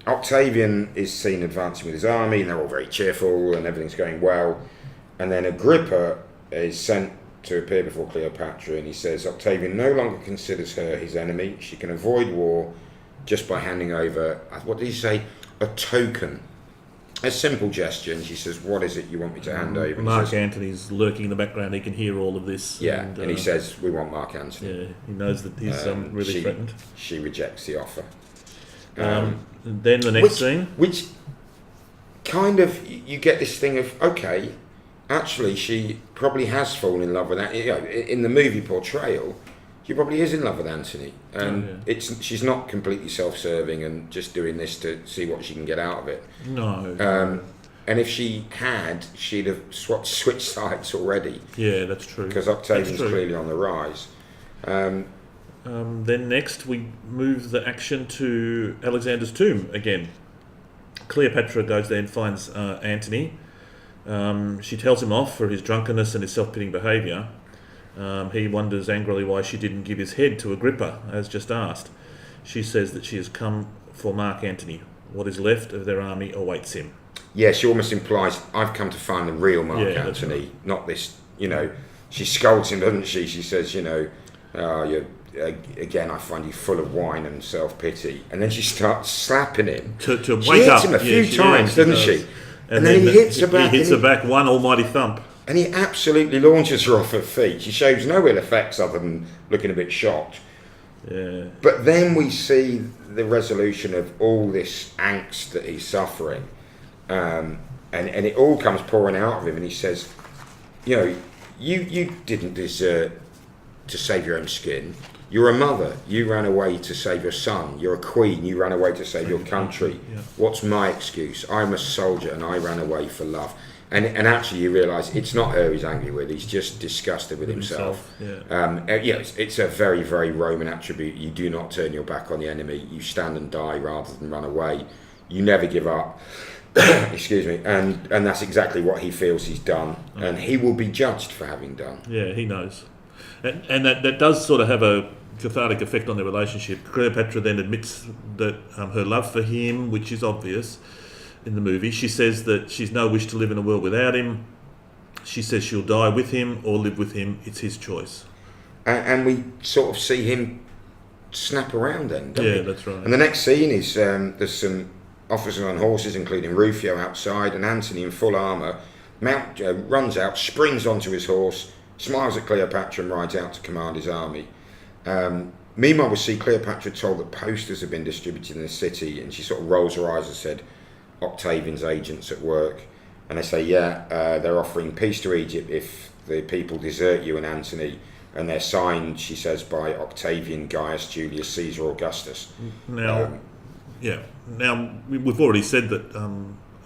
S1: Octavian is seen advancing with his army, and they're all very cheerful, and everything's going well. And then Agrippa is sent to appear before Cleopatra, and he says Octavian no longer considers her his enemy. She can avoid war just by handing over, what did he say? A token. A simple gesture. And she says, "What is it you want me to hand over?" And
S2: Mark Antony's lurking in the background. He can hear all of this.
S1: Yeah, and he says, "We want Mark Antony."
S2: Yeah, he knows that he's really threatened.
S1: She rejects the offer.
S2: Then the next scene.
S1: Which kind of, you get this thing of, okay, actually, she probably has fallen in love with that. In the movie portrayal, she probably is in love with Antony, and she's not completely self-serving and just doing this to see what she can get out of it.
S2: No.
S1: And if she had, she'd have switched sides already.
S2: Yeah, that's true.
S1: Because Octavian's clearly on the rise.
S2: Then next, we move the action to Alexander's tomb again. Cleopatra goes there and finds Antony. She tells him off for his drunkenness and his self-pitying behaviour. He wonders angrily why she didn't give his head to Agrippa, as just asked. She says that she has come for Mark Antony. What is left of their army awaits him. Yeah,
S1: she almost implies, I've come to find the real Mark Antony, right. Not this, she scolds him, doesn't she? She says, again, I find you full of wine and self-pity. And then she starts slapping him.
S2: To
S1: she
S2: wake
S1: hits
S2: up.
S1: him a few times, doesn't she?
S2: And then he hits her back. He hits her back, one almighty thump.
S1: And he absolutely launches her off her feet. She shows no ill effects other than looking a bit shocked.
S2: Yeah.
S1: But then we see the resolution of all this angst that he's suffering. And it all comes pouring out of him. And he says, you didn't deserve to save your own skin. You're a mother. You ran away to save your son. You're a queen. You ran away to save your country.
S2: Yeah.
S1: What's my excuse? I'm a soldier and I ran away for love. And actually you realise it's not her he's angry with. He's just disgusted with himself.
S2: Yeah.
S1: It's a very, very Roman attribute. You do not turn your back on the enemy. You stand and die rather than run away. You never give up. Excuse me. And that's exactly what he feels he's done. Okay. And he will be judged for having done.
S2: Yeah, he knows. And that does sort of have a cathartic effect on their relationship. Cleopatra then admits that her love for him, which is obvious in the movie. She says that she's no wish to live in a world without him. She says she'll die with him or live with him. It's his choice.
S1: And we sort of see him snap around then, don't we?
S2: Yeah, that's right.
S1: And the next scene is there's some officers on horses, including Rufio outside, and Antony in full armour runs out, springs onto his horse, smiles at Cleopatra and rides out to command his army. Meanwhile, we see Cleopatra told that posters have been distributed in the city, and she sort of rolls her eyes and said, Octavian's agents at work. And they say, they're offering peace to Egypt if the people desert you and Antony. And they're signed, she says, by Octavian, Gaius, Julius, Caesar, Augustus.
S2: Now, we've already said that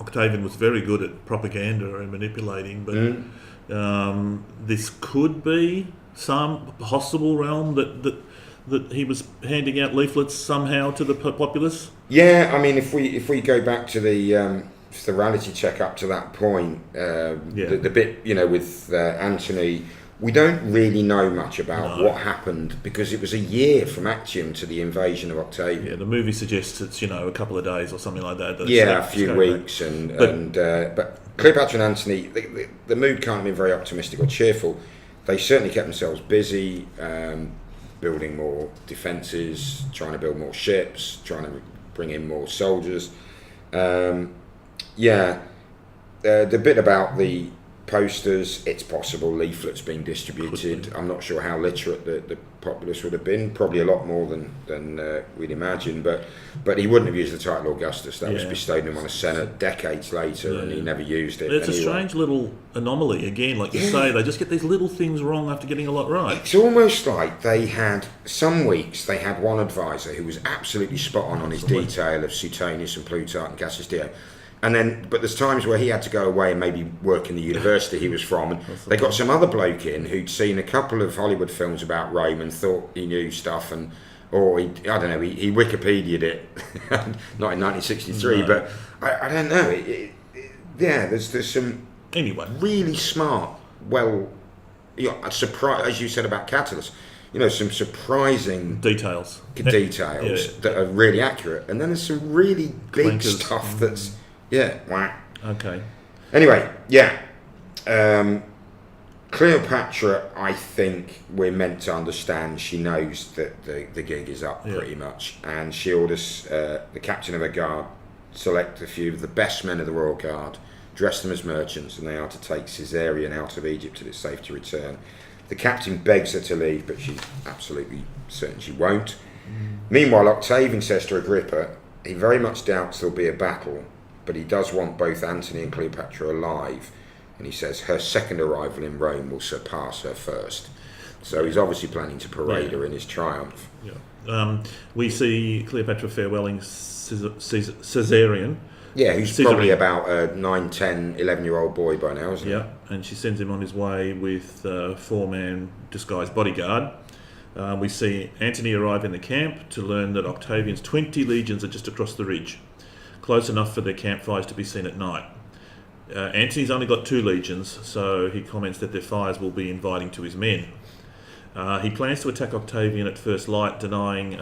S2: Octavian was very good at propaganda and manipulating, but this could be some possible realm that he was handing out leaflets somehow to the populace.
S1: Yeah, I mean, if we go back to the reality check up to that point, the bit with Antony, we don't really know much about what happened because it was a year from Actium to the invasion of Octavian.
S2: Yeah, the movie suggests it's a couple of days or something like that.
S1: A few weeks, but Cleopatra and Antony, the mood can't have been very optimistic or cheerful. They certainly kept themselves busy, building more defences, trying to build more ships, trying to bring in more soldiers. The bit about the posters, it's possible leaflets being distributed. I'm not sure how literate the populace would have been. Probably a lot more than we'd imagine. But he wouldn't have used the title Augustus. That was bestowed on him on a Senate decades later, and he never used it.
S2: It's a strange little anomaly. Again, like you say, they just get these little things wrong after getting a lot right.
S1: It's almost like they had some weeks. They had one advisor who was absolutely spot on his detail of Suetonius and Plutarch and Cassius Dio. But there's times where he had to go away and maybe work in the university he was from. And they got some other bloke in who'd seen a couple of Hollywood films about Rome and thought he knew stuff, or he Wikipedia'd it, not in 1963, no. But I don't know. There's some really smart, as you said about Catullus, some surprising
S2: details
S1: that are really accurate, and then there's some really big stuff that's.
S2: Okay.
S1: Anyway, Cleopatra, I think we're meant to understand she knows that the gig is up pretty much, and she orders the captain of her guard select a few of the best men of the royal guard, dress them as merchants, and they are to take Caesarion out of Egypt till it's safe to return. The captain begs her to leave, but she's absolutely certain she won't. Meanwhile, Octavian says to Agrippa, he very much doubts there'll be a battle, but he does want both Antony and Cleopatra alive, and he says her second arrival in Rome will surpass her first. So he's obviously planning to parade her in his triumph.
S2: We see Cleopatra farewelling Caesarion.
S1: Who's probably about a 9, 10, 11-year-old boy by now, isn't he?
S2: Yeah, and she sends him on his way with a 4-man disguised bodyguard. We see Antony arrive in the camp to learn that Octavian's 20 legions are just across the ridge, close enough for their campfires to be seen at night. Antony's only got 2 legions, so he comments that their fires will be inviting to his men. He plans to attack Octavian at first light, denying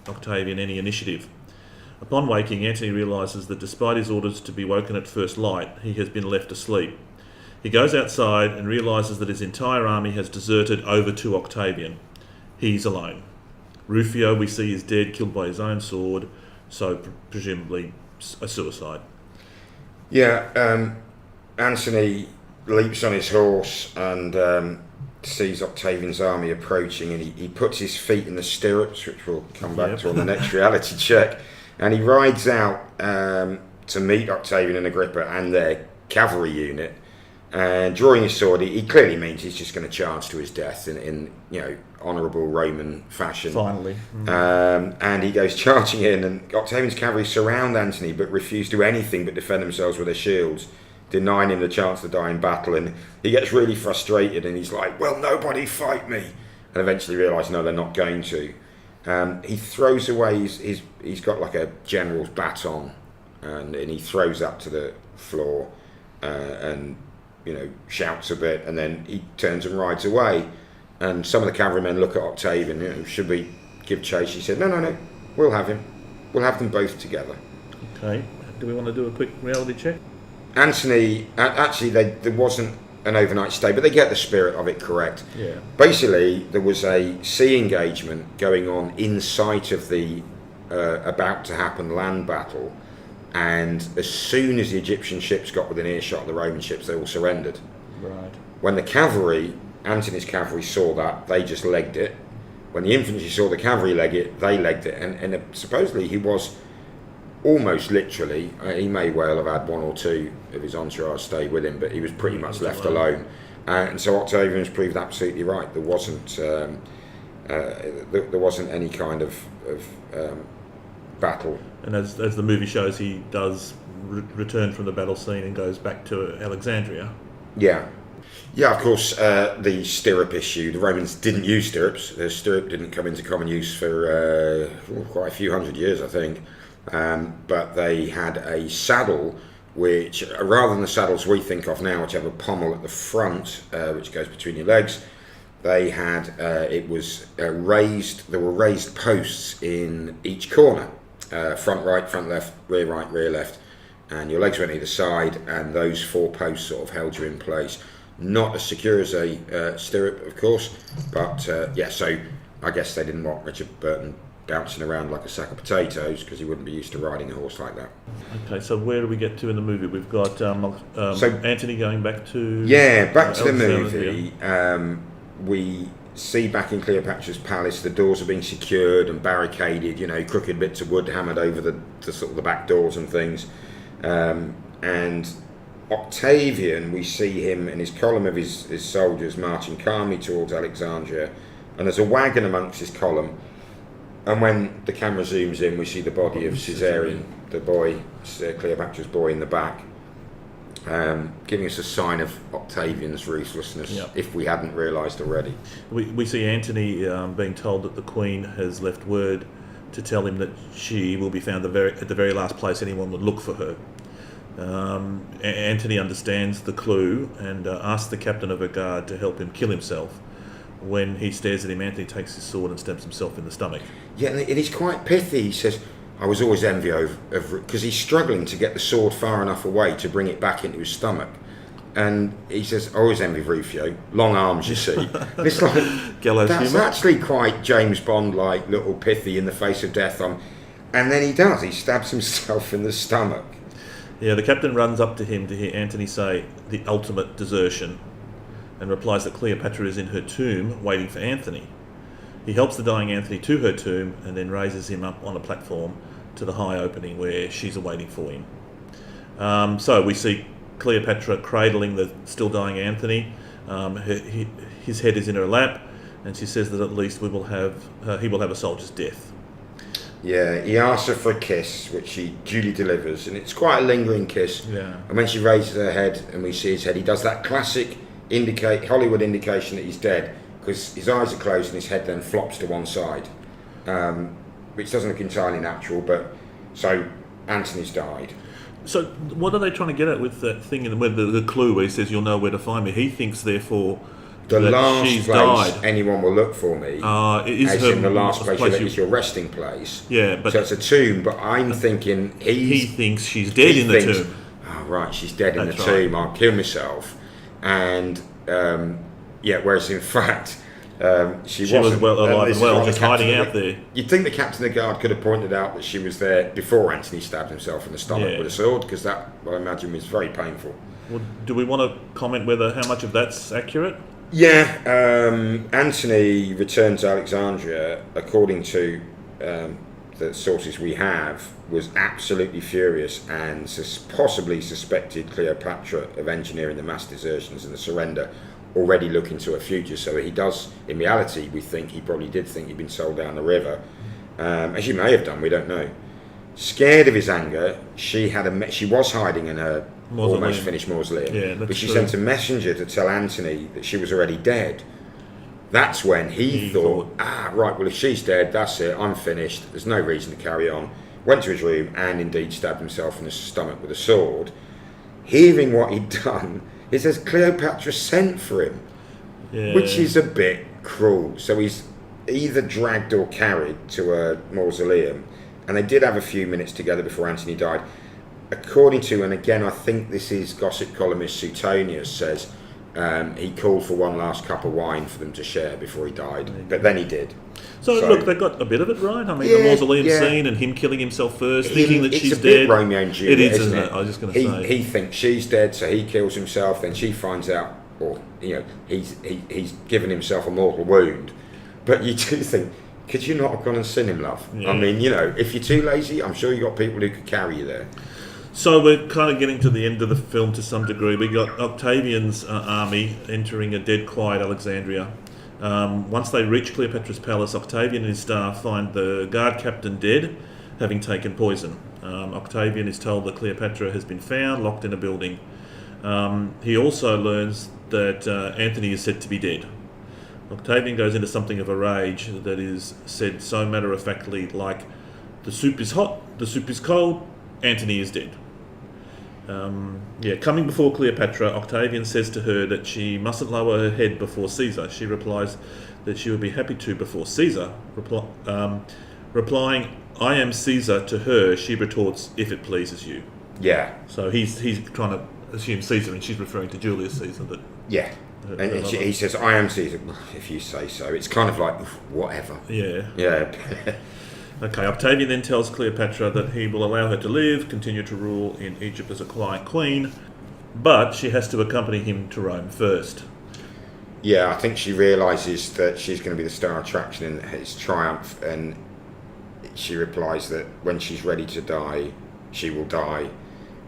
S2: Octavian any initiative. Upon waking, Antony realises that despite his orders to be woken at first light, he has been left asleep. He goes outside and realises that his entire army has deserted over to Octavian. He's alone. Rufio, we see, is dead, killed by his own sword, so presumably a suicide.
S1: Antony leaps on his horse and sees Octavian's army approaching, and he puts his feet in the stirrups, which we'll come back to on the next reality check, and he rides out to meet Octavian and Agrippa and their cavalry unit, and drawing his sword, he clearly means he's just going to charge to his death in honourable Roman fashion.
S2: Finally.
S1: And he goes charging in, and Octavian's cavalry surround Antony but refuse to do anything but defend themselves with their shields, denying him the chance to die in battle. And he gets really frustrated, and he's like, "Well, nobody fight me," and eventually realises no, they're not going to. He throws away he's got like a general's baton, and he throws that to the floor and shouts a bit, and then he turns and rides away. And some of the cavalrymen look at Octavian, should we give chase? He said, no, we'll have him. We'll have them both together.
S2: Okay, do we want to do a quick reality check?
S1: Antony, actually there wasn't an overnight stay, but they get the spirit of it correct.
S2: Yeah.
S1: Basically, there was a sea engagement going on in sight of the about to happen land battle, and as soon as the Egyptian ships got within earshot of the Roman ships, they all surrendered.
S2: Right.
S1: When the cavalry, Antony's cavalry, saw that, they just legged it. When the infantry saw the cavalry leg it, they legged it, and supposedly he was almost literally, he may well have had 1 or 2 of his entourage stay with him, but he was pretty much left alone. And so Octavian was proved absolutely right. There wasn't any kind of battle. And
S2: as the movie shows, he does return from the battle scene and goes back to Alexandria.
S1: Yeah, of course, the stirrup issue, the Romans didn't use stirrups. The stirrup didn't come into common use for quite a few hundred years, I think. But they had a saddle which, rather than the saddles we think of now, which have a pommel at the front, which goes between your legs, they had, it was raised, there were raised posts in each corner, front right, front left, rear right, rear left, and your legs went either side, and those 4 posts sort of held you in place. Not as secure as a stirrup, of course, but so I guess they didn't want Richard Burton bouncing around like a sack of potatoes, because he wouldn't be used to riding a horse like that.
S2: Okay, so where do we get to in the movie? We've got Antony going back to...
S1: Yeah, back to the movie. We see back in Cleopatra's palace, the doors are being secured and barricaded, crooked bits of wood hammered over the sort of the back doors and things. And Octavian, we see him in his column of his soldiers marching calmly towards Alexandria, and there's a wagon amongst his column, and when the camera zooms in, we see the body of Caesarion, the boy, Cleopatra's boy, in the back, giving us a sign of Octavian's ruthlessness, if we hadn't realised already.
S2: We see Antony being told that the Queen has left word to tell him that she will be found at the very last place anyone would look for her. Antony understands the clue and asks the captain of her guard to help him kill himself. When he stares at him, Antony takes his sword and stabs himself in the stomach. Yeah, and
S1: it is quite pithy. He says, I was always envious of because he's struggling to get the sword far enough away to bring it back into his stomach. And he says, I always envy Rufio. Long arms, you see. And it's like, that's actually quite James Bond-like, little pithy in the face of death. And then he does. He stabs himself in the stomach.
S2: Yeah, the captain runs up to him to hear Antony say the ultimate desertion, and replies that Cleopatra is in her tomb waiting for Antony. He helps the dying Antony to her tomb and then raises him up on a platform to the high opening where she's awaiting for him. So we see Cleopatra cradling the still dying Antony. His head is in her lap, and she says that at least he will have a soldier's death.
S1: Yeah, he asks her for a kiss, which she duly delivers, and it's quite a lingering kiss.
S2: Yeah.
S1: And when she raises her head and we see his head, he does that classic Hollywood indication that he's dead, because his eyes are closed and his head then flops to one side, which doesn't look entirely natural. But so Antony's died.
S2: So what are they trying to get at with that thing in the clue where he says you'll know where to find me? He thinks therefore
S1: the
S2: that
S1: last
S2: she's
S1: place
S2: died.
S1: Anyone will look for me is in the last place is your resting place.
S2: Yeah, but
S1: so it's a tomb. But I'm thinking
S2: he thinks she's dead in the tomb.
S1: Oh right, she's dead in the tomb. I'll kill myself. And whereas in fact she was
S2: well alive and well, just hiding out there.
S1: You'd think the captain of the guard could have pointed out that she was there before Antony stabbed himself in the stomach with a sword, because that, I imagine, was very painful.
S2: Well, do we want to comment how much of that's accurate?
S1: Yeah, Antony returned to Alexandria, according to the sources we have, was absolutely furious and possibly suspected Cleopatra of engineering the mass desertions and the surrender, already looking to her future. So he does, in reality, we think he probably did think he'd been sold down the river, as she may have done, we don't know. Scared of his anger, she was hiding in her almost finished mausoleum, but she sent a messenger to tell Antony that she was already dead. That's when he thought, right, well, if she's dead, that's it, I'm finished, there's no reason to carry on. Went to his room and indeed stabbed himself in the stomach with a sword. Hearing what he'd done, he says Cleopatra sent for him, which is a bit cruel. So he's either dragged or carried to a mausoleum, and they did have a few minutes together before Antony died. According to, and again I think this is gossip columnist Suetonius says, he called for one last cup of wine for them to share before he died, but then he did.
S2: So look, they got a bit of it right. I mean, the mausoleum scene and him killing himself first, thinking that she's dead. It's a bit
S1: Romeo and Juliet,
S2: isn't it? I was just going to say.
S1: He thinks she's dead, so he kills himself. Then she finds out, or he's given himself a mortal wound. But you do think, could you not have gone and seen him, love? Yeah. I mean, if you're too lazy, I'm sure you got people who could carry you there.
S2: So we're kind of getting to the end of the film to some degree. We got Octavian's army entering a dead quiet Alexandria. Once they reach Cleopatra's palace, Octavian and his staff find the guard captain dead, having taken poison. Octavian is told that Cleopatra has been found, locked in a building. He also learns that Antony is said to be dead. Octavian goes into something of a rage that is said so matter-of-factly, like, the soup is hot, the soup is cold, Antony is dead. Coming before Cleopatra, Octavian says to her that she mustn't lower her head before Caesar. She replies that she would be happy to before Caesar. Replying, I am Caesar, to her, she retorts, if it pleases you.
S1: Yeah.
S2: So he's trying to assume Caesar, and she's referring to Julius Caesar. That
S1: Yeah. And he says, I am Caesar, if you say so. It's kind of like, whatever.
S2: Yeah.
S1: Yeah.
S2: Okay, Octavian then tells Cleopatra that he will allow her to live, continue to rule in Egypt as a quiet queen, but she has to accompany him to Rome first.
S1: Yeah, I think she realises that she's going to be the star attraction in his triumph, and she replies that when she's ready to die, she will die.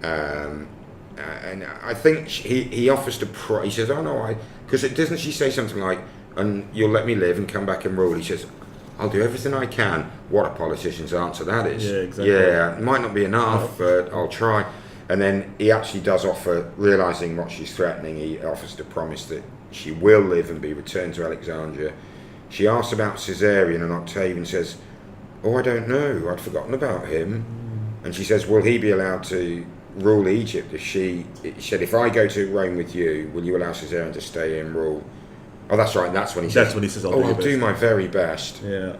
S1: And I think he offers to he says, oh no, because doesn't she say something like, and you'll let me live and come back and rule? He says, I'll do everything I can. What a politician's answer that is.
S2: Yeah, exactly.
S1: Yeah, it might not be enough, but I'll try. And then he actually does offer, realising what she's threatening, he offers to promise that she will live and be returned to Alexandria. She asks about Caesarion, and Octavian says, oh, I don't know, I'd forgotten about him. And she says, will he be allowed to rule Egypt? She said, if I go to Rome with you, will you allow Caesarion to stay here and rule? Oh, that's right, that's when he says, I'll do my very best.
S2: Yeah.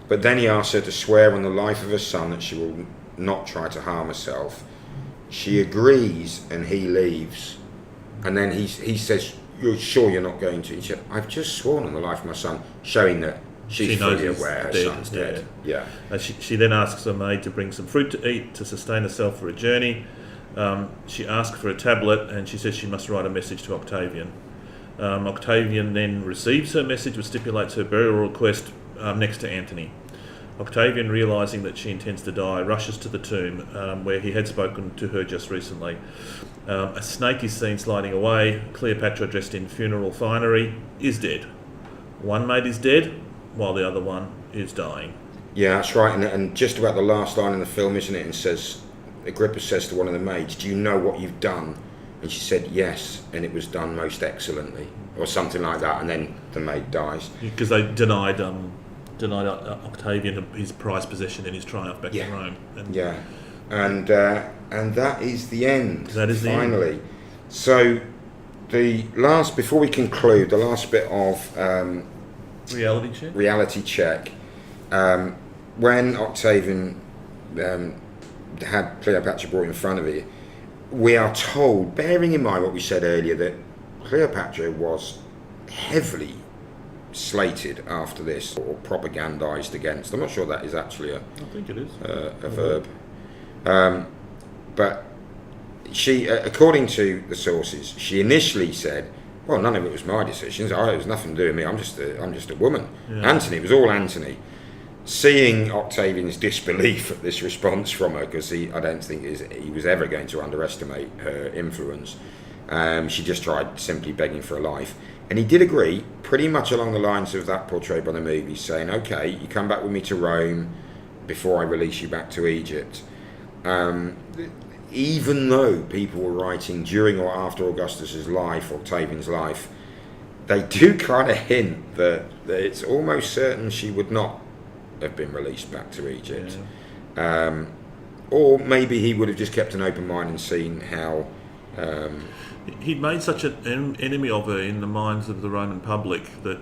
S1: But then he asks her to swear on the life of her son that she will not try to harm herself. She agrees, and he leaves. And then he says, you're sure you're not going to? He said, I've just sworn on the life of my son, showing that she's fully aware her son's dead. Yeah.
S2: She then asks her maid to bring some fruit to eat to sustain herself for a journey. She asks for a tablet, and she says she must write a message to Octavian. Octavian then receives her message, which stipulates her burial request next to Antony. Octavian, realising that she intends to die, rushes to the tomb where he had spoken to her just recently. A snake is seen sliding away. Cleopatra, dressed in funeral finery, is dead. One maid is dead, while the other one is dying.
S1: Yeah, that's right. And just about the last line in the film, isn't it? And says, Agrippa says to one of the maids, do you know what you've done? And she said, yes, and it was done most excellently, or something like that. And then the maid dies.
S2: Because they denied Octavian his prized possession in his triumph back in Rome.
S1: And that is the end.
S2: That is
S1: finally.
S2: The end.
S1: So before we conclude, the last bit of reality check. When Octavian had Cleopatra brought in front of it, we are told, bearing in mind what we said earlier, that Cleopatra was heavily slated after this, or propagandized against. I'm not sure that is actually
S2: I think it is
S1: a verb. But she, according to the sources, she initially said, well, none of it was my decisions. It was nothing to do with me. I'm just a woman.
S2: Yeah.
S1: Antony, it was all Antony. Seeing Octavian's disbelief at this response from her, because I don't think he was ever going to underestimate her influence, she just tried simply begging for her life. And he did agree, pretty much along the lines of that portrayed by the movie, saying, okay, you come back with me to Rome before I release you back to Egypt. Even though people were writing during or after Augustus's life, Octavian's life, they do kind of hint that it's almost certain she would not have been released back to Egypt. Yeah. Or maybe he would have just kept an open mind and seen how...
S2: He'd made such an enemy of her in the minds of the Roman public that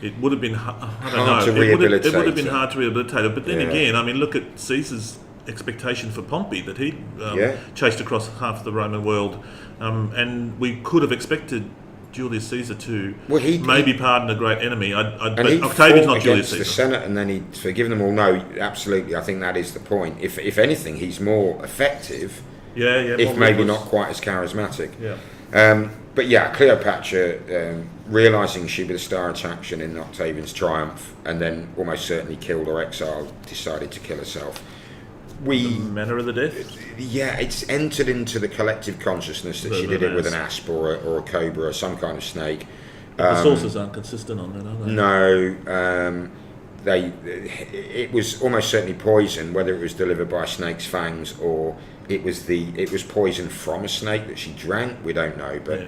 S2: it would have been hard to rehabilitate her. But then again, I mean, look at Caesar's expectation for Pompey, that he'd chased across half the Roman world, and we could have expected Julius Caesar to maybe pardon a great enemy. But Octavian's not Julius Caesar.
S1: The Senate, and then he'd forgiven them all. No, absolutely. I think that is the point. If anything, he's more effective. If maybe not quite as charismatic. But yeah, Cleopatra, realising she'd be the star attraction in Octavian's triumph, and then almost certainly killed or exiled, decided to kill herself.
S2: The manner of the death?
S1: Yeah, it's entered into the collective consciousness that she did it with an asp or a cobra or some kind of snake.
S2: The sources aren't consistent on that, are they?
S1: No. It was almost certainly poison, whether it was delivered by a snake's fangs or it was poison from a snake that she drank. We don't know, but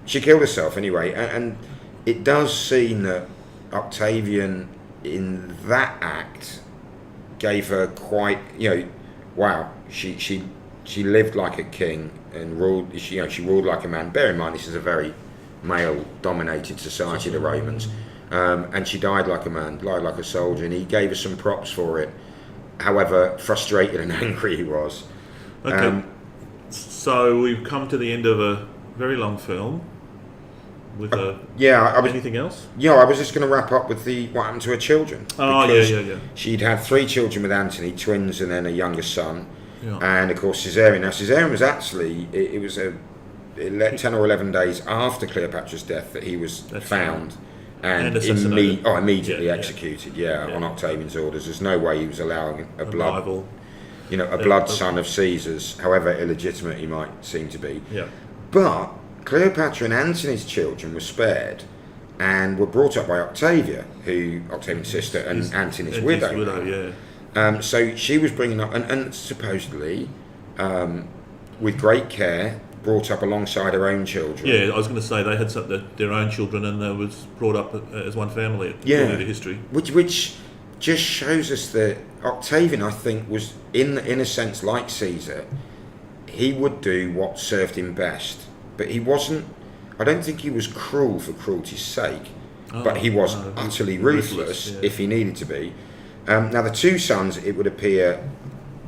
S1: she killed herself anyway. And it does seem that Octavian, in that act, gave her quite, wow. She lived like a king and ruled. She ruled like a man. Bear in mind, this is a very male-dominated society, the Romans. And she died like a man, died like a soldier, and he gave her some props for it. However frustrated and angry he was.
S2: Okay. So we've come to the end of a very long film. With anything else?
S1: Yeah, I was just going to wrap up with what happened to her children.
S2: Oh, yeah.
S1: She'd had 3 children with Anthony, twins, and then a younger son.
S2: Yeah.
S1: And of course, cesarean. Now, cesarean was actually it was 10 or 11 days after Cleopatra's death that he was found and immediately executed. On Octavian's orders. There's no way he was allowing a blood son of Caesar's, however illegitimate he might seem to be.
S2: Yeah.
S1: But Cleopatra and Antony's children were spared and were brought up by Octavia's sister and Antony's widow. So she was bringing up, and supposedly, with great care, brought up alongside her own children.
S2: Yeah, I was going to say they had their own children, and they was brought up as one family according to history.
S1: Which just shows us that Octavian, I think, was in a sense like Caesar. He would do what served him best, but he wasn't. I don't think he was cruel for cruelty's sake, but he was utterly ruthless if he needed to be. Now the 2 sons, it would appear,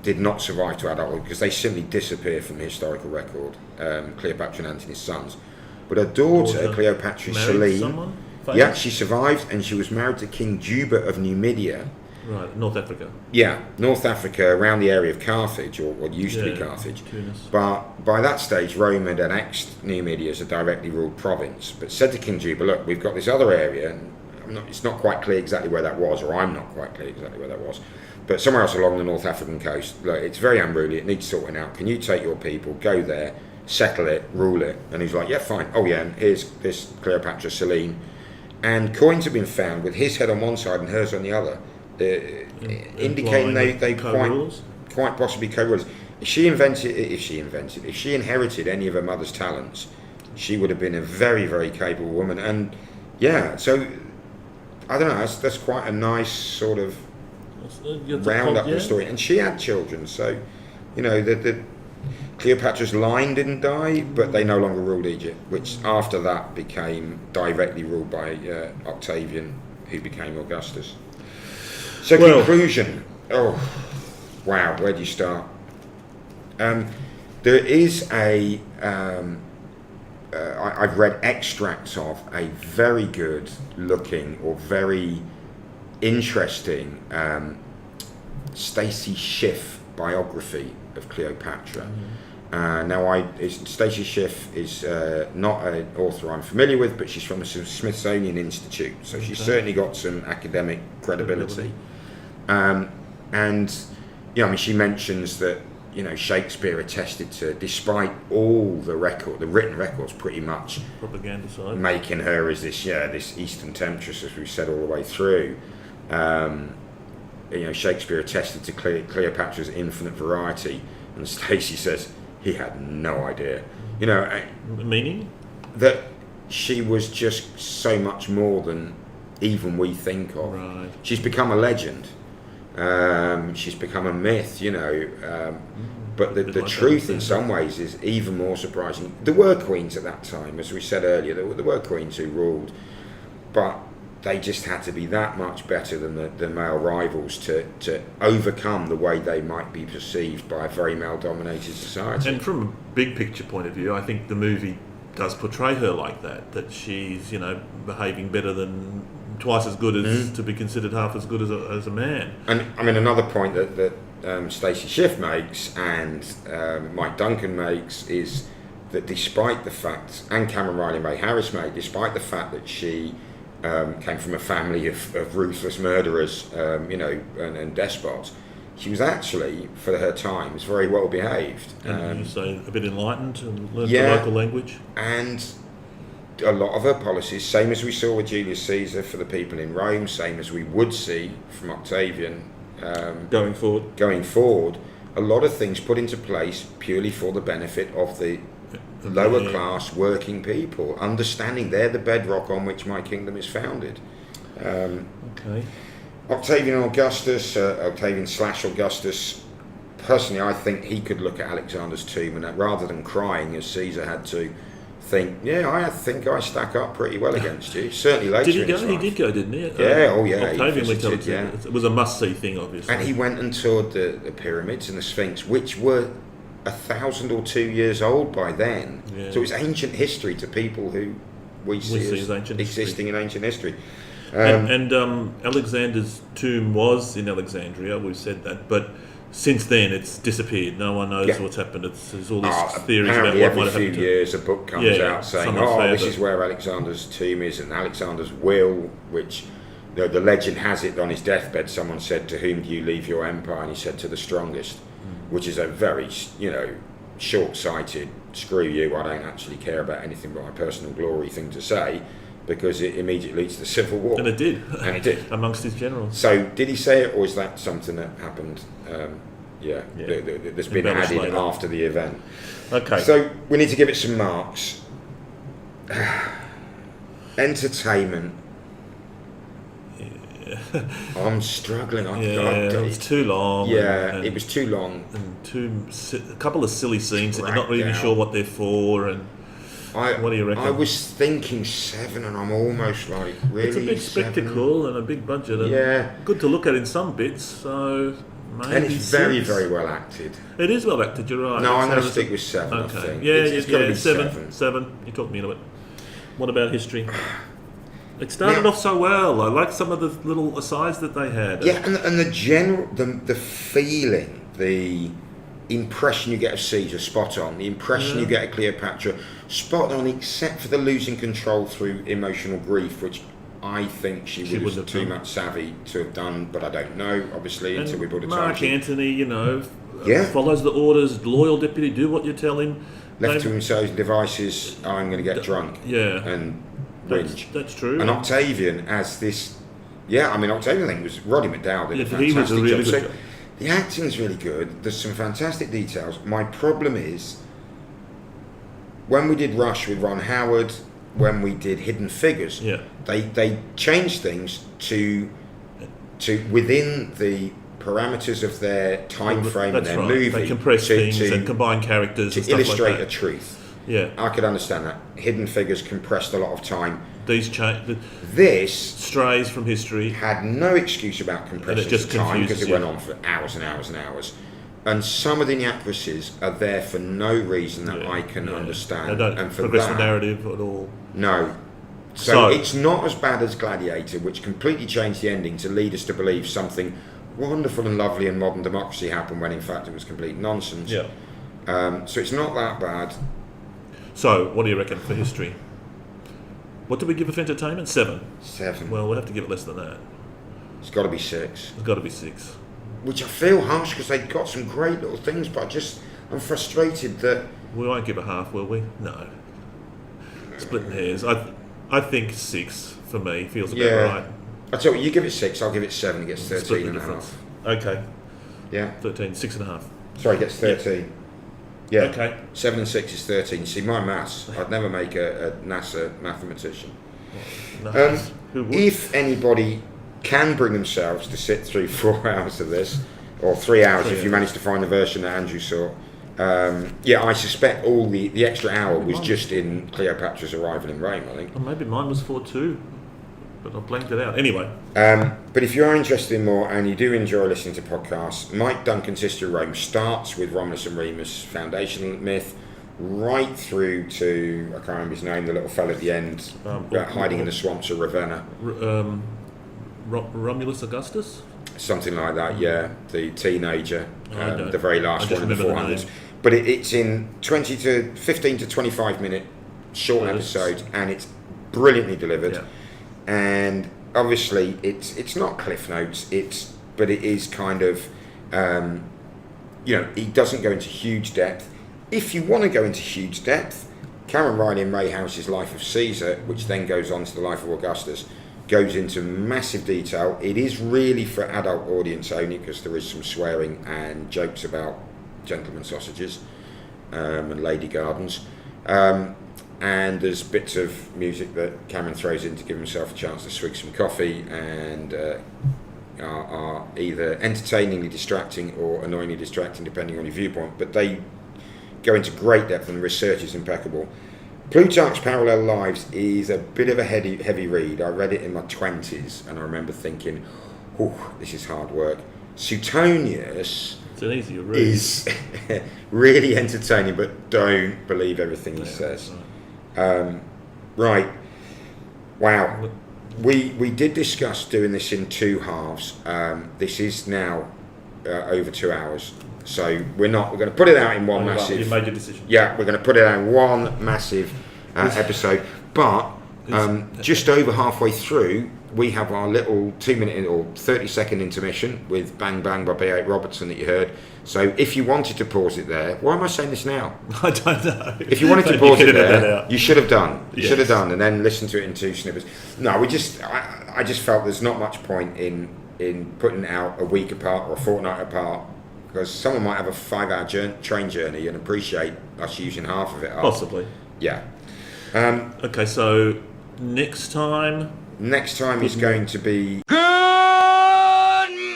S1: did not survive to adulthood because they simply disappear from the historical record. Cleopatra and Antony's sons, but her daughter Cleopatra Selene, she survived, and she was married to King Juba of Numidia.
S2: Right, North Africa.
S1: Yeah, North Africa, around the area of Carthage, or what used to be Carthage.
S2: Tunis.
S1: But by that stage, Rome had annexed Numidia as a directly ruled province, but said to King Juba, look, we've got this other area, and it's not quite clear exactly where that was, or I'm not quite clear exactly where that was, but somewhere else along the North African coast. Look, it's very unruly, it needs sorting out. Can you take your people, go there, settle it, rule it? And he's like, yeah, fine. Oh yeah, and here's this Cleopatra Selene. And coins have been found with his head on one side and hers on the other, indicating they quite possibly co-rulers. If she inherited any of her mother's talents, she would have been a very, very capable woman. And so I don't know, that's quite a nice sort of round up the story. And she had children, so the Cleopatra's line didn't die, but they no longer ruled Egypt, which after that became directly ruled by Octavian, who became Augustus. So conclusion. Oh, wow, where do you start? There is I've read extracts of a very good looking or very interesting Stacey Schiff biography of Cleopatra. Now, Stacey Schiff is not an author I'm familiar with, but she's from the Smithsonian Institute, so she's certainly got some academic credibility. And she mentions that Shakespeare attested to, despite all the written records, pretty much
S2: propaganda side,
S1: making her as this Eastern temptress, as we've said all the way through. Shakespeare attested to Cleopatra's infinite variety, and Stacey says he had no idea.
S2: Meaning
S1: that she was just so much more than even we think of.
S2: Right.
S1: She's become a legend. She's become a myth, but the truth in some ways is even more surprising. There were queens at that time, as we said earlier, there were queens who ruled, but they just had to be that much better than the male rivals to overcome the way they might be perceived by a very male-dominated society.
S2: And from a big picture point of view, I think the movie does portray her like that she's, behaving better than, twice as good as to be considered half as good as a man. And
S1: I mean, another point that Stacey Schiff makes and Mike Duncan makes is that despite the fact, and Cameron Riley May Harris made, despite the fact that she came from a family of ruthless murderers, and despots, she was actually, for her times, very well behaved.
S2: And you say a bit enlightened and learned the local language.
S1: And a lot of her policies, same as we saw with Julius Caesar for the people in Rome, same as we would see from Octavian
S2: going
S1: forward, a lot of things put into place purely for the benefit of the lower class working people, understanding they're the bedrock on which my kingdom is founded. Octavian Augustus, personally I think he could look at Alexander's tomb and rather than crying as Caesar had to, think, I think I stack up pretty well against you. Certainly later.
S2: Did he go? He did go, didn't he?
S1: Octavian
S2: it was a must-see thing, obviously.
S1: And he went and toured the pyramids and the Sphinx, which were 1,000 or 2 years old by then.
S2: Yeah.
S1: So it's ancient history to people who we see as
S2: ancient
S1: existing in ancient history.
S2: And Alexander's tomb was in Alexandria. We've said that, but since then it's disappeared. No one knows what's happened. There's all these theories about what might have
S1: every
S2: happened.
S1: few years a book comes out saying, this is where Alexander's tomb is, and Alexander's will, which the legend has it on his deathbed, someone said, "To whom do you leave your empire?" And he said, "To the strongest," which is a very, short-sighted, screw you, I don't actually care about anything but my personal glory thing to say, because it immediately leads to the Civil War.
S2: And it did.
S1: And it did.
S2: Amongst his generals.
S1: So did he say it, or is that something that happened, that's been added
S2: later.
S1: after the event?
S2: Okay.
S1: So we need to give it some marks. Entertainment. I'm struggling.
S2: It was too long.
S1: Yeah, it was too long.
S2: And a couple of silly scenes that you're not really
S1: Dragged out.
S2: sure what they're for. And what do you reckon?
S1: I was thinking 7, and I'm almost like, really?
S2: It's a big
S1: 7?
S2: spectacle and a big budget. And good to look at in some bits. So maybe
S1: and it's very,
S2: 6.
S1: very well acted.
S2: It is well acted. You're right.
S1: No, I'm going to stick with 7.
S2: Okay.
S1: I think.
S2: Yeah,
S1: it's got to be
S2: 7. 7. You talked me into it. What about history? It started off so well. I like some of the little asides that they had.
S1: Yeah, and the general, the feeling, the impression you get of Caesar, spot on. The impression you get of Cleopatra, spot on, except for the losing control through emotional grief, which I think she was too much savvy to have done, but I don't know, obviously, until we put a
S2: Mark
S1: time.
S2: Antony, follows the orders, loyal deputy, do what you tell him.
S1: Left to himself devices, I'm going to get drunk.
S2: Yeah.
S1: And whinge.
S2: That's true.
S1: And Octavian as this, Octavian thing was Roddy McDowell did a fantastic
S2: he was a really
S1: job.
S2: good job.
S1: The acting's really good. There's some fantastic details. My problem is, when we did Rush with Ron Howard, when we did Hidden Figures, they changed things to within the parameters of their time frame and their movie.
S2: They compress things and combine characters
S1: to
S2: and stuff
S1: illustrate
S2: like that.
S1: a truth.
S2: Yeah,
S1: I could understand that. Hidden Figures compressed a lot of time.
S2: This strays from history.
S1: Had no excuse about compressing
S2: just
S1: the time because it
S2: you.
S1: went on for hours and hours and hours. And some of the inaccuracies are there for no reason that I can understand.
S2: They don't
S1: and for
S2: progress
S1: that,
S2: the narrative at all.
S1: No. So it's not as bad as Gladiator, which completely changed the ending to lead us to believe something wonderful and lovely and modern democracy happened when in fact it was complete nonsense.
S2: Yeah.
S1: So it's not that bad.
S2: So what do you reckon for history? What do we give it for entertainment? 7.
S1: 7.
S2: Well, we'll have to give it less than that.
S1: It's got to be 6.
S2: It's got to be 6.
S1: Which I feel harsh because they've got some great little things, but I'm frustrated that...
S2: We won't give a half, will we? No. Splitting hairs. I think 6 for me feels about right.
S1: I tell you, you give it 6, I'll give it 7. It gets 13 and a half.
S2: Okay.
S1: Yeah.
S2: 13, 6.5.
S1: Sorry, it gets 13. Yeah.
S2: Okay.
S1: 7 and 6 is 13. See, my maths, I'd never make a NASA mathematician.
S2: Who would?
S1: If anybody can bring themselves to sit through 4 hours of this, or 3 hours if you manage to find the version that Andrew saw, I suspect all the extra hour was just in Cleopatra's arrival in Rome, I think.
S2: Well, maybe mine was 4 too, but I blanked it out. Anyway.
S1: But if you are interested in more and you do enjoy listening to podcasts, Mike Duncan's History of Rome starts with Romulus and Remus foundational myth, right through to, I can't remember his name, the little fella at the end, hiding in the swamps of Ravenna.
S2: Romulus Augustus?
S1: Something like that, yeah. The teenager, the very last one in the 400s. But it's in 15 to 25 minute short episodes, and it's brilliantly delivered.
S2: Yeah.
S1: And obviously, it's not Cliff Notes. But it is kind of, he doesn't go into huge depth. If you want to go into huge depth, Cameron Riley and Ray House's Life of Caesar, which then goes on to the Life of Augustus, goes into massive detail. It is really for adult audience only because there is some swearing and jokes about gentlemen sausages and lady gardens. And there's bits of music that Cameron throws in to give himself a chance to swig some coffee and are either entertainingly distracting or annoyingly distracting depending on your viewpoint. But they go into great depth and the research is impeccable. Plutarch's Parallel Lives is a bit of a heavy read. I read it in my 20s and I remember thinking, this is hard work. Suetonius
S2: It's an easy read.
S1: is really entertaining, but don't believe everything he says. Right. Wow. We did discuss doing this in 2 halves. This is now over 2 hours. So we're going to put it out in one massive...
S2: You made your decision.
S1: Yeah, we're going to put it out in one massive episode. But just over halfway through, we have our little 2-minute or 30-second intermission with Bang Bang by B.A. Robertson that you heard. So if you wanted to pause it there, why am I saying this now?
S2: I don't know.
S1: If you wanted to pause it there, you should have done. You
S2: Yes.
S1: should have done, and then listen to it in 2 snippets. No, I just felt there's not much point in putting it out a week apart or a fortnight apart, because someone might have a 5-hour train journey and appreciate us using half of it up.
S2: Possibly.
S1: Yeah.
S2: Okay, so next time
S1: Is going to be...
S3: Good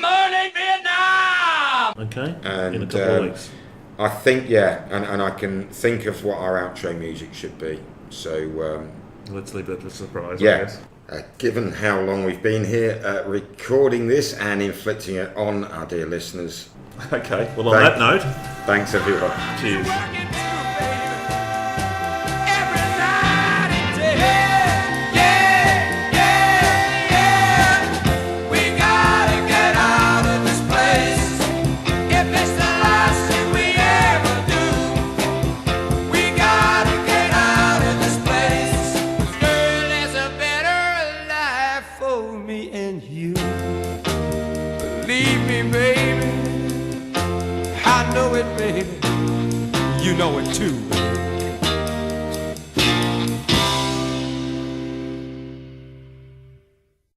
S3: morning, Vietnam!
S2: Okay,
S1: And,
S2: in a couple of weeks.
S1: I think, and I can think of what our outro music should be. So,
S2: Let's leave that to a surprise, I
S1: yeah.
S2: guess.
S1: Given how long we've been here recording this and inflicting it on our dear listeners,
S2: Okay, well on that note,
S1: thanks everyone.
S2: cheers.
S3: You know it too.